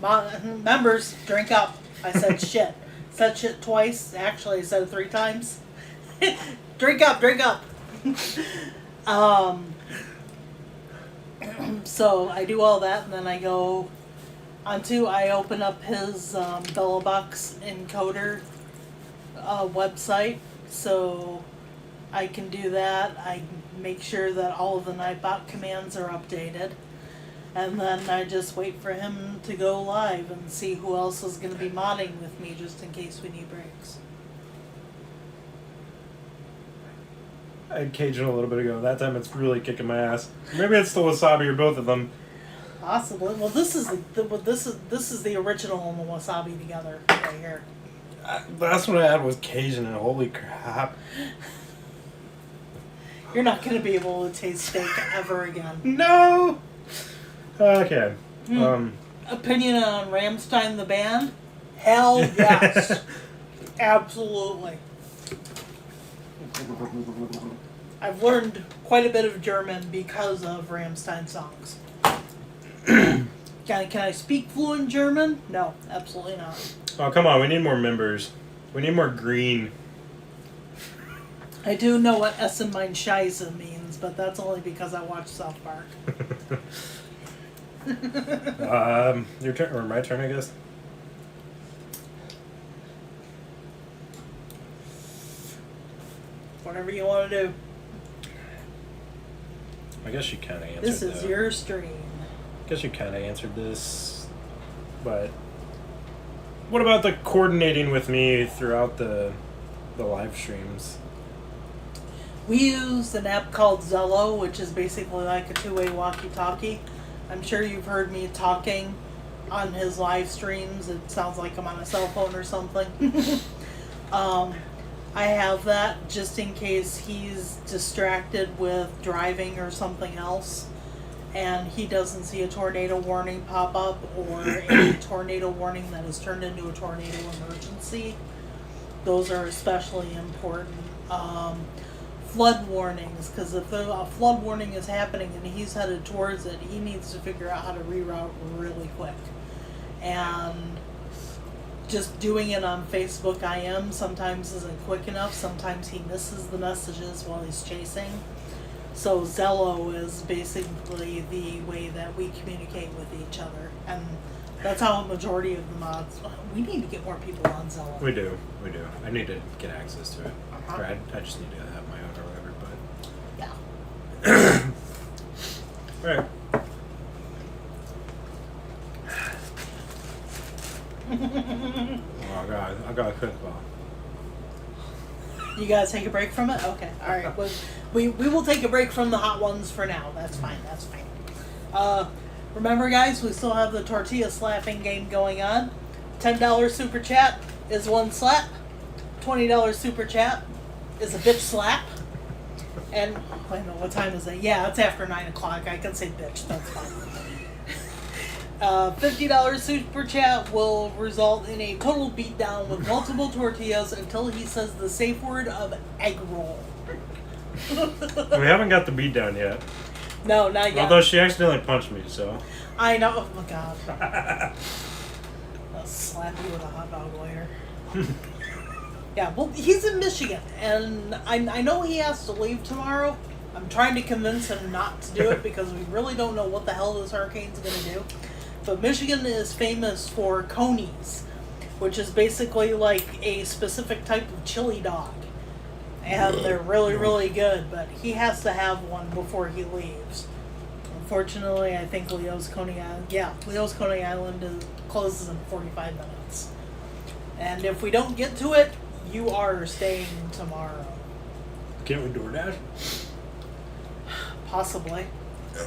[SPEAKER 2] Members, drink up. I said shit. Said shit twice. Actually, I said it 3 times. Drink up, drink up. So I do all that, and then I go I open up his Bellabox encoder website, so I can do that. I make sure that all of the Nightbot commands are updated. And then I just wait for him to go live and see who else is going to be modding with me just in case we need breaks.
[SPEAKER 1] I had Cajun a little bit ago. That time it's really kicking my ass. Maybe it's the wasabi or both of them.
[SPEAKER 2] Possibly. Well, this is the original and the wasabi together right here.
[SPEAKER 1] Last one I had was Cajun, and holy crap.
[SPEAKER 2] You're not going to be able to taste steak ever again.
[SPEAKER 1] No! Okay.
[SPEAKER 2] Opinion on Rammstein the band? Hell yes. Absolutely. I've learned quite a bit of German because of Rammstein songs. Can I speak fluent German? No, absolutely not.
[SPEAKER 1] Oh, come on. We need more members. We need more green.
[SPEAKER 2] I do know what Essen mein Scheiße means, but that's only because I watch South Park.
[SPEAKER 1] Your turn, or my turn, I guess?
[SPEAKER 2] Whatever you want to do.
[SPEAKER 1] I guess you kind of answered
[SPEAKER 2] This is your stream.
[SPEAKER 1] I guess you kind of answered this, but what about the coordinating with me throughout the live streams?
[SPEAKER 2] We use an app called Zello, which is basically like a two-way walkie-talkie. I'm sure you've heard me talking on his live streams. It sounds like I'm on a cell phone or something. I have that just in case he's distracted with driving or something else and he doesn't see a tornado warning pop up or a tornado warning that has turned into a tornado emergency. Those are especially important. Flood warnings, because if a flood warning is happening and he's headed towards it, he needs to figure out how to reroute really quick. And just doing it on Facebook IM sometimes isn't quick enough. Sometimes he misses the messages while he's chasing. So Zello is basically the way that we communicate with each other. And that's how a majority of the mods... We need to get more people on Zello.
[SPEAKER 1] We do. I need to get access to it.
[SPEAKER 2] Uh-huh.
[SPEAKER 1] Or I just need to have my own or whatever, but...
[SPEAKER 2] Yeah.
[SPEAKER 1] Alright. Oh god, I got a quick ball.
[SPEAKER 2] You gotta take a break from it? Okay, alright. We will take a break from the hot ones for now. That's fine. Remember, guys, we still have the tortilla slapping game going on. $10 super chat is one slap. $20 super chat is a bitch slap. And, wait a minute, what time is it? Yeah, it's after 9 o'clock. I can say bitch, that's fine. $50 super chat will result in a total beatdown with multiple tortillas until he says the safe word of egg roll.
[SPEAKER 1] We haven't got the beatdown yet.
[SPEAKER 2] No, not yet.
[SPEAKER 1] Although she accidentally punched me, so.
[SPEAKER 2] I know. Oh, my God. I'll slap you with a hot dog later. Yeah, well, he's in Michigan, and I know he has to leave tomorrow. I'm trying to convince him not to do it because we really don't know what the hell this hurricane's going to do. But Michigan is famous for conies, which is basically like a specific type of chili dog. And they're really, really good, but he has to have one before he leaves. Unfortunately, I think Leo's Coney Island closes in 45 minutes. And if we don't get to it, you are staying tomorrow.
[SPEAKER 1] Can't we DoorDash?
[SPEAKER 2] Possibly.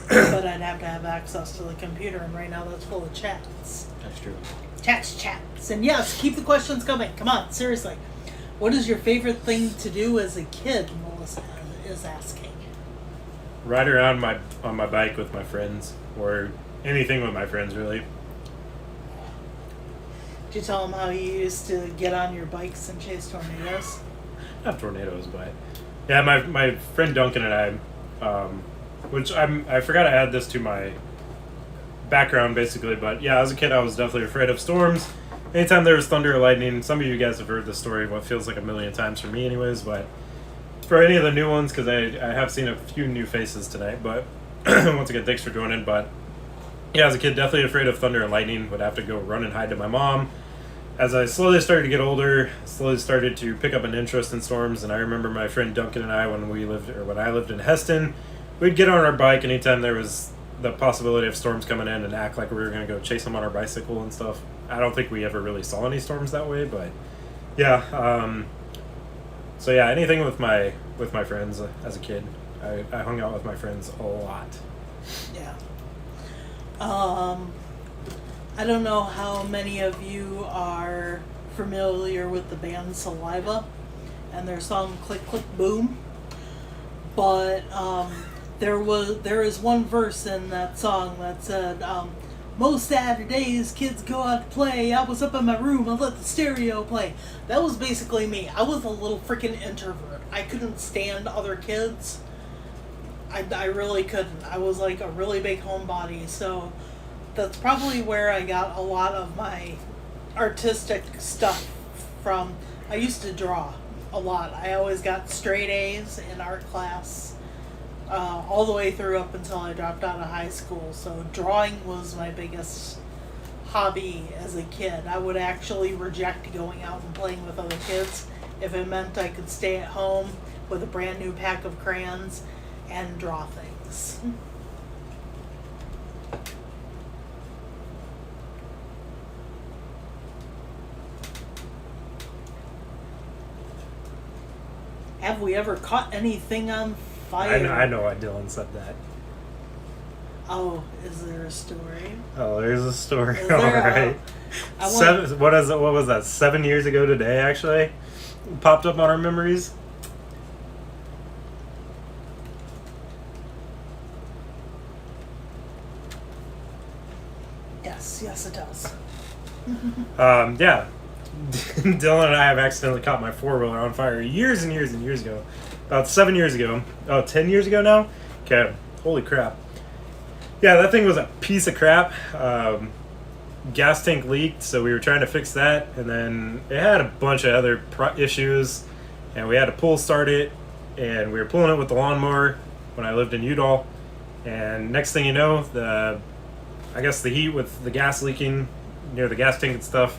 [SPEAKER 2] But I'd have to have access to the computer, and right now that's full of chats.
[SPEAKER 1] That's true.
[SPEAKER 2] Chats. And yes, keep the questions coming. Come on, seriously. What is your favorite thing to do as a kid, Melissa is asking?
[SPEAKER 1] Ride around on my bike with my friends, or anything with my friends, really.
[SPEAKER 2] Did you tell them how you used to get on your bikes and chase tornadoes?
[SPEAKER 1] Not tornadoes, but yeah, my friend Duncan and I, which I forgot to add this to my background basically, but yeah, as a kid I was definitely afraid of storms. Anytime there was thunder or lightning, some of you guys have heard this story, what feels like a million times for me anyways, but for any of the new ones, because I have seen a few new faces tonight, but once again, thanks for joining. But yeah, as a kid, definitely afraid of thunder and lightning, would have to go run and hide to my mom. As I slowly started to get older, slowly started to pick up an interest in storms, and I remember my friend Duncan and I, when I lived in Heston, we'd get on our bike anytime there was the possibility of storms coming in and act like we were going to go chase them on our bicycle and stuff. I don't think we ever really saw any storms that way, but yeah. So yeah, anything with my friends as a kid. I hung out with my friends a lot.
[SPEAKER 2] Yeah. I don't know how many of you are familiar with the band Saliva and their song Click Click Boom, but there is one verse in that song that said, most Saturdays kids go out to play, I was up in my room, I let the stereo play. That was basically me. I was a little freaking introvert. I couldn't stand other kids. I really couldn't. I was like a really big homebody, so that's probably where I got a lot of my artistic stuff from. I used to draw a lot. I always got straight A's in art class, all the way through up until I dropped out of high school. So drawing was my biggest hobby as a kid. I would actually reject going out and playing with other kids if it meant I could stay at home with a brand new pack of crayons and draw things. Have we ever caught anything on fire?
[SPEAKER 1] I know why Dylan said that.
[SPEAKER 2] Oh, is there a story?
[SPEAKER 1] Oh, there's a story.
[SPEAKER 2] Is
[SPEAKER 1] All
[SPEAKER 2] there
[SPEAKER 1] right. What was that? 7 years ago today, actually, popped up on our memories.
[SPEAKER 2] Yes, it does.
[SPEAKER 1] Yeah. Dylan and I have accidentally caught my four-wheeler on fire years and years and years ago. About 7 years ago. Oh, 10 years ago now? Okay. Holy crap. Yeah, that thing was a piece of crap. Gas tank leaked, so we were trying to fix that, and then it had a bunch of other issues, and we had to pull start it, and we were pulling it with the lawnmower when I lived in Udall, and next thing you know, I guess the heat with the gas leaking near the gas tank and stuff,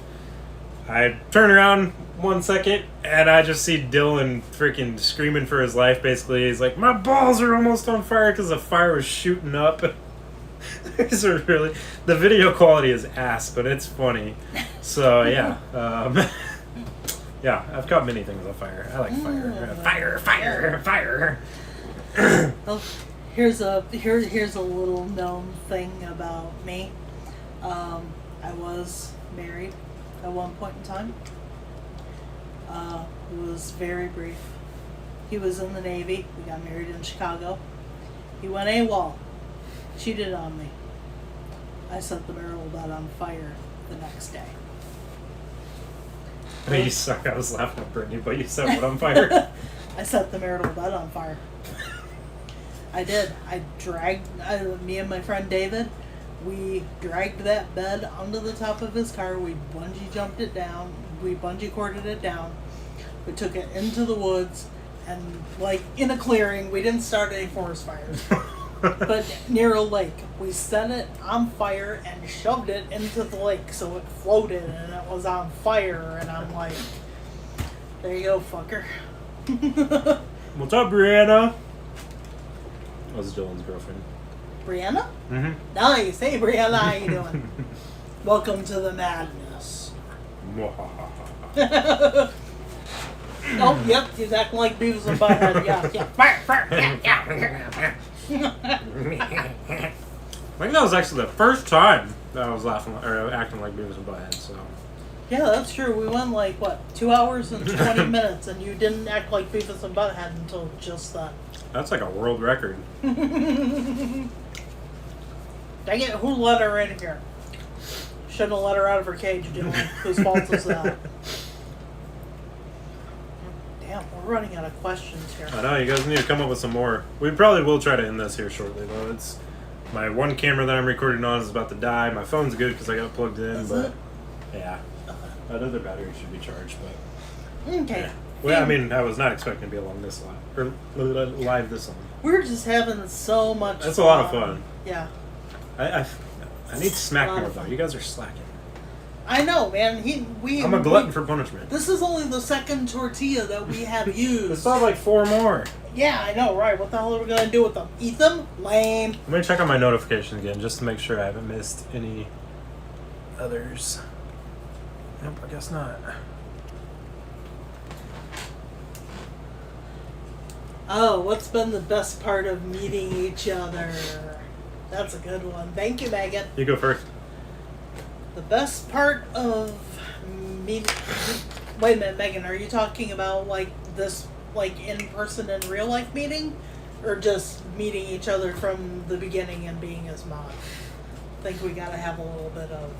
[SPEAKER 1] I turn around 1 second, and I just see Dylan freaking screaming for his life, basically. He's like, my balls are almost on fire, because the fire was shooting up. The video quality is ass, but it's funny. So, yeah. Yeah, I've caught many things on fire. I like fire. Fire.
[SPEAKER 2] Oh, Here's a little known thing about me. I was married at one point in time. It was very brief. He was in the Navy. We got married in Chicago. He went AWOL. Cheated on me. I set the marital bed on fire the next day.
[SPEAKER 1] You suck. I was laughing at Brittany, but you set what on fire?
[SPEAKER 2] I set the marital bed on fire. I did. Me and my friend David, we dragged that bed onto the top of his car. We bungee jumped it down. We bungee corded it down. We took it into the woods and, like, in a clearing. We didn't start any forest fires. But near a lake. We set it on fire and shoved it into the lake so it floated and it was on fire. And I'm like, there you go, fucker.
[SPEAKER 1] What's up, Brianna? That was Dylan's girlfriend.
[SPEAKER 2] Brianna?
[SPEAKER 1] Mm-hmm.
[SPEAKER 2] Nice. Hey, Brianna, how you doing? Welcome to the madness. Oh, yep, he's acting like Beavis and Butthead. Yeah. Fire, yeah.
[SPEAKER 1] I think that was actually the first time that I was laughing or acting like Beavis and Butthead. So.
[SPEAKER 2] Yeah, that's true. We went like, 2 hours and 20 minutes, and you didn't act like Beavis and Butthead until just then.
[SPEAKER 1] That's like a world record.
[SPEAKER 2] Dang it, who let her in here? Shouldn't have let her out of her cage, Dylan. Whose fault is that? Damn, we're running out of questions here.
[SPEAKER 1] I know, you guys need to come up with some more. We probably will try to end this here shortly, though. It's my one camera that I'm recording on is about to die. My phone's good because I got it plugged in,
[SPEAKER 2] Is
[SPEAKER 1] but
[SPEAKER 2] it?
[SPEAKER 1] yeah, that other battery should be charged. But
[SPEAKER 2] Okay.
[SPEAKER 1] yeah. Well, I mean, I was not expecting to be along this live or live this long.
[SPEAKER 2] We're just having so much
[SPEAKER 1] That's
[SPEAKER 2] fun.
[SPEAKER 1] a lot of fun.
[SPEAKER 2] Yeah.
[SPEAKER 1] I need to smack
[SPEAKER 2] A lot
[SPEAKER 1] more
[SPEAKER 2] of
[SPEAKER 1] though.
[SPEAKER 2] fun.
[SPEAKER 1] You guys are slacking.
[SPEAKER 2] I know, man.
[SPEAKER 1] I'm a glutton for punishment.
[SPEAKER 2] This is only the second tortilla that we have
[SPEAKER 1] It's
[SPEAKER 2] used.
[SPEAKER 1] not like 4 more.
[SPEAKER 2] Yeah, I know, right? What the hell are we gonna do with them? Eat them? Lame.
[SPEAKER 1] Let me check on my notifications again just to make sure I haven't missed any others. Nope, I guess not.
[SPEAKER 2] Oh, what's been the best part of meeting each other? That's a good one. Thank you, Megan.
[SPEAKER 1] You go first.
[SPEAKER 2] The best part of meeting... Wait a minute, Megan, are you talking about, like, this, like, in-person and real-life meeting? Or just meeting each other from the beginning and being his mom? I think we gotta have a little bit of...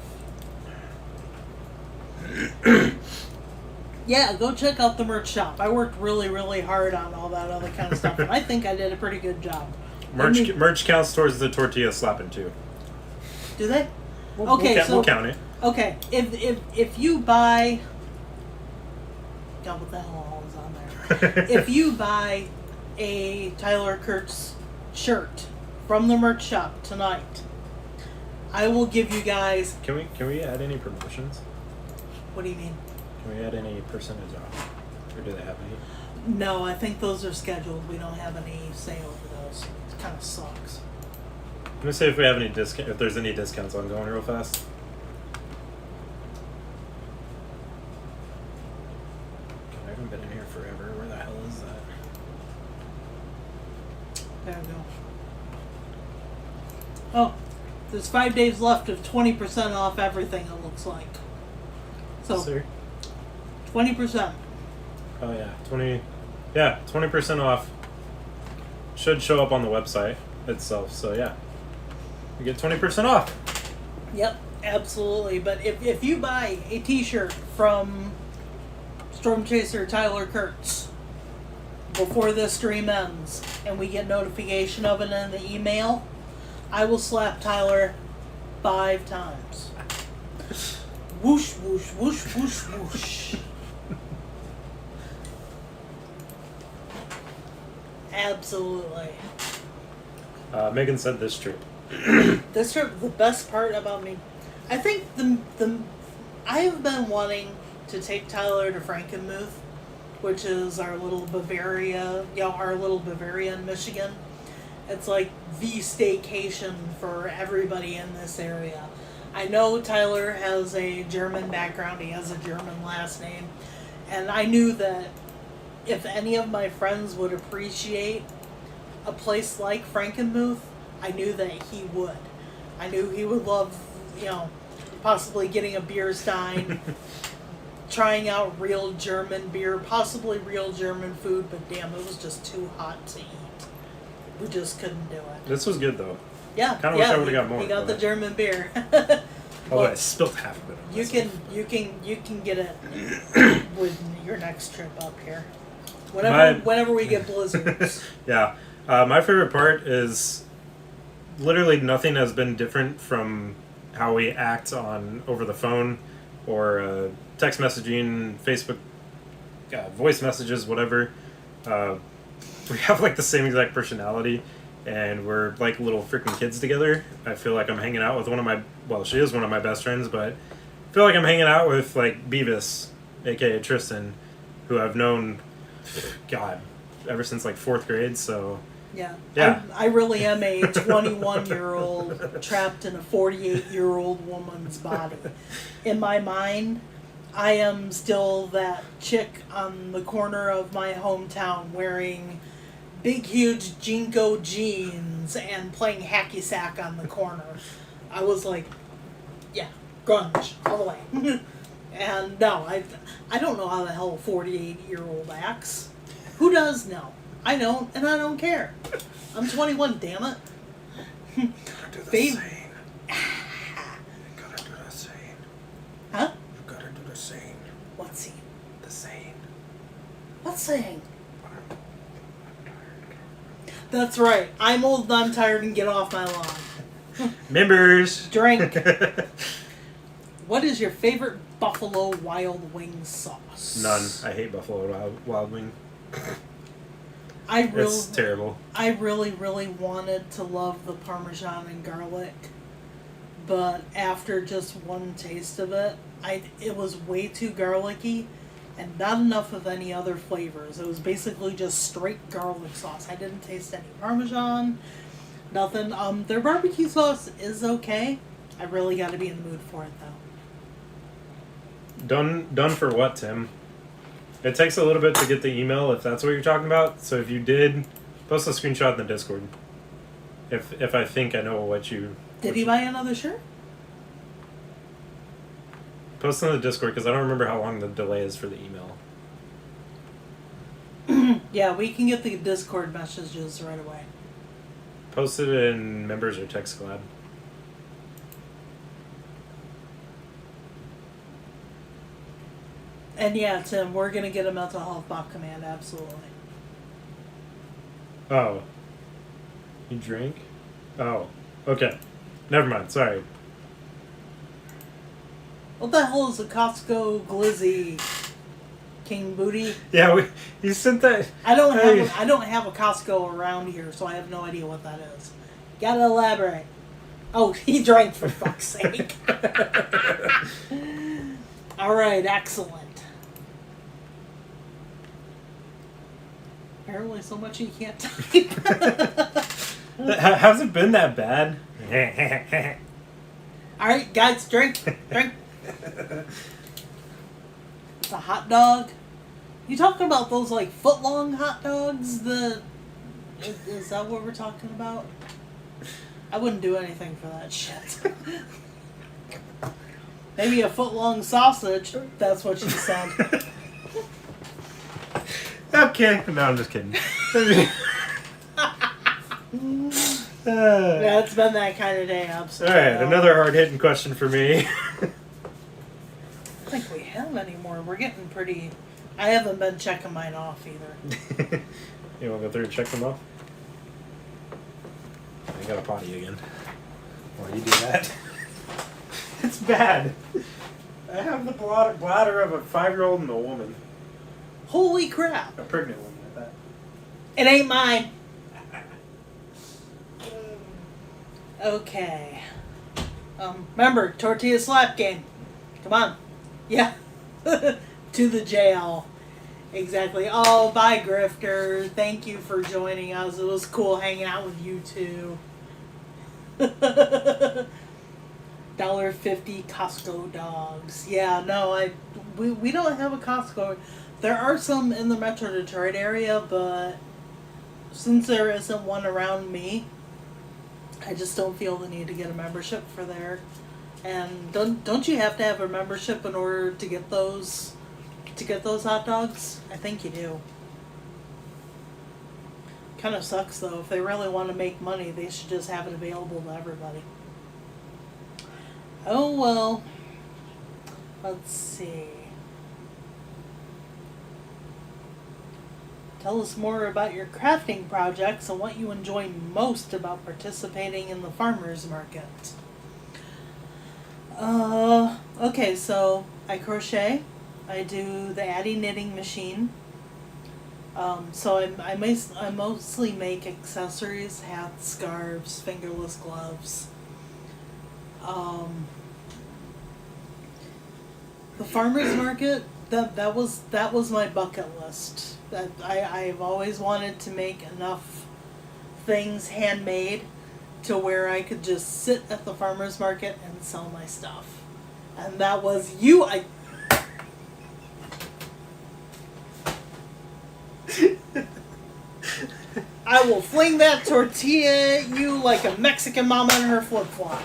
[SPEAKER 2] Yeah, go check out the merch shop. I worked really, really hard on all that other kind of stuff, and I think I did a pretty good job.
[SPEAKER 1] Merch counts towards the tortilla slapping too.
[SPEAKER 2] Do they?
[SPEAKER 1] We'll count it.
[SPEAKER 2] Okay, if you buy... God, what the hell is on there? If you buy a Tyler Kurtz shirt from the merch shop tonight, I will give you guys...
[SPEAKER 1] Can we add any promotions?
[SPEAKER 2] What do you mean?
[SPEAKER 1] Can we add any percentage off? Or do they have any?
[SPEAKER 2] No, I think those are scheduled. We don't have any sale for those. It kind of sucks.
[SPEAKER 1] Let me see if we have any discount. If there's any discounts on going real fast. I haven't been in here forever. Where the hell is that?
[SPEAKER 2] There we go. Oh, there's 5 days left of 20% off everything, it looks like. So,
[SPEAKER 1] Sir?
[SPEAKER 2] 20%.
[SPEAKER 1] Oh yeah, 20% off. Should show up on the website itself. So yeah, you get 20% off.
[SPEAKER 2] Yep, absolutely. But if you buy a t-shirt from Storm Chaser Tyler Kurtz before this stream ends and we get notification of it in the email, I will slap Tyler 5 times. Whoosh, whoosh, whoosh, whoosh, whoosh. Absolutely.
[SPEAKER 1] Megan said this trip.
[SPEAKER 2] This trip, the best part about me, I think I have been wanting to take Tyler to Frankenmuth, which is our little Bavaria, our little Bavaria in Michigan. It's like the staycation for everybody in this area. I know Tyler has a German background, he has a German last name, and I knew that if any of my friends would appreciate a place like Frankenmuth, I knew that he would. I knew he would love, possibly getting a beer stein, trying out real German beer, possibly real German food, but damn, it was just too hot to eat. We just couldn't do it.
[SPEAKER 1] This was good though.
[SPEAKER 2] Yeah,
[SPEAKER 1] Kind of wish I would have got more.
[SPEAKER 2] We got the German beer.
[SPEAKER 1] Oh, I spilled half of it.
[SPEAKER 2] You can get it with your next trip up here. Whenever we get blizzards.
[SPEAKER 1] Yeah. My favorite part is literally nothing has been different from how we act on over the phone or text messaging, Facebook, voice messages, whatever. We have like the same exact personality, and we're like little freaking kids together. I feel like I'm hanging out with she is one of my best friends, but I feel like I'm hanging out with like Beavis, aka Tristan, who I've known, God, ever since like 4th grade, so...
[SPEAKER 2] Yeah. I really am a 21-year-old trapped in a 48-year-old woman's body. In my mind, I am still that chick on the corner of my hometown wearing big, huge Jinko jeans and playing hacky sack on the corner. I was like, yeah, grunge all the way. And no, I don't know how the hell a 48-year-old acts. Who does? No. I don't, and I don't care. I'm 21, damn it.
[SPEAKER 1] Gotta do the scene. Gotta do the scene.
[SPEAKER 2] Huh?
[SPEAKER 1] You gotta do the scene.
[SPEAKER 2] What scene?
[SPEAKER 1] The scene.
[SPEAKER 2] What scene? That's right. I'm old and I'm tired and get off my lawn.
[SPEAKER 1] Members.
[SPEAKER 2] Drink. What is your favorite Buffalo Wild Wing sauce?
[SPEAKER 1] None. I hate Buffalo Wild Wing.
[SPEAKER 2] It's
[SPEAKER 1] terrible.
[SPEAKER 2] I really, really wanted to love the Parmesan and garlic, but after just one taste of it, it was way too garlicky and not enough of any other flavors. It was basically just straight garlic sauce. I didn't taste any Parmesan, nothing. Their barbecue sauce is okay. I really got to be in the mood for it though.
[SPEAKER 1] Done for what, Tim? It takes a little bit to get the email, if that's what you're talking about. So if you did, post a screenshot in the Discord. If I think I know what you...
[SPEAKER 2] Did he buy another shirt?
[SPEAKER 1] Post in the Discord, because I don't remember how long the delay is for the email.
[SPEAKER 2] Yeah, we can get the Discord messages right away.
[SPEAKER 1] Post it in Members or Text Squad.
[SPEAKER 2] And yeah, Tim, we're going to get a mental health bot command, absolutely.
[SPEAKER 1] Oh. You drink? Oh. Okay. Never mind, sorry.
[SPEAKER 2] What the hell is a Costco Glizzy King Booty?
[SPEAKER 1] Yeah, you sent that.
[SPEAKER 2] I don't have a Costco around here, so I have no idea what that is. Gotta elaborate. Oh, he drank, for fuck's sake. Alright, excellent. Apparently so much you can't type.
[SPEAKER 1] Has it been that bad?
[SPEAKER 2] Alright, guys, drink. Drink. It's a hot dog. You talking about those like foot-long hot dogs? Is that what we're talking about? I wouldn't do anything for that shit. Maybe a foot-long sausage. That's what she said.
[SPEAKER 1] Okay. No, I'm just kidding.
[SPEAKER 2] Yeah, it's been that kind of day, absolutely.
[SPEAKER 1] Alright, another hard-hitting question for me.
[SPEAKER 2] I don't think we have anymore. We're getting pretty... I haven't been checking mine off either.
[SPEAKER 1] You want to go through and check them off? I got a potty again. While you do that. It's bad. I have the bladder of a 5-year-old and a woman.
[SPEAKER 2] Holy crap.
[SPEAKER 1] A pregnant woman at that.
[SPEAKER 2] It ain't mine. Okay. Remember, tortilla slap game. Come on. Yeah. To the jail. Exactly. Oh, bye, Grifter. Thank you for joining us. It was cool hanging out with you two. $1.50 Costco dogs. Yeah, no, we don't have a Costco. There are some in the Metro Detroit area, but since there isn't one around me, I just don't feel the need to get a membership for there. And don't you have to have a membership in order to get those hot dogs? I think you do. Kind of sucks though. If they really want to make money, they should just have it available to everybody. Oh well. Let's see. Tell us more about your crafting projects and what you enjoy most about participating in the farmers market. Okay, so I crochet. I do the Addy knitting machine. So I mostly make accessories, hats, scarves, fingerless gloves. The farmers market, that was my bucket list. That I've always wanted to make enough things handmade to where I could just sit at the farmers market and sell my stuff. And that was you. I will fling that tortilla at you like a Mexican mama in her flip-flop.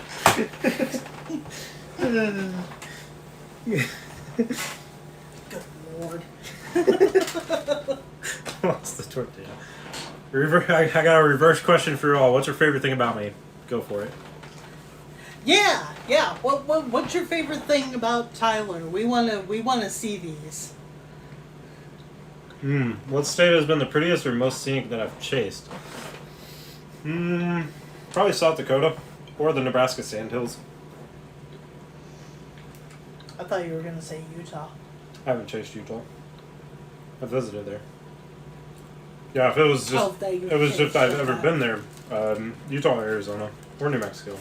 [SPEAKER 2] Good Lord.
[SPEAKER 1] What's the tortilla? I got a reverse question for you all. What's your favorite thing about me? Go for it.
[SPEAKER 2] Yeah. What's your favorite thing about Tyler? We wanna see these.
[SPEAKER 1] What state has been the prettiest or most scenic that I've chased? Probably South Dakota or the Nebraska Sandhills.
[SPEAKER 2] I thought you were gonna say Utah.
[SPEAKER 1] I haven't chased Utah. I visited there. Yeah, if it was just if I've ever been there, Utah or Arizona or New Mexico.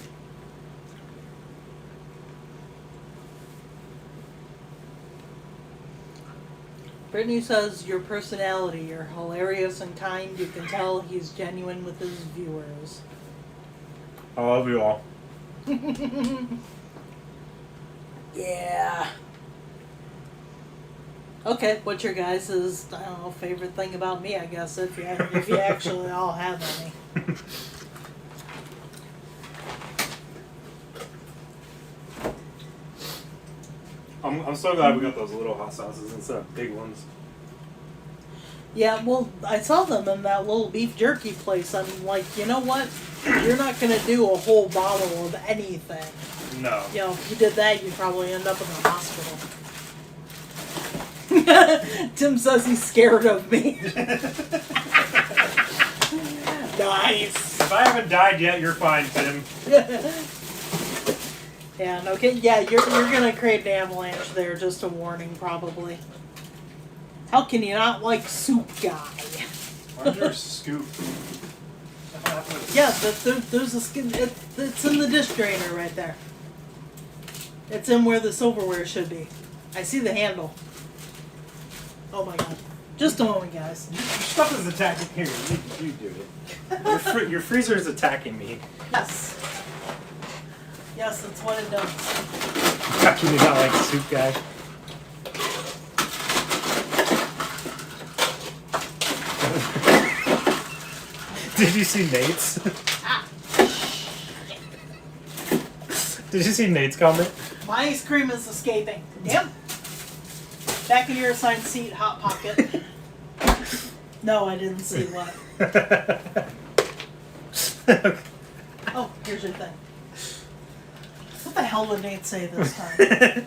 [SPEAKER 2] Brittany says, your personality, you're hilarious and kind. You can tell he's genuine with his viewers.
[SPEAKER 1] I love you all.
[SPEAKER 2] Yeah. Okay, what's your guys' I don't know, favorite thing about me, I guess, if you actually all have any.
[SPEAKER 1] I'm so glad we got those little hot sauces instead of big ones.
[SPEAKER 2] Yeah, well, I saw them in that little beef jerky place. I'm like, you know what? You're not going to do a whole bottle of anything.
[SPEAKER 1] No.
[SPEAKER 2] You know, if you did that, you'd probably end up in the hospital. Tim says he's scared of me. Nice.
[SPEAKER 1] If I haven't died yet, you're fine, Tim.
[SPEAKER 2] Yeah, okay. Yeah, you're gonna create an avalanche there. Just a warning, probably. How can you not like Soup Guy?
[SPEAKER 1] Where's your scoop?
[SPEAKER 2] Yeah, there's a skin. It's in the dish drainer right there. It's in where the silverware should be. I see the handle. Oh my god. Just a moment, guys.
[SPEAKER 1] Your stuff is attacking here. You do it. Your freezer is attacking me.
[SPEAKER 2] Yes. Yes, that's what it does.
[SPEAKER 1] How can you not like Soup Guy? Did you see Nate's? Did you see Nate's comment?
[SPEAKER 2] My ice cream is escaping. Yep. Back in your assigned seat, Hot Pocket. No, I didn't see what. Oh, here's your thing. What the hell did Nate say this time?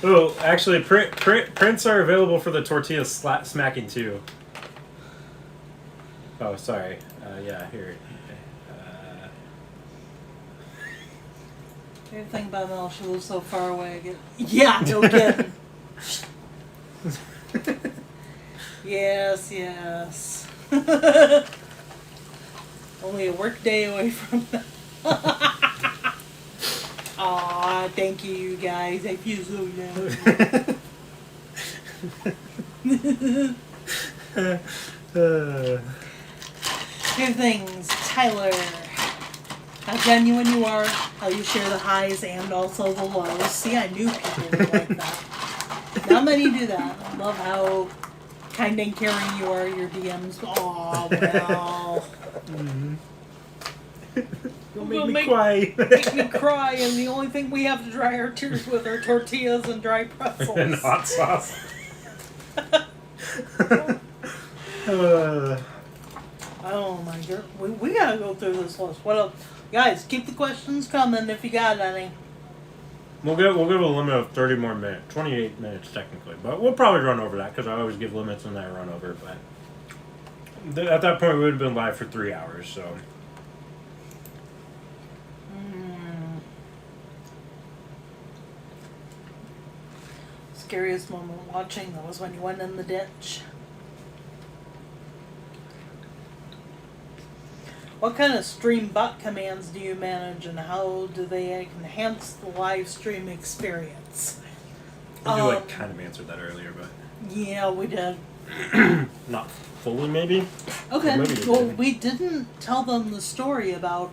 [SPEAKER 1] Oh, actually, prints are available for the tortilla smacking too. Oh, sorry. Yeah, here.
[SPEAKER 2] Favorite thing about Mel, she lives so far away again. Yeah, no kidding. Yes. Only a work day away from that. Aw, thank you guys. I feel so young. Two things, Tyler. How genuine you are, how you share the highs and also the lows. See, I knew people would like that. Not many do that. I love how kind and caring you are, your DMs. Oh, well.
[SPEAKER 1] You'll make me cry.
[SPEAKER 2] Make me cry, and the only thing we have to dry our tears with are tortillas and dry pretzels.
[SPEAKER 1] And hot sauce.
[SPEAKER 2] Oh my god. We gotta go through this list. What else? Guys, keep the questions coming if you got any.
[SPEAKER 1] We'll give a limit of 30 more minutes. 28 minutes technically. But we'll probably run over that because I always give limits when I run over. But at that point, we would have been live for 3 hours, so.
[SPEAKER 2] Scariest moment watching though was when you went in the ditch. What kind of stream bot commands do you manage, and how do they enhance the live stream experience?
[SPEAKER 1] I kind of answered that earlier, but
[SPEAKER 2] yeah, we did.
[SPEAKER 1] not fully, maybe.
[SPEAKER 2] Okay.
[SPEAKER 1] Maybe
[SPEAKER 2] Well, we didn't tell them the story about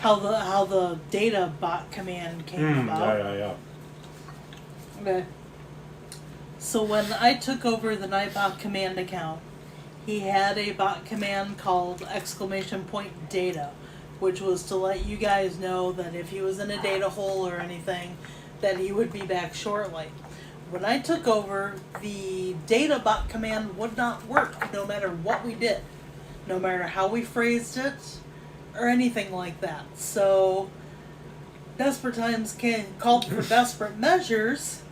[SPEAKER 2] how the data bot command came about.
[SPEAKER 1] Yeah.
[SPEAKER 2] Okay. So when I took over the Nightbot command account, he had a bot command called !data, which was to let you guys know that if he was in a data hole or anything, that he would be back shortly. When I took over, the data bot command would not work no matter what we did, no matter how we phrased it, or anything like that. So, desperate times called for desperate measures,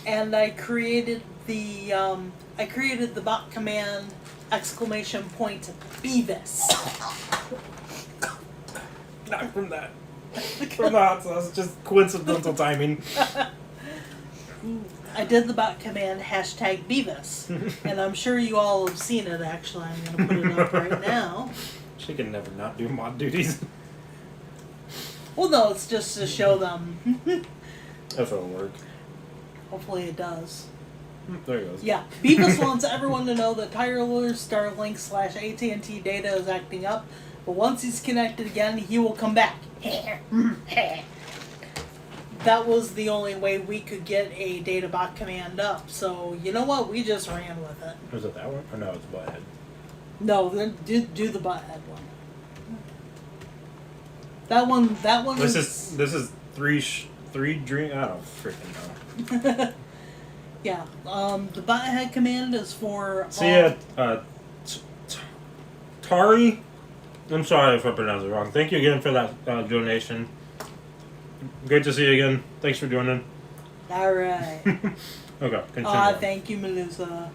[SPEAKER 2] and I created the bot command !Beavis.
[SPEAKER 1] Not from that. From the hot sauce, just coincidental timing.
[SPEAKER 2] I did the bot command !Beavis, and I'm sure you all have seen it. Actually, I'm going to put it up right now.
[SPEAKER 1] She can never not do mod duties.
[SPEAKER 2] Well, no, it's just to show them.
[SPEAKER 1] If it'll work.
[SPEAKER 2] Hopefully, it does.
[SPEAKER 1] There it goes.
[SPEAKER 2] Yeah, Beavis wants everyone to know that Tyler's Starlink /AT&T data is acting up, but once he's connected again, he will come back. That was the only way we could get a data bot command up. So you know what? We just ran with it.
[SPEAKER 1] Was it that one? Or no, it's Butthead.
[SPEAKER 2] No, then do the butthead one. That one.
[SPEAKER 1] This is three drink. I don't freaking know.
[SPEAKER 2] Yeah. The butthead command is for.
[SPEAKER 1] So yeah, Tari. I'm sorry if I pronounced it wrong. Thank you again for that donation. Great to see you again. Thanks for joining.
[SPEAKER 2] All right.
[SPEAKER 1] Okay, continue.
[SPEAKER 2] Thank you, Melusa.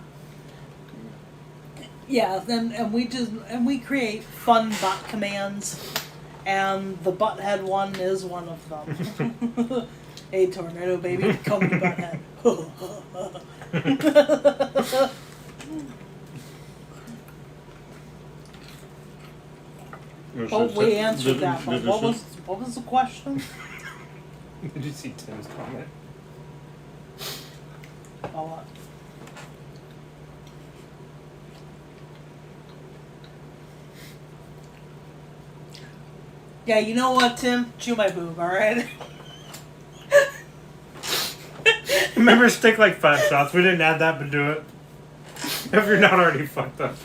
[SPEAKER 2] Yeah, and we create fun bot commands, and the butthead one is one of them. Hey, tornado baby, come to butthead. Oh, we answered that one. What was the question?
[SPEAKER 1] Did you see Tim's comment?
[SPEAKER 2] Oh, what? Yeah, you know what, Tim? Chew my boob, alright?
[SPEAKER 1] Remember, stick like 5 shots. We didn't add that, but do it. If you're not already fucked up.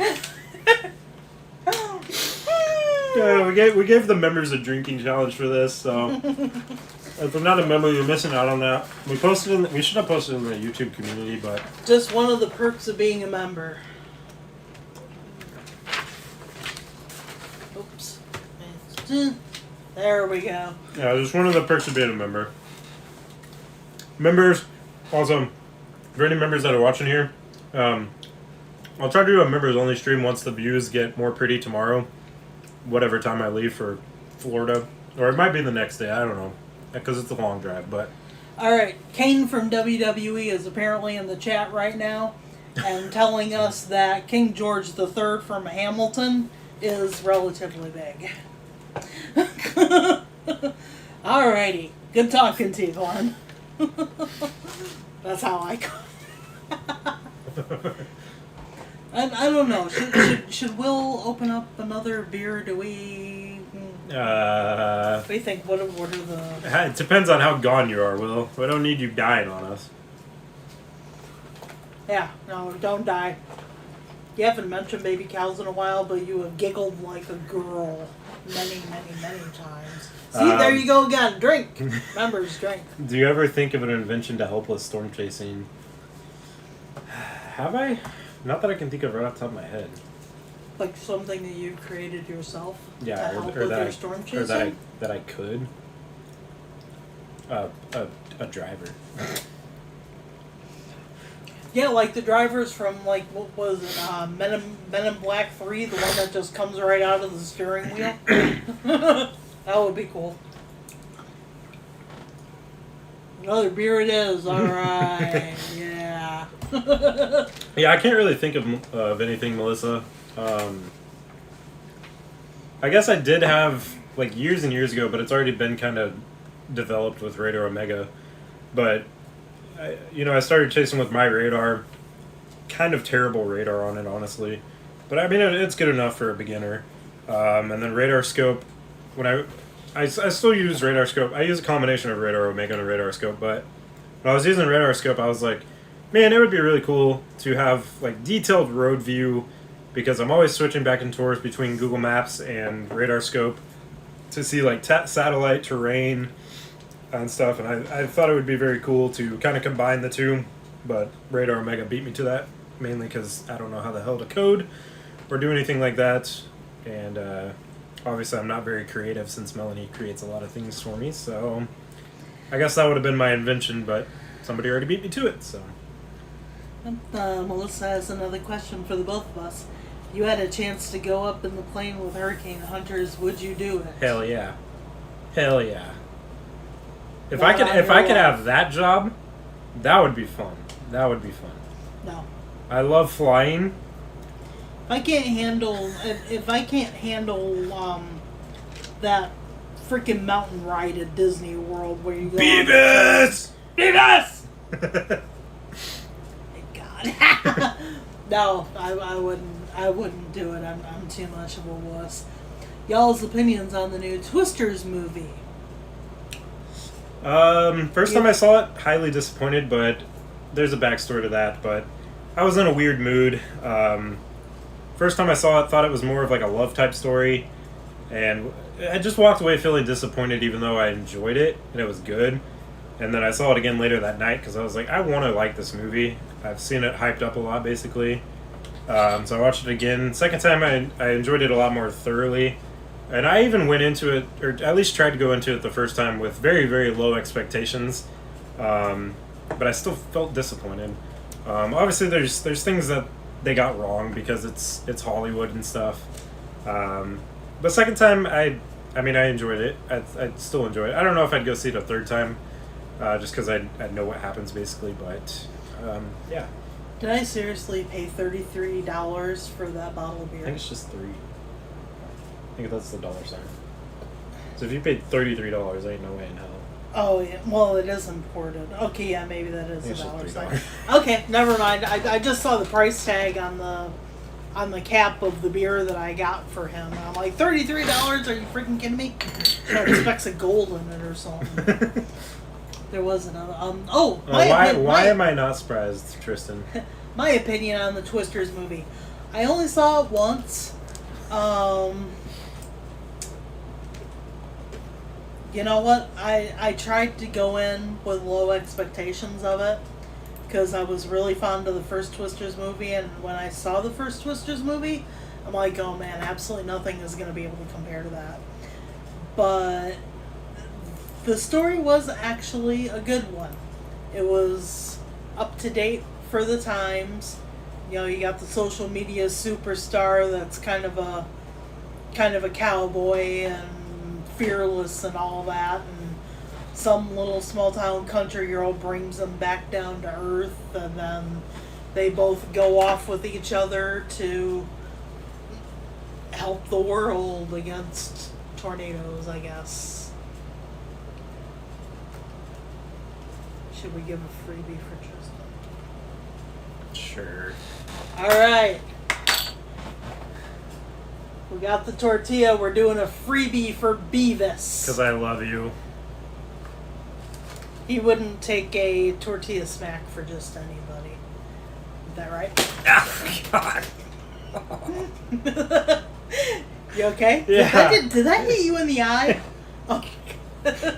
[SPEAKER 1] Yeah, we gave the members a drinking challenge for this, so if you're not a member, you're missing out on that. We should have posted in the YouTube community, but
[SPEAKER 2] just one of the perks of being a member. Oops. There we go.
[SPEAKER 1] yeah, just one of the perks of being a member. Members, also, for any members that are watching here, I'll try to do a members only stream once the views get more pretty tomorrow. Whatever time I leave for Florida. Or it might be the next day, I don't know. Because it's a long drive, but...
[SPEAKER 2] Alright, Kane from WWE is apparently in the chat right now and telling us that King George III from Hamilton is relatively big. Alrighty, good talking to you, Glenn. That's how I go. I don't know. Should Will open up another beer? Do we? What do you think? What are the?
[SPEAKER 1] It depends on how gone you are, Will. We don't need you dying on us.
[SPEAKER 2] Yeah, no, don't die. You haven't mentioned baby cows in a while, but you have giggled like a girl many, many, many times. See, there you go again. Drink. Members, drink.
[SPEAKER 1] Do you ever think of an invention to help with storm chasing? Have I? Not that I can think of right off the top of my head.
[SPEAKER 2] Like something that you created yourself to
[SPEAKER 1] Yeah,
[SPEAKER 2] help
[SPEAKER 1] or
[SPEAKER 2] with
[SPEAKER 1] that
[SPEAKER 2] your
[SPEAKER 1] I,
[SPEAKER 2] storm
[SPEAKER 1] or
[SPEAKER 2] chasing?
[SPEAKER 1] that I could. A driver.
[SPEAKER 2] Yeah, like the drivers from, like, what was it, Men in Black 3, the one that just comes right out of the steering wheel. That would be cool. Another beer it is, alright, yeah.
[SPEAKER 1] Yeah, I can't really think of anything, Melissa. I guess I did have, like, years and years ago, but it's already been kind of developed with Radar Omega. But, I started chasing with my radar. Kind of terrible radar on it, honestly. But, I mean, it's good enough for a beginner. And then radar scope, when I still use radar scope. I use a combination of Radar Omega and a radar scope, but when I was using radar scope, I was like, man, it would be really cool to have like detailed road view, because I'm always switching back and forth between Google Maps and radar scope to see like satellite terrain and stuff, and I thought it would be very cool to kind of combine the two, but Radar Omega beat me to that, mainly because I don't know how the hell to code or do anything like that, and obviously I'm not very creative since Melanie creates a lot of things for me, so I guess that would have been my invention, but somebody already beat me to it, so.
[SPEAKER 2] Melissa has another question for the both of us. You had a chance to go up in the plane with hurricane hunters, would you do it?
[SPEAKER 1] Hell yeah. Hell yeah. If I could have that job, that would be fun. That would be fun.
[SPEAKER 2] No.
[SPEAKER 1] I love flying.
[SPEAKER 2] If I can't handle that freaking mountain ride at Disney World where you go
[SPEAKER 1] Beavis!
[SPEAKER 2] Beavis! God. No, I wouldn't do it. I'm too much of a wuss. Y'all's opinions on the new Twisters movie?
[SPEAKER 1] First time I saw it, highly disappointed, but there's a backstory to that, but I was in a weird mood. First time I saw it, thought it was more of like a love type story, and I just walked away feeling disappointed even though I enjoyed it, and it was good. And then I saw it again later that night because I was like, I want to like this movie. I've seen it hyped up a lot, basically. So I watched it again. Second time, I enjoyed it a lot more thoroughly. And I even went into it, or at least tried to go into it the first time with very, very low expectations. But I still felt disappointed. Obviously, there's things that they got wrong because it's Hollywood and stuff. But second time, I enjoyed it. I'd still enjoy it. I don't know if I'd go see it a third time, just because I know what happens, basically. But, yeah.
[SPEAKER 2] Did I seriously pay $33 for that bottle of beer?
[SPEAKER 1] I think it's just $3. I think that's the dollar sign. So if you paid $33, ain't no way in hell.
[SPEAKER 2] Oh, yeah. Well, it is imported. Okay, yeah, maybe that is
[SPEAKER 1] It's
[SPEAKER 2] a
[SPEAKER 1] just
[SPEAKER 2] dollar
[SPEAKER 1] $3.
[SPEAKER 2] sign. Okay, never mind. I just saw the price tag on the cap of the beer that I got for him. And I'm like, $33? Are you freaking kidding me? So it expects a gold in it or something. There was another.
[SPEAKER 1] Why am I not surprised, Tristan?
[SPEAKER 2] My opinion on the Twisters movie. I only saw it once. You know what? I tried to go in with low expectations of it because I was really fond of the first Twisters movie, and when I saw the first Twisters movie, I'm like, oh man, absolutely nothing is going to be able to compare to that. But the story was actually a good one. It was up to date for the times. You know, you got the social media superstar that's kind of a cowboy and fearless and all that, and some little small town country girl brings them back down to earth, and then they both go off with each other to help the world against tornadoes, I guess. Should we give a freebie for Tristan?
[SPEAKER 1] Sure.
[SPEAKER 2] Alright. We got the tortilla. We're doing a freebie for Beavis.
[SPEAKER 1] Because I love you.
[SPEAKER 2] He wouldn't take a tortilla smack for just anybody. that right.
[SPEAKER 1] Oh, God.
[SPEAKER 2] You okay?
[SPEAKER 1] Yeah.
[SPEAKER 2] Did that hit you in the eye? Oh.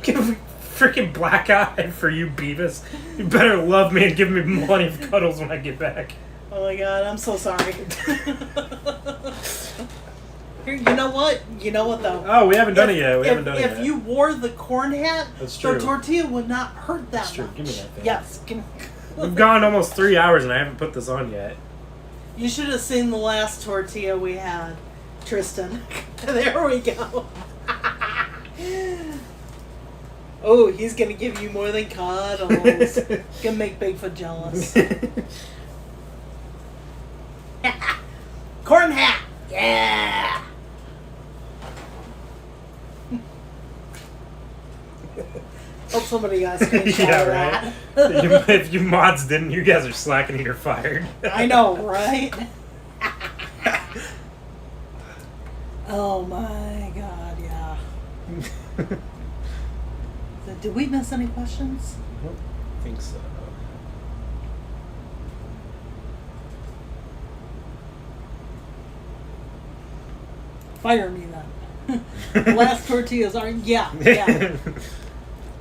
[SPEAKER 1] Give me freaking black eye for you, Beavis. You better love me and give me plenty of cuddles when I get back.
[SPEAKER 2] Oh my God, I'm so sorry. Here, you know what? You know what though?
[SPEAKER 1] Oh, we haven't done it yet.
[SPEAKER 2] If you wore the corn hat,
[SPEAKER 1] That's true.
[SPEAKER 2] the tortilla would not hurt that
[SPEAKER 1] That's true.
[SPEAKER 2] much.
[SPEAKER 1] Give me that thing.
[SPEAKER 2] Yes.
[SPEAKER 1] We've gone almost 3 hours and I haven't put this on yet.
[SPEAKER 2] You should have seen the last tortilla we had, Tristan. There we go. Oh, he's gonna give you more than cuddles. Gonna make Bigfoot jealous. Corn hat! Yeah! Hope somebody got a screenshot
[SPEAKER 1] Yeah,
[SPEAKER 2] of
[SPEAKER 1] right.
[SPEAKER 2] that.
[SPEAKER 1] If you mods didn't, you guys are slacking and you're fired.
[SPEAKER 2] I know, right? Oh my God, yeah. So, did we miss any questions?
[SPEAKER 1] I don't think so.
[SPEAKER 2] Fire me then. The last tortillas are, yeah.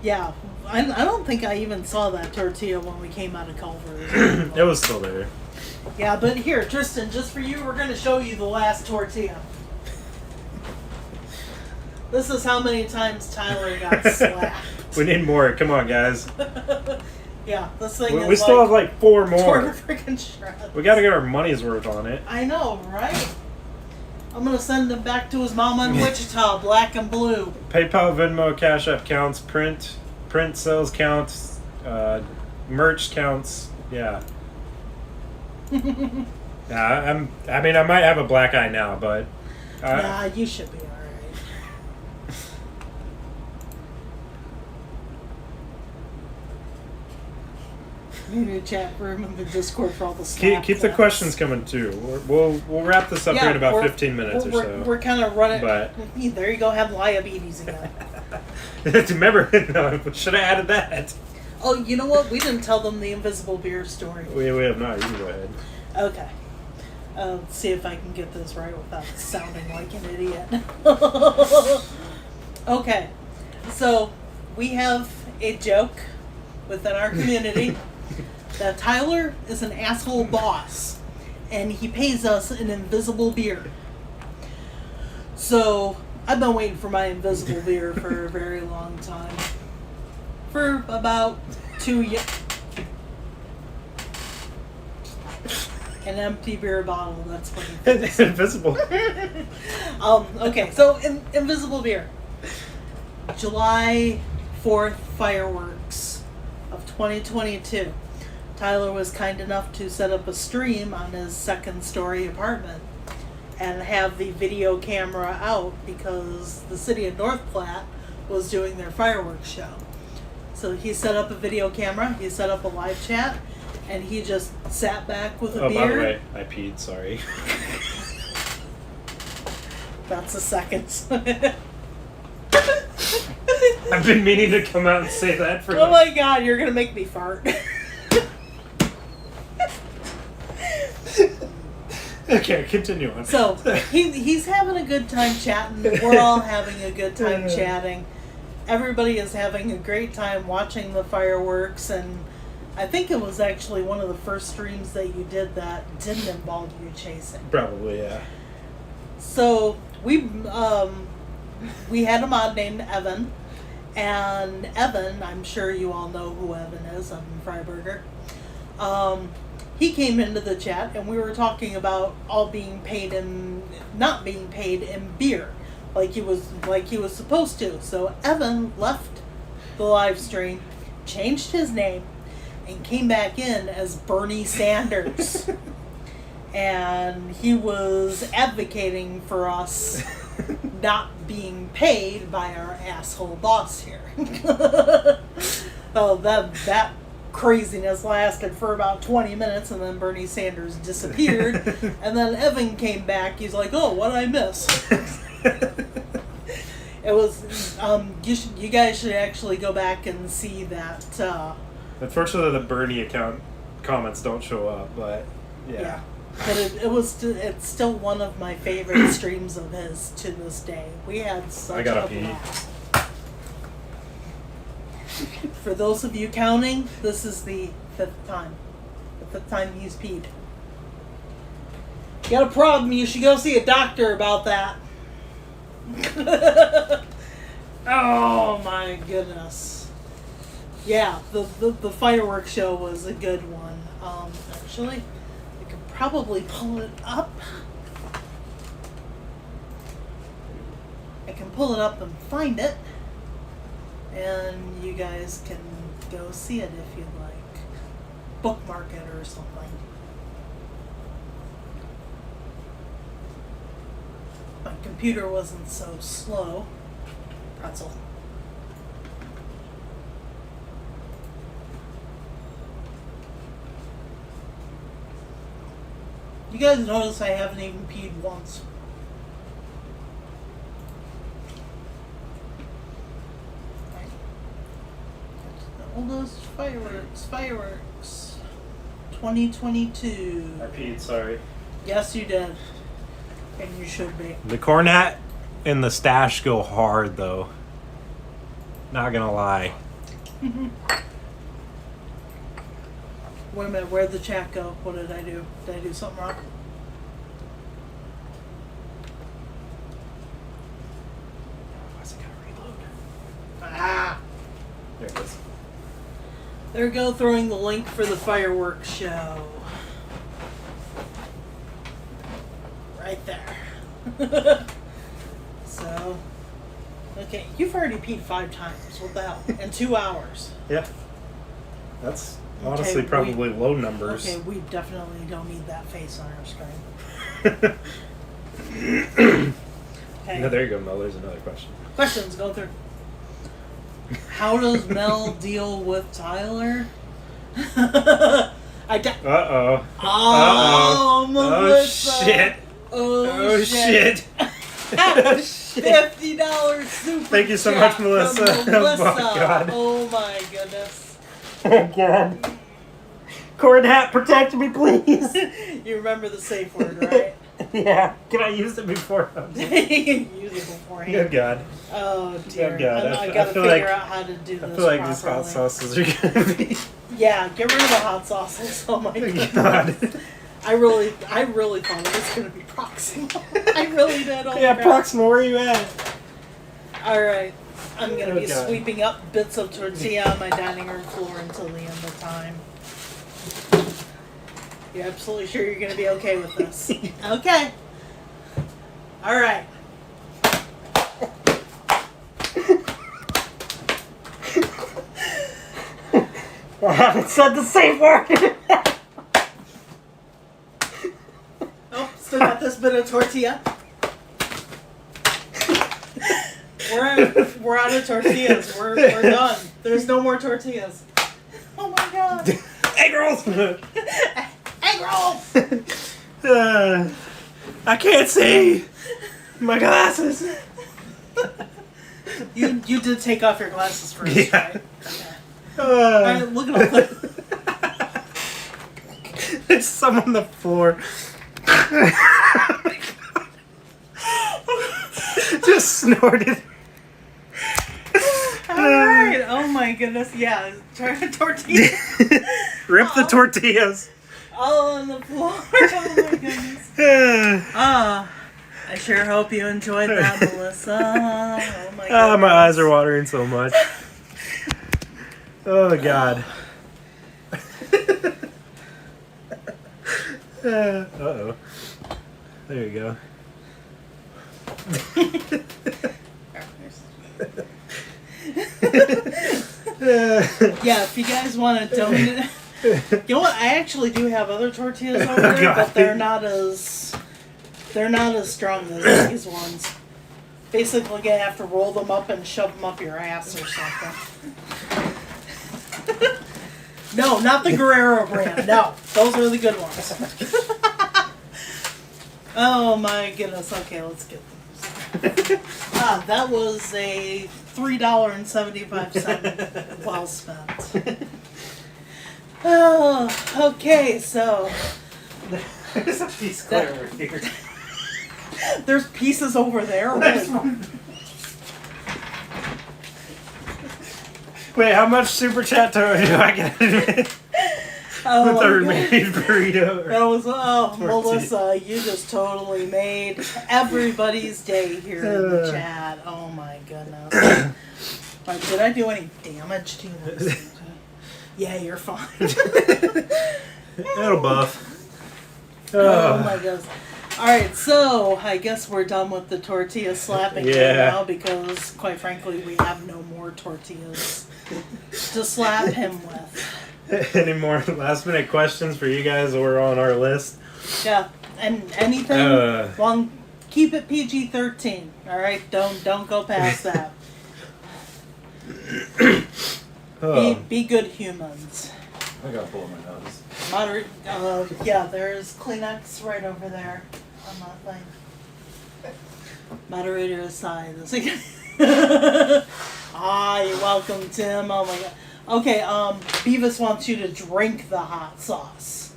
[SPEAKER 2] Yeah. I don't think I even saw that tortilla when we came out of Culver's.
[SPEAKER 1] It was still there.
[SPEAKER 2] Yeah, but here, Tristan, just for you, we're going to show you the last tortilla. This is how many times Tyler got slapped.
[SPEAKER 1] We need more. Come on, guys.
[SPEAKER 2] Yeah, this thing is
[SPEAKER 1] We still have like 4 more.
[SPEAKER 2] torn to freaking shreds.
[SPEAKER 1] We gotta get our money's worth on it.
[SPEAKER 2] I know, right? I'm going to send him back to his mama in Wichita, black and blue.
[SPEAKER 1] PayPal, Venmo, Cash App counts. Print sales counts. Merch counts. Yeah. Yeah, I mean, I might have a black eye now, but.
[SPEAKER 2] Nah, you should be alright. We need a chat room in the Discord for all the stuff.
[SPEAKER 1] Keep the questions coming too. We'll wrap this up here in about 15 minutes or so.
[SPEAKER 2] We're kind of running.
[SPEAKER 1] But
[SPEAKER 2] there you go, have diabetes again.
[SPEAKER 1] remember, no, should have added that.
[SPEAKER 2] Oh, you know what? We didn't tell them the invisible beer story.
[SPEAKER 1] We have not. You can go ahead.
[SPEAKER 2] Okay. Let's see if I can get this right without sounding like an idiot. Okay. So, we have a joke within our community that Tyler is an asshole boss and he pays us an invisible beer. So, I've been waiting for my invisible beer for a very long time. For about 2 years. An empty beer bottle, that's what he thinks.
[SPEAKER 1] Invisible.
[SPEAKER 2] Okay, so invisible beer. July 4th fireworks of 2022. Tyler was kind enough to set up a stream on his second-story apartment and have the video camera out because the city of North Platte was doing their fireworks show. So he set up a video camera, he set up a live chat, and he just sat back with a beer.
[SPEAKER 1] Oh, by the way, I peed, sorry.
[SPEAKER 2] That's a second.
[SPEAKER 1] I've been meaning to come out and say that for
[SPEAKER 2] Oh my God, you're gonna make me fart.
[SPEAKER 1] Okay, continue on.
[SPEAKER 2] So, he's having a good time chatting. We're all having a good time chatting. Everybody is having a great time watching the fireworks, and I think it was actually one of the first streams that you did that didn't involve you chasing.
[SPEAKER 1] Probably, yeah.
[SPEAKER 2] So, we had a mod named Evan, and Evan, I'm sure you all know who Evan is, Evan Freiberger. He came into the chat and we were talking about all being paid in, not being paid in beer, like he was supposed to. So Evan left the live stream, changed his name, and came back in as Bernie Sanders. And he was advocating for us not being paid by our asshole boss here. Oh, that craziness lasted for about 20 minutes, and then Bernie Sanders disappeared, and then Evan came back. He's like, "Oh, what did I miss?" It was you guys should actually go back and see that.
[SPEAKER 1] Unfortunately, the Bernie account comments don't show up, but Yeah.
[SPEAKER 2] But it's still one of my favorite streams of his to this day. We had such a blast. For those of you counting, this is the 5th time. The 5th time he's peed. You got a problem, you should go see a doctor about that. Oh my goodness. Yeah, the fireworks show was a good one. Actually, I could probably pull it up. I can pull it up and find it. And you guys can go see it if you'd like. Bookmark it or something. My computer wasn't so slow. Pretzel. You guys notice I haven't even peed once. Oldest fireworks. 2022.
[SPEAKER 1] I peed, sorry.
[SPEAKER 2] Yes, you did. And you should be.
[SPEAKER 1] The corn hat and the stash go hard, though. Not gonna lie.
[SPEAKER 2] Wait a minute, where'd the chat go? What did I do? Did I do something wrong?
[SPEAKER 1] Why's it gotta reload?
[SPEAKER 2] Ah!
[SPEAKER 1] There it is.
[SPEAKER 2] There we go, throwing the link for the fireworks show. Right there. So, okay, you've already peed 5 times. What the hell? In 2 hours.
[SPEAKER 1] Yeah. That's honestly
[SPEAKER 2] Okay,
[SPEAKER 1] probably low numbers.
[SPEAKER 2] Okay, we definitely don't need that face on our screen. Okay.
[SPEAKER 1] No, there you go, Mel. There's another question.
[SPEAKER 2] Questions, go through. How does Mel deal with Tyler? I got.
[SPEAKER 1] Uh-oh.
[SPEAKER 2] Oh, Melissa.
[SPEAKER 1] Oh, shit.
[SPEAKER 2] Oh, shit.
[SPEAKER 1] Oh, shit.
[SPEAKER 2] $50 super
[SPEAKER 1] Thank you so
[SPEAKER 2] chat
[SPEAKER 1] much, Melissa.
[SPEAKER 2] from Melissa.
[SPEAKER 1] Oh, my God.
[SPEAKER 2] Oh, my goodness.
[SPEAKER 1] Oh, God. Corn hat, protect me, please.
[SPEAKER 2] You remember the safe word, right?
[SPEAKER 1] Yeah. Can I use it before?
[SPEAKER 2] You can use it beforehand.
[SPEAKER 1] Good God.
[SPEAKER 2] Oh, dear.
[SPEAKER 1] Good God.
[SPEAKER 2] I
[SPEAKER 1] I
[SPEAKER 2] gotta
[SPEAKER 1] feel
[SPEAKER 2] figure
[SPEAKER 1] like-
[SPEAKER 2] out how to do this
[SPEAKER 1] I feel like
[SPEAKER 2] properly.
[SPEAKER 1] these hot sauces are gonna be.
[SPEAKER 2] Yeah, get rid of the hot sauces. Oh, my
[SPEAKER 1] Good
[SPEAKER 2] God.
[SPEAKER 1] God.
[SPEAKER 2] I really thought it was going to be Proxima. I really did. Oh,
[SPEAKER 1] Yeah,
[SPEAKER 2] crap.
[SPEAKER 1] Proxima, where are you at?
[SPEAKER 2] All right. I'm going to
[SPEAKER 1] Oh,
[SPEAKER 2] be
[SPEAKER 1] God.
[SPEAKER 2] sweeping up bits of tortilla on my dining room floor until the end of time. You're absolutely sure you're going to be okay with this? Okay. All right.
[SPEAKER 1] I haven't said the safe word.
[SPEAKER 2] Oh, still got this bit of tortilla. We're out of tortillas. We're done. There's no more tortillas. Oh my God.
[SPEAKER 1] Egg rolls.
[SPEAKER 2] Egg rolls.
[SPEAKER 1] I can't see. My glasses.
[SPEAKER 2] You did take off your glasses first,
[SPEAKER 1] Yeah.
[SPEAKER 2] right? Okay. All right, look at all the.
[SPEAKER 1] There's some on the floor. Just snorted.
[SPEAKER 2] Alright, oh my goodness, yeah. Tortilla.
[SPEAKER 1] Rip the tortillas.
[SPEAKER 2] All on the floor. Oh my goodness. I sure hope you enjoyed that, Melissa. Oh my goodness.
[SPEAKER 1] My eyes are watering so much. Oh God. Uh-oh. There you go.
[SPEAKER 2] Yeah, if you guys want to donate. You know what? I actually do have other tortillas over there,
[SPEAKER 1] God.
[SPEAKER 2] but they're not as strong as these ones. Basically, you have to roll them up and shove them up your ass or something. No, not the Guerrero brand. No, those are the good ones. Oh my goodness. Okay, let's get them. That was a $3.75 well spent. Oh, okay, so
[SPEAKER 3] There's a piece clear over here.
[SPEAKER 2] There's pieces over there.
[SPEAKER 3] There's
[SPEAKER 2] Holy-
[SPEAKER 3] one.
[SPEAKER 1] Wait, how much super chat do I get with
[SPEAKER 2] Oh
[SPEAKER 1] the
[SPEAKER 2] my God.
[SPEAKER 1] remaining burrito?
[SPEAKER 2] That was
[SPEAKER 1] Tortilla.
[SPEAKER 2] Melissa. You just totally made everybody's day here in the chat. Oh my goodness. Like, did I do any damage to this? Yeah, you're fine.
[SPEAKER 1] It'll buff.
[SPEAKER 2] Oh my goodness. Alright, so I guess we're done with the tortilla slapping
[SPEAKER 1] Yeah.
[SPEAKER 2] now because, quite frankly, we have no more tortillas to slap him with.
[SPEAKER 1] Any more last minute questions for you guys that were on our list?
[SPEAKER 2] Yeah, and anything, well, keep it PG-13. Alright, don't go past that. Be good humans.
[SPEAKER 3] I got a pull in my nose.
[SPEAKER 2] Moderate. Yeah, there's Kleenex right over there on that thing. Moderator aside. Ah, you're welcome, Tim. Oh my god. Okay, Beavis wants you to drink the hot sauce.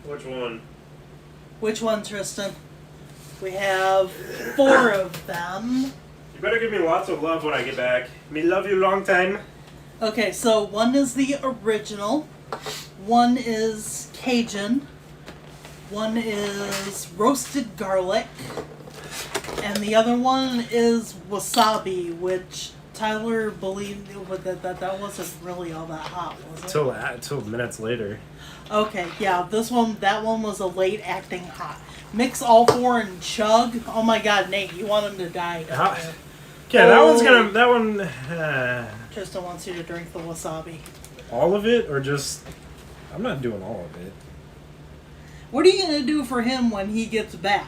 [SPEAKER 1] Which one?
[SPEAKER 2] Which one, Tristan? We have 4 of them.
[SPEAKER 1] You better give me lots of love when I get back. Me love you long time.
[SPEAKER 2] Okay, so one is the original. One is Cajun. One is roasted garlic. And the other one is wasabi, which Tyler believed that wasn't really all that hot, was it?
[SPEAKER 1] Till minutes later.
[SPEAKER 2] Okay, yeah, that one was a late acting hot. Mix all 4 and chug. Oh my god, Nate, you want him to die, don't
[SPEAKER 1] How-
[SPEAKER 2] you?
[SPEAKER 1] Yeah,
[SPEAKER 2] Oh.
[SPEAKER 1] that one,
[SPEAKER 2] Tristan wants you to drink the wasabi.
[SPEAKER 1] all of it, or just, I'm not doing all of it.
[SPEAKER 2] What are you gonna do for him when he gets back?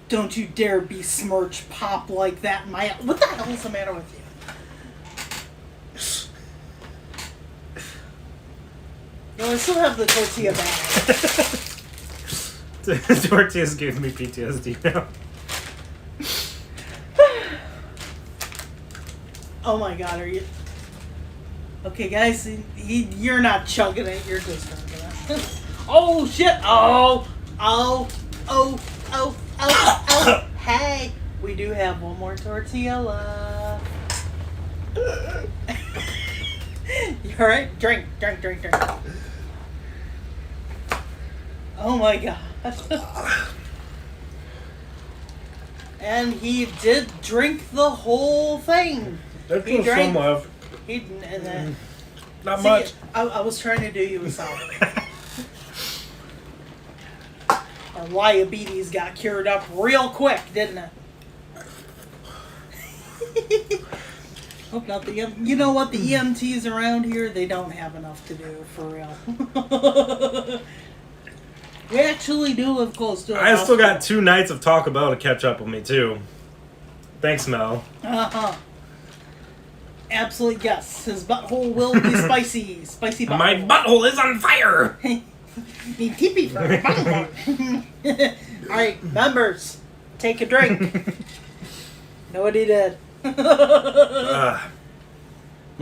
[SPEAKER 2] Don't you dare besmirch Pop like that, Maya. What the hell is the matter with you? No, I still have the tortilla bag.
[SPEAKER 1] Tortillas gave me PTSD now.
[SPEAKER 2] Oh my god, are you... Okay, guys, you're not chugging it, you're just drinking it. Oh, shit! Oh! Hey! We do have one more tortilla left. You alright? Drink. Oh my god. And he did drink the whole thing.
[SPEAKER 1] There's
[SPEAKER 2] He
[SPEAKER 1] still
[SPEAKER 2] drank-
[SPEAKER 1] some left. Not
[SPEAKER 2] See,
[SPEAKER 1] much.
[SPEAKER 2] I was trying to do you a solid. Our diabetes got cured up real quick, didn't it? Hope not you know what, the EMTs around here, they don't have enough to do, for real. We actually do live close to a
[SPEAKER 1] I still got
[SPEAKER 2] hospital.
[SPEAKER 1] 2 nights of Taco Bell to catch up with me, too. Thanks, Mel.
[SPEAKER 2] Uh-huh. Absolutely, yes. His butthole will be spicy. Spicy butthole.
[SPEAKER 1] My butthole is on fire!
[SPEAKER 2] Need teepee for a butthole. Alright, members, take a drink. Know what he did.
[SPEAKER 1] We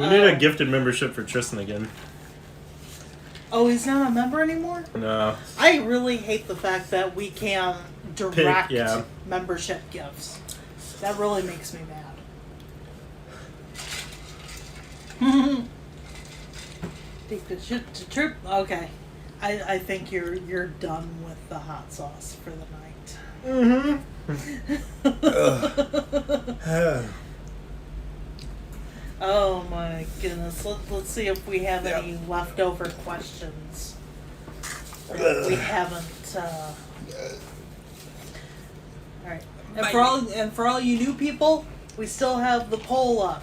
[SPEAKER 1] need a gifted membership for Tristan again.
[SPEAKER 2] Oh, he's not a member anymore?
[SPEAKER 1] No.
[SPEAKER 2] I really hate the fact that we can't direct
[SPEAKER 1] yeah.
[SPEAKER 2] membership gifts. That really makes me mad. Take the shit to trip. Okay. I think you're done with the hot sauce for the night. Oh my goodness. Let's see if we have any leftover questions that we haven't. Alright. And for all you new people, we still have the poll up.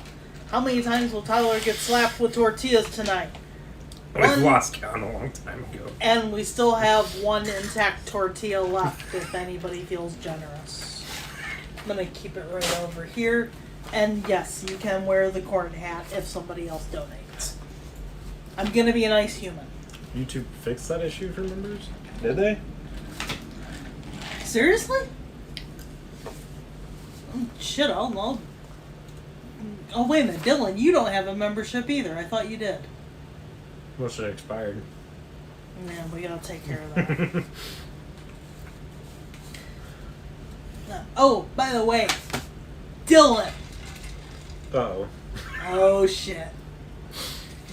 [SPEAKER 2] How many times will Tyler get slapped with tortillas tonight?
[SPEAKER 1] We've lost count a long time ago.
[SPEAKER 2] And we still have 1 intact tortilla left if anybody feels generous. I'm gonna keep it right over here. And yes, you can wear the corn hat if somebody else donates. I'm gonna be a nice human.
[SPEAKER 1] YouTube fixed that issue for members? Did they?
[SPEAKER 2] Seriously? Oh, shit, I'll... Oh, wait a minute, Dylan, you don't have a membership either. I thought you did.
[SPEAKER 1] Must have expired.
[SPEAKER 2] Yeah, we gotta take care of that. Oh, by the way, Dylan.
[SPEAKER 1] Uh-oh.
[SPEAKER 2] Oh shit.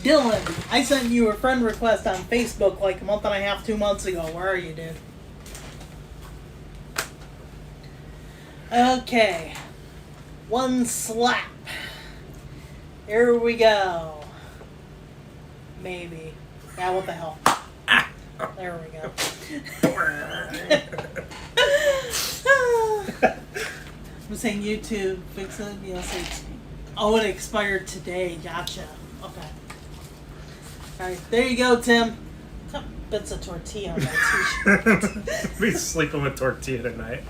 [SPEAKER 2] Dylan, I sent you a friend request on Facebook like a month and a half, 2 months ago. Where are you, dude? Okay. One slap. Here we go. Maybe. Yeah, what the hell? There we go. I'm saying YouTube, fix it, say oh, it expired today. Gotcha. Okay. Alright, there you go, Tim. Got bits of tortilla on my t-shirt.
[SPEAKER 1] Be sleeping with tortilla tonight.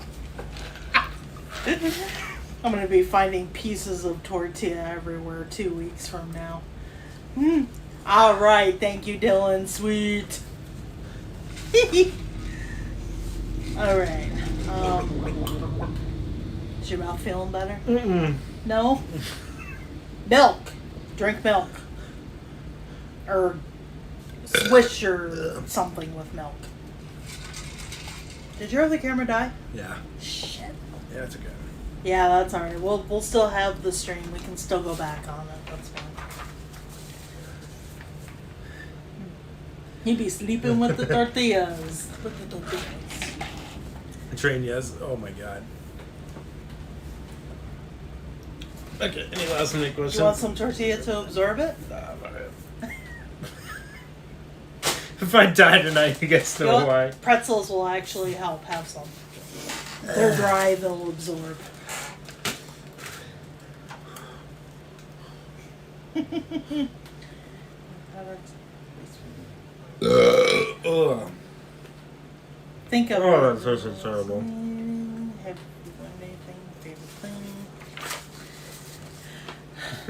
[SPEAKER 2] I'm gonna be finding pieces of tortilla everywhere 2 weeks from now. Alright, thank you, Dylan. Sweet. Alright. Is your mouth feeling better?
[SPEAKER 1] Mm-mm.
[SPEAKER 2] No? Milk. Drink milk. Or swish or something with milk. Did your other camera die?
[SPEAKER 1] Yeah.
[SPEAKER 2] Shit.
[SPEAKER 1] Yeah, it's okay.
[SPEAKER 2] Yeah, that's alright. We'll still have the stream. We can still go back on it. That's fine. He'd be sleeping with the tortillas. With the tortillas.
[SPEAKER 1] Train, yes. Oh my god. Okay, any last minute questions?
[SPEAKER 2] You want some tortilla to absorb it?
[SPEAKER 1] Nah, I'm alright. If I die tonight, you guys know why.
[SPEAKER 2] Pretzels will actually help. Have some. They're dry, they'll absorb. Think of
[SPEAKER 1] Oh, that's so terrible.
[SPEAKER 2] Have you done anything? Favorite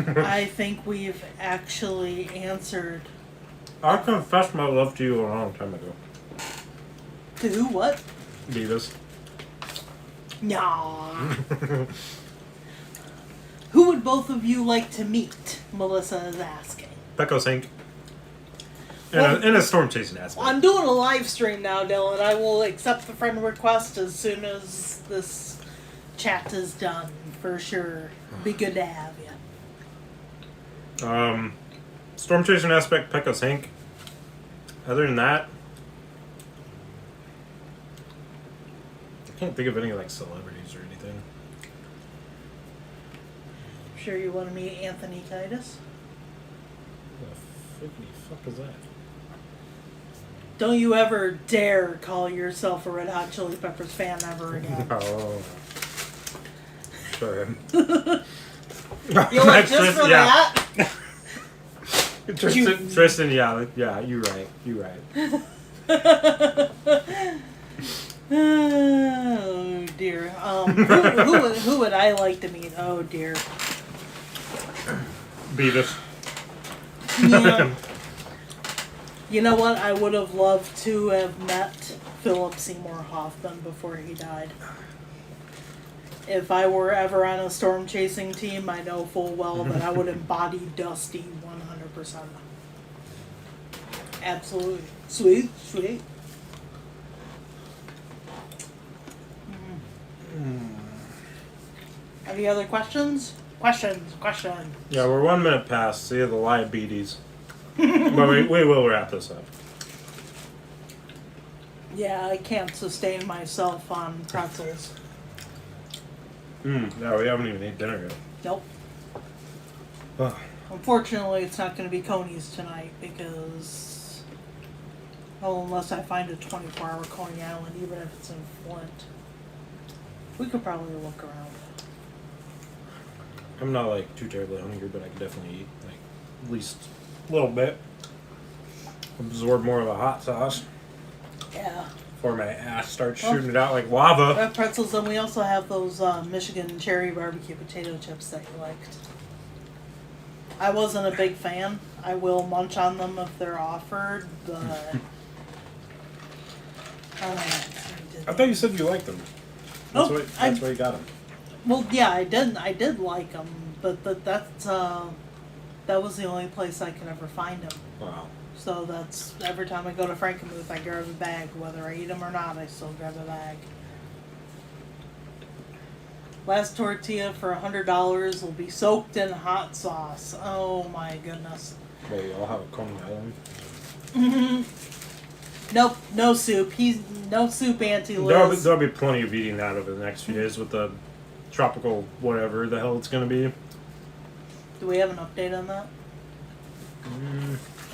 [SPEAKER 2] thing? I think we've actually answered.
[SPEAKER 1] I confessed my love to you a long time ago.
[SPEAKER 2] To who? What?
[SPEAKER 1] Beavis.
[SPEAKER 2] Nah. Who would both of you like to meet? Melissa is asking.
[SPEAKER 1] Pecco Sink.
[SPEAKER 2] Well,
[SPEAKER 1] In a storm chasing aspect.
[SPEAKER 2] I'm doing a live stream now, Dylan. I will accept the friend request as soon as this chat is done, for sure. Be good to have you.
[SPEAKER 1] Storm chasing aspect, Pecco Sink. Other than that, I can't think of any like celebrities or anything.
[SPEAKER 2] Sure you want to meet Anthony Titus?
[SPEAKER 1] What the fuck is that?
[SPEAKER 2] Don't you ever dare call yourself a Red Hot Chili Peppers fan ever again.
[SPEAKER 1] Oh. Sorry.
[SPEAKER 2] You like just for that?
[SPEAKER 1] Tristan, yeah, you're right.
[SPEAKER 2] Oh dear. Who would I like to meet? Oh dear.
[SPEAKER 1] Beavis.
[SPEAKER 2] Yeah. You know what? I would have loved to have met Philip Seymour Hoffman before he died. If I were ever on a storm chasing team, I know full well that I would embody Dusty 100%. Absolutely. Sweet. Any other questions? Question.
[SPEAKER 1] Yeah, we're 1 minute past. See the diabetes. But we will wrap this up.
[SPEAKER 2] Yeah, I can't sustain myself on pretzels.
[SPEAKER 1] No, we haven't even eaten dinner yet.
[SPEAKER 2] Nope.
[SPEAKER 1] Ugh.
[SPEAKER 2] Unfortunately, it's not going to be Coney's tonight because, well, unless I find a 24-hour Coney Island, even if it's in Flint, we could probably look around.
[SPEAKER 1] I'm not like too terribly hungry, but I could definitely eat like at least a little bit. Absorb more of the hot sauce
[SPEAKER 2] Yeah.
[SPEAKER 1] before my ass starts shooting it out like lava.
[SPEAKER 2] We have pretzels, and we also have those Michigan cherry barbecue potato chips that you liked. I wasn't a big fan. I will munch on them if they're offered, but
[SPEAKER 1] I thought you said you liked them. That's
[SPEAKER 2] Nope,
[SPEAKER 1] why you got them.
[SPEAKER 2] well, yeah, I did like them, but that was the only place I could ever find them.
[SPEAKER 1] Wow.
[SPEAKER 2] So that's every time I go to Frankenmuth, I grab a bag. Whether I eat them or not, I still grab a bag. Last tortilla for $100 will be soaked in hot sauce. Oh my goodness.
[SPEAKER 1] Wait, I'll have a Coney Island.
[SPEAKER 2] Nope, no soup. He's no soup, Auntie Liz.
[SPEAKER 1] There'll be plenty of eating that over the next few days with the tropical whatever the hell it's going to be.
[SPEAKER 2] Do we have an update on that?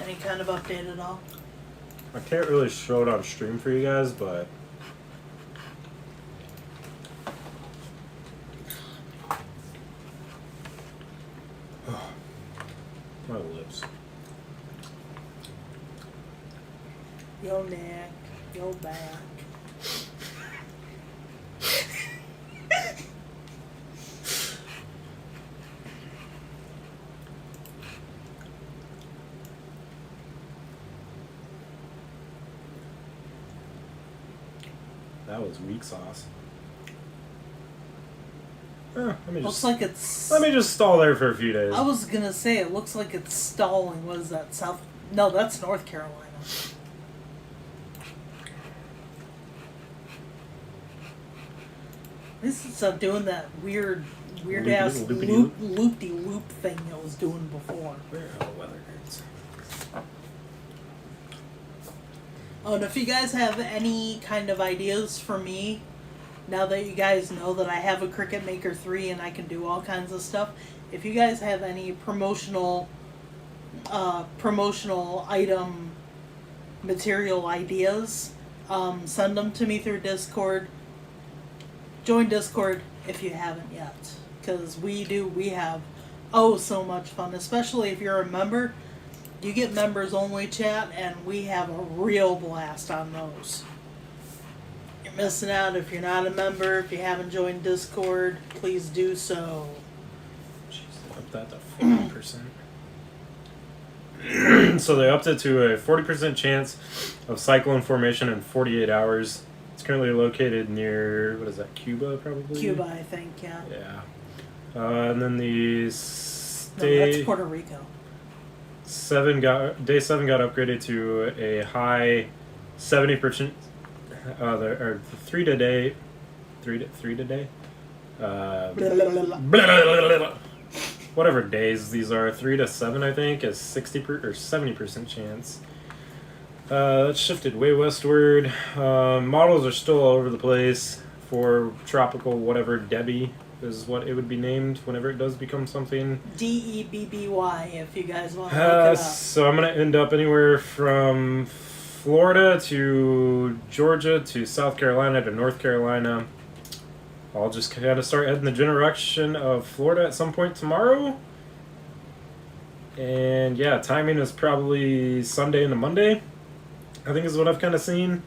[SPEAKER 2] Any kind of update at all?
[SPEAKER 1] I can't really show it on stream for you guys, but my lips.
[SPEAKER 2] Yo neck, yo back.
[SPEAKER 1] That was weak sauce. Let me
[SPEAKER 2] Looks
[SPEAKER 1] just
[SPEAKER 2] like it's.
[SPEAKER 1] let me just stall there for a few days.
[SPEAKER 2] I was gonna say it looks like it's stalling. What is that? No, that's North Carolina. This is doing that weird ass loop-de-loop thing it was doing before.
[SPEAKER 1] Where the weather hurts.
[SPEAKER 2] Oh, and if you guys have any kind of ideas for me, now that you guys know that I have a Cricut Maker 3 and I can do all kinds of stuff, if you guys have any promotional item material ideas, send them to me through Discord. Join Discord if you haven't yet, because we have so much fun, especially if you're a member. You get members only chat, and we have a real blast on those. You're missing out if you're not a member. If you haven't joined Discord, please do so.
[SPEAKER 1] Jeez, up that to 40%. So they upped it to a 40% chance of cyclone formation in 48 hours. It's currently located near, what is that, Cuba probably?
[SPEAKER 2] Cuba, I think, yeah.
[SPEAKER 1] Yeah. And then the
[SPEAKER 2] No, that's Puerto Rico.
[SPEAKER 1] day 7 got upgraded to a high 70%. Or 3 today. Whatever days these are, 3 to 7 I think is 70% chance. It's shifted way westward. Models are still all over the place for tropical whatever Debbie is what it would be named whenever it does become something.
[SPEAKER 2] DEBBY if you guys want to look it up.
[SPEAKER 1] So I'm going to end up anywhere from Florida to Georgia to South Carolina to North Carolina. I'll just kind of start heading the general direction of Florida at some point tomorrow. And yeah, timing is probably Sunday into Monday, I think is what I've kind of seen.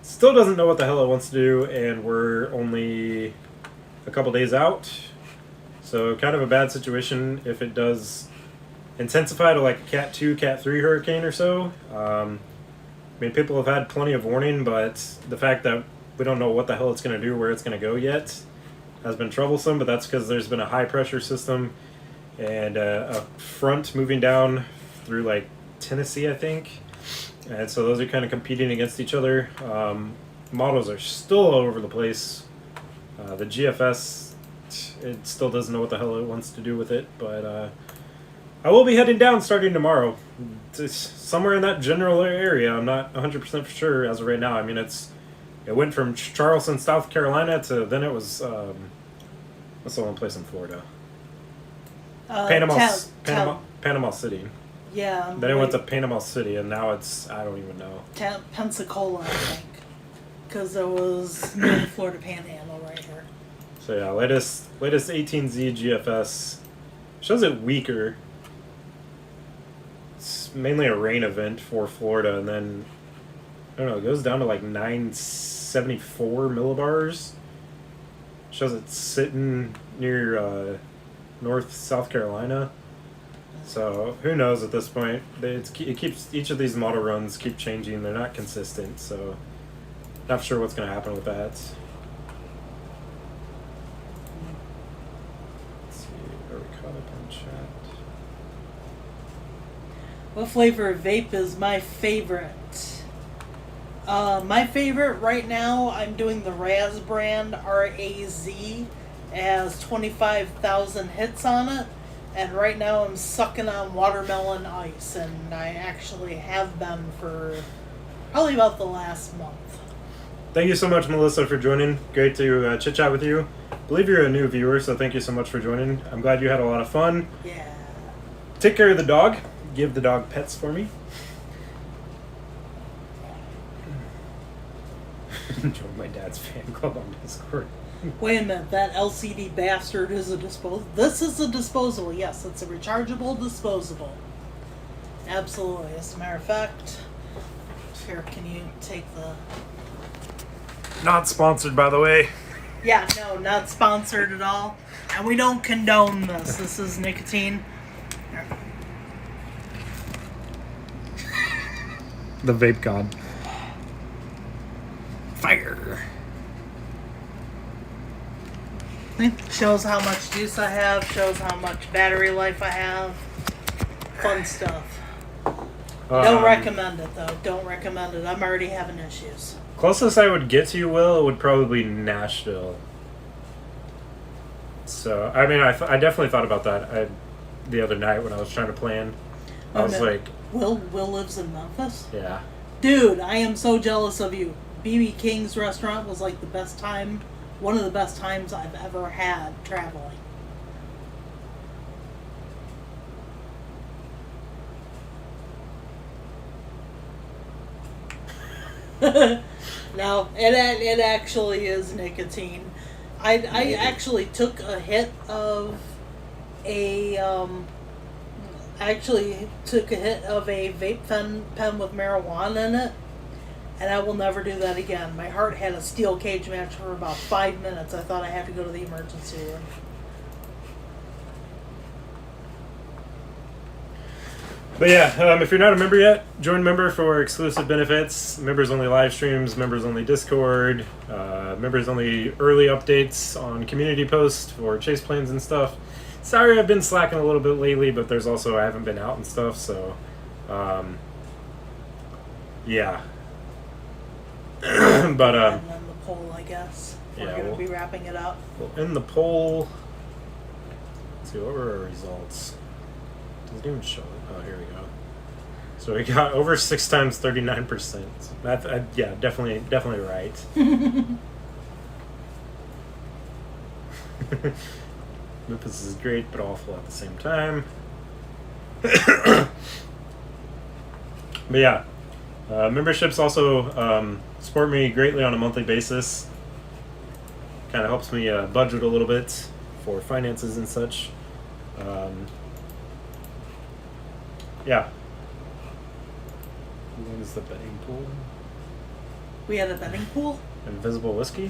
[SPEAKER 1] Still doesn't know what the hell it wants to do, and we're only a couple days out. So kind of a bad situation if it does intensify to like a Cat 2, Cat 3 hurricane or so. I mean, people have had plenty of warning, but the fact that we don't know what the hell it's going to do, where it's going to go yet, has been troublesome, but that's because there's been a high pressure system and a front moving down through like Tennessee, I think. And so those are kind of competing against each other. Models are still all over the place. The GFS, it still doesn't know what the hell it wants to do with it, but I will be heading down starting tomorrow. It's somewhere in that general area. I'm not 100% for sure as of right now. I mean, it went from Charleston, South Carolina to then it was what's the one place in Florida? Panama City.
[SPEAKER 2] Yeah.
[SPEAKER 1] Then it went to Panama City, and now it's, I don't even know.
[SPEAKER 2] Pensacola, I think. Because there was near the Florida Panhandle right here.
[SPEAKER 1] So yeah, latest 18Z GFS shows it weaker. It's mainly a rain event for Florida, and then, I don't know, it goes down to like 974 millibars. Shows it sitting near North South Carolina. So who knows at this point? It keeps, each of these model runs keep changing. They're not consistent, so not sure what's going to happen with that. Let's see, are we caught up on chat?
[SPEAKER 2] What flavor of vape is my favorite? My favorite right now, I'm doing the Raz brand, R-A-Z. It has 25,000 hits on it. And right now I'm sucking on watermelon ice. And I actually have been for probably about the last month.
[SPEAKER 1] Thank you so much, Melissa, for joining. Great to chit-chat with you. I believe you're a new viewer, so thank you so much for joining. I'm glad you had a lot of fun.
[SPEAKER 2] Yeah.
[SPEAKER 1] Take care of the dog. Give the dog pets for me. Join my dad's fan club on Discord.
[SPEAKER 2] Wait a minute, that LCD bastard is a disposable. This is a disposable, yes, it's a rechargeable disposable. Absolutely. As a matter of fact, here, can you take the...
[SPEAKER 1] Not sponsored, by the way.
[SPEAKER 2] Yeah, no, not sponsored at all. And we don't condone this. This is nicotine. Here.
[SPEAKER 1] The vape god. Fire.
[SPEAKER 2] Shows how much juice I have, shows how much battery life I have. Fun stuff. Don't recommend it, though. Don't recommend it. I'm already having issues.
[SPEAKER 1] Closest I would get to you, Will, would probably be Nashville. So, I mean, I definitely thought about that the other night when I was trying to plan. I was like...
[SPEAKER 2] Will lives in Memphis?
[SPEAKER 1] Yeah.
[SPEAKER 2] Dude, I am so jealous of you. BB King's restaurant was like the best time, one of the best times I've ever had traveling. No, it actually is nicotine. I actually took a hit of a vape pen with marijuana in it, and I will never do that again. My heart had a steel cage match for about 5 minutes. I thought I had to go to the emergency room.
[SPEAKER 1] But yeah, if you're not a member yet, join member for exclusive benefits, members only live streams, members only Discord, members only early updates on community posts for chase plans and stuff. Sorry I've been slacking a little bit lately, but there's also I haven't been out and stuff, so yeah. But
[SPEAKER 2] and then the poll, I guess.
[SPEAKER 1] Yeah,
[SPEAKER 2] We're gonna be wrapping it up.
[SPEAKER 1] well, in the poll, let's see, what were our results? Doesn't even show it. Oh, here we go. So we got over 6 times 39%. That, yeah, definitely right. Memphis is great, but awful at the same time. But yeah, memberships also support me greatly on a monthly basis. Kind of helps me budget a little bit for finances and such. Yeah. What is the betting pool?
[SPEAKER 2] We had a betting pool?
[SPEAKER 1] Invisible whiskey?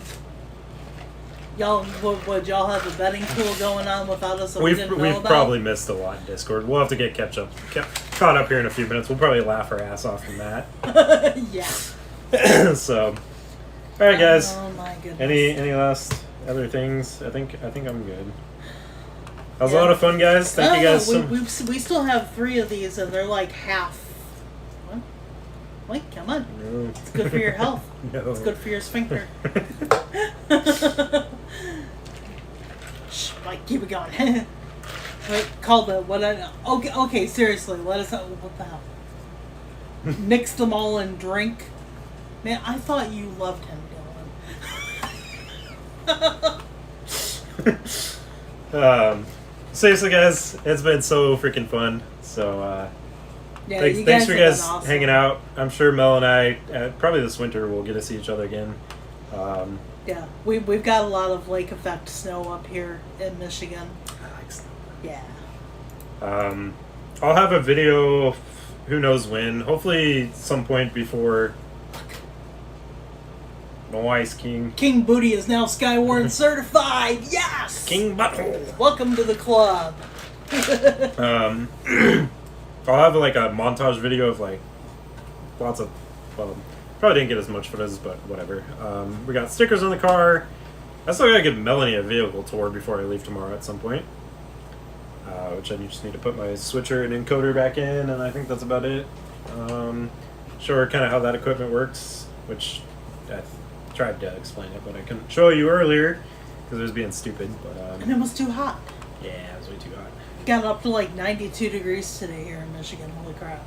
[SPEAKER 2] Y'all, would y'all have a betting pool going on without us that we didn't know
[SPEAKER 1] We've
[SPEAKER 2] about?
[SPEAKER 1] probably missed a lot in Discord. We'll have to get caught up here in a few minutes. We'll probably laugh our ass off from that.
[SPEAKER 2] Yeah.
[SPEAKER 1] So, all right, guys.
[SPEAKER 2] Oh my goodness.
[SPEAKER 1] Any last other things? I think I'm good. That was a lot of fun, guys. Thank you guys.
[SPEAKER 2] We still have 3 of these, and they're like half. What? Wait, come on.
[SPEAKER 1] No.
[SPEAKER 2] It's good for your health.
[SPEAKER 1] No.
[SPEAKER 2] It's good for your sphincter. Shh, Mike, keep it going. Wait, call the what? Okay, seriously, let us know what the hell. Mix them all and drink. Man, I thought you loved him, Dylan.
[SPEAKER 1] Seriously, guys, it's been so freaking fun. So,
[SPEAKER 2] Yeah,
[SPEAKER 1] thanks for you guys
[SPEAKER 2] awesome.
[SPEAKER 1] hanging out. I'm sure Mel and I, probably this winter, we'll get to see each other again.
[SPEAKER 2] Yeah, we've got a lot of lake effect snow up here in Michigan.
[SPEAKER 1] I like snow.
[SPEAKER 2] Yeah.
[SPEAKER 1] I'll have a video, who knows when, hopefully some point before Noise King.
[SPEAKER 2] King Booty is now Skywarn certified. Yes.
[SPEAKER 1] King Butthole.
[SPEAKER 2] Welcome to the club.
[SPEAKER 1] I'll have like a montage video of like lots of, well, probably didn't get as much footage, but whatever. We got stickers on the car. I still gotta give Melanie a vehicle tour before I leave tomorrow at some point. We which I just need to put my switcher and encoder back in, and I think that's about it. Show her kind of how that equipment works, which I tried to explain it, but I couldn't show you earlier because it was being stupid. But
[SPEAKER 2] And it was too hot.
[SPEAKER 1] yeah, it was way too hot.
[SPEAKER 2] Got up to like 92 degrees today here in Michigan. Holy crap.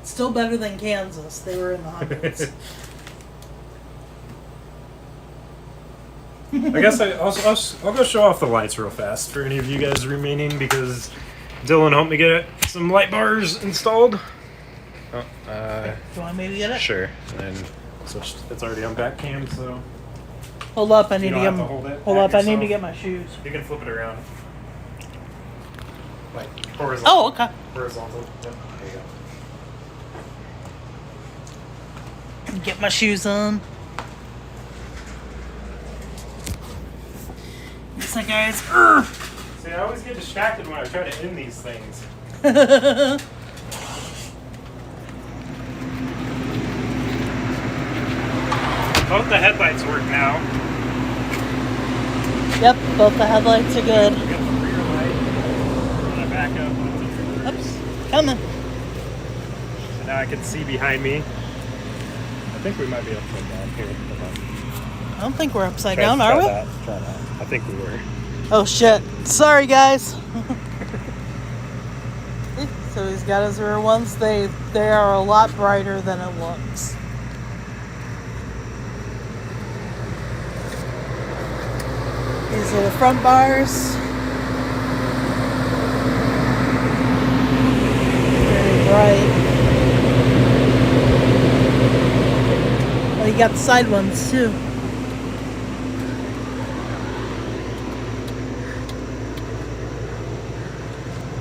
[SPEAKER 2] Still better than Kansas. They were in the hundreds.
[SPEAKER 1] I guess I'll go show off the lights real fast for any of you guys remaining, because Dylan helped me get some light bars installed.
[SPEAKER 2] Do you want me to get it?
[SPEAKER 1] Sure. And then it's already on back cam, so
[SPEAKER 2] Hold up, I need
[SPEAKER 1] you
[SPEAKER 2] to
[SPEAKER 1] don't
[SPEAKER 2] get
[SPEAKER 1] have to hold it
[SPEAKER 2] hold
[SPEAKER 1] back
[SPEAKER 2] up, I need to
[SPEAKER 1] yourself.
[SPEAKER 2] get my shoes.
[SPEAKER 1] You can flip it around. Like horizontal.
[SPEAKER 2] Oh, okay.
[SPEAKER 1] Horizontal. Yep. There you go.
[SPEAKER 2] Get my shoes on. Listen, guys.
[SPEAKER 1] See, I always get distracted when I try to end these things. Both the headlights work now.
[SPEAKER 2] Yep, both the headlights are good.
[SPEAKER 1] We got the rear light. I'm gonna back up onto the reverse.
[SPEAKER 2] Oops, coming.
[SPEAKER 1] So now I can see behind me. I think we might be upside down here.
[SPEAKER 2] I don't think we're upside down, are we?
[SPEAKER 1] Try that. I think we were.
[SPEAKER 2] Oh shit. Sorry, guys. So he's got his rear ones. They are a lot brighter than it looks. These are the front bars. Very bright. Well, you got the side ones too.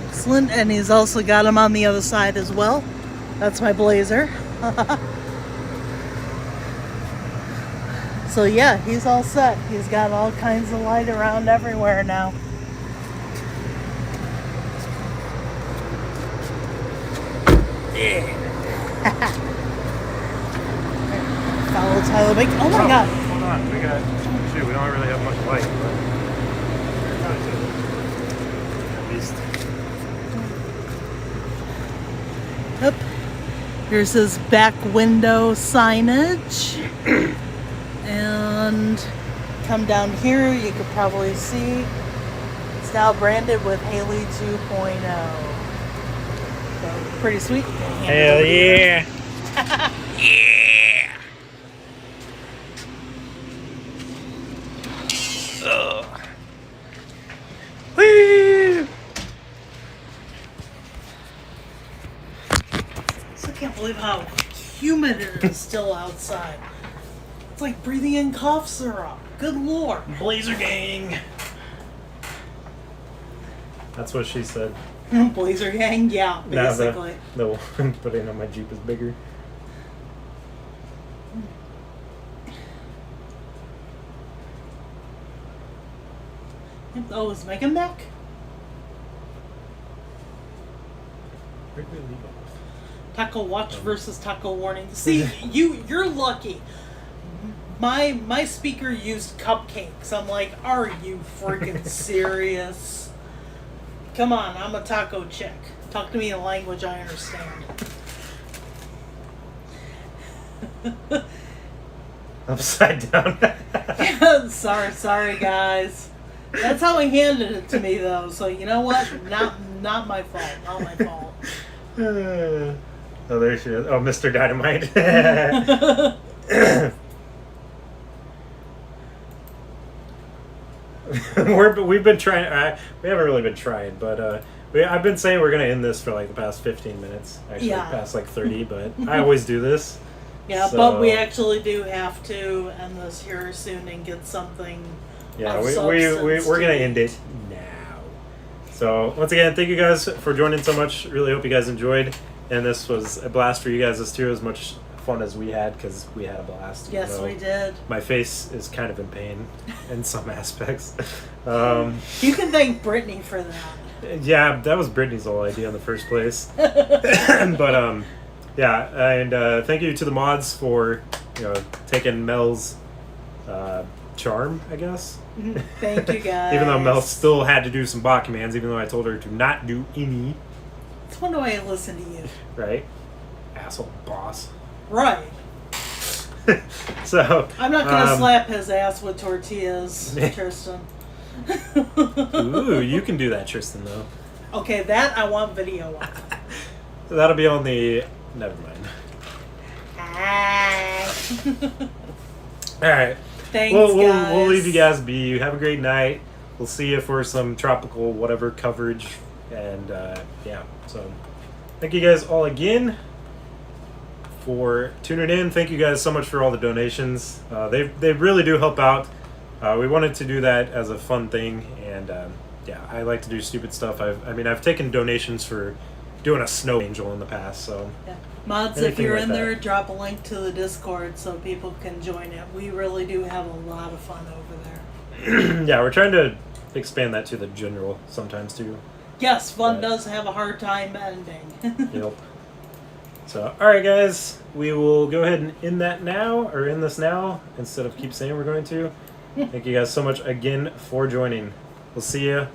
[SPEAKER 2] Excellent, and he's also got them on the other side as well. That's my Blazer. So yeah, he's all set. He's got all kinds of light around everywhere now. Yeah. Follow Tyler Bacon. Oh my god.
[SPEAKER 1] Hold on. We don't really have much light, but at least.
[SPEAKER 2] Yep. Here's his back window signage. And come down here, you could probably see it's now branded with Haley 2.0. So pretty sweet.
[SPEAKER 1] Hell yeah. Yeah. Woo.
[SPEAKER 2] So I can't believe how humid it is still outside. It's like breathing in cough syrup. Good lord.
[SPEAKER 1] Blazer gang. That's what she said.
[SPEAKER 2] Blazer gang? Yeah, basically.
[SPEAKER 1] The one putting on my Jeep is bigger.
[SPEAKER 2] Oh, is Megan back?
[SPEAKER 1] Where did we leave off?
[SPEAKER 2] Taco watch versus taco warning. See, you're lucky. My speaker used cupcakes. I'm like, are you freaking serious? Come on, I'm a taco chick. Talk to me in a language I understand.
[SPEAKER 1] Upside down.
[SPEAKER 2] Sorry guys. That's how he handed it to me though. So you know what? Not my fault. Not my fault.
[SPEAKER 1] Oh, there she is. Oh, Mr. Dynamite. We've been trying. We haven't really been trying, but I've been saying we're gonna end this for like the past 15 minutes. Actually,
[SPEAKER 2] Yeah.
[SPEAKER 1] past like 30, but I always do this.
[SPEAKER 2] Yeah,
[SPEAKER 1] So-
[SPEAKER 2] but we actually do have to end this here soon and get something.
[SPEAKER 1] Yeah,
[SPEAKER 2] of
[SPEAKER 1] we're
[SPEAKER 2] substance
[SPEAKER 1] gonna
[SPEAKER 2] to
[SPEAKER 1] end
[SPEAKER 2] eat.
[SPEAKER 1] it now. So once again, thank you guys for joining so much. Really hope you guys enjoyed, and this was a blast for you guys. This too, as much fun as we had, because we had a blast. even
[SPEAKER 2] Yes,
[SPEAKER 1] though
[SPEAKER 2] we did.
[SPEAKER 1] My face is kind of in pain in some aspects.
[SPEAKER 2] You can thank Brittany for that.
[SPEAKER 1] Yeah, that was Brittany's whole idea in the first place. But yeah, and thank you to the mods for taking Mel's charm, I guess.
[SPEAKER 2] Thank you guys.
[SPEAKER 1] Even though Mel still had to do some bot commands, even though I told her to not do any.
[SPEAKER 2] It's one way I listen to you.
[SPEAKER 1] Right? Asshole boss.
[SPEAKER 2] Right.
[SPEAKER 1] So
[SPEAKER 2] I'm not gonna slap his ass with tortillas, Tristan.
[SPEAKER 1] Ooh, you can do that, Tristan, though.
[SPEAKER 2] Okay, that I want video of.
[SPEAKER 1] That'll be on the... Never mind.
[SPEAKER 2] Hi.
[SPEAKER 1] Alright.
[SPEAKER 2] Thanks,
[SPEAKER 1] We'll
[SPEAKER 2] guys.
[SPEAKER 1] leave you guys be. You have a great night. We'll see you for some tropical whatever coverage. And, yeah. So, thank you guys all again for tuning in. Thank you guys so much for all the donations. They really do help out. We wanted to do that as a fun thing. And, yeah, I like to do stupid stuff. I've taken donations for doing a snow angel in the past, so...
[SPEAKER 2] Yeah. Mods, if
[SPEAKER 1] Anything
[SPEAKER 2] you're
[SPEAKER 1] like
[SPEAKER 2] in
[SPEAKER 1] that.
[SPEAKER 2] there, drop a link to the Discord so people can join it. We really do have a lot of fun over there.
[SPEAKER 1] Yeah, we're trying to expand that to the general sometimes, too.
[SPEAKER 2] Yes, fun
[SPEAKER 1] Right.
[SPEAKER 2] does have a hard time ending.
[SPEAKER 1] Yep. So, alright guys, we will go ahead and end that now, or end this now, instead of keep saying we're going to. Thank you guys so much again for joining. We'll see you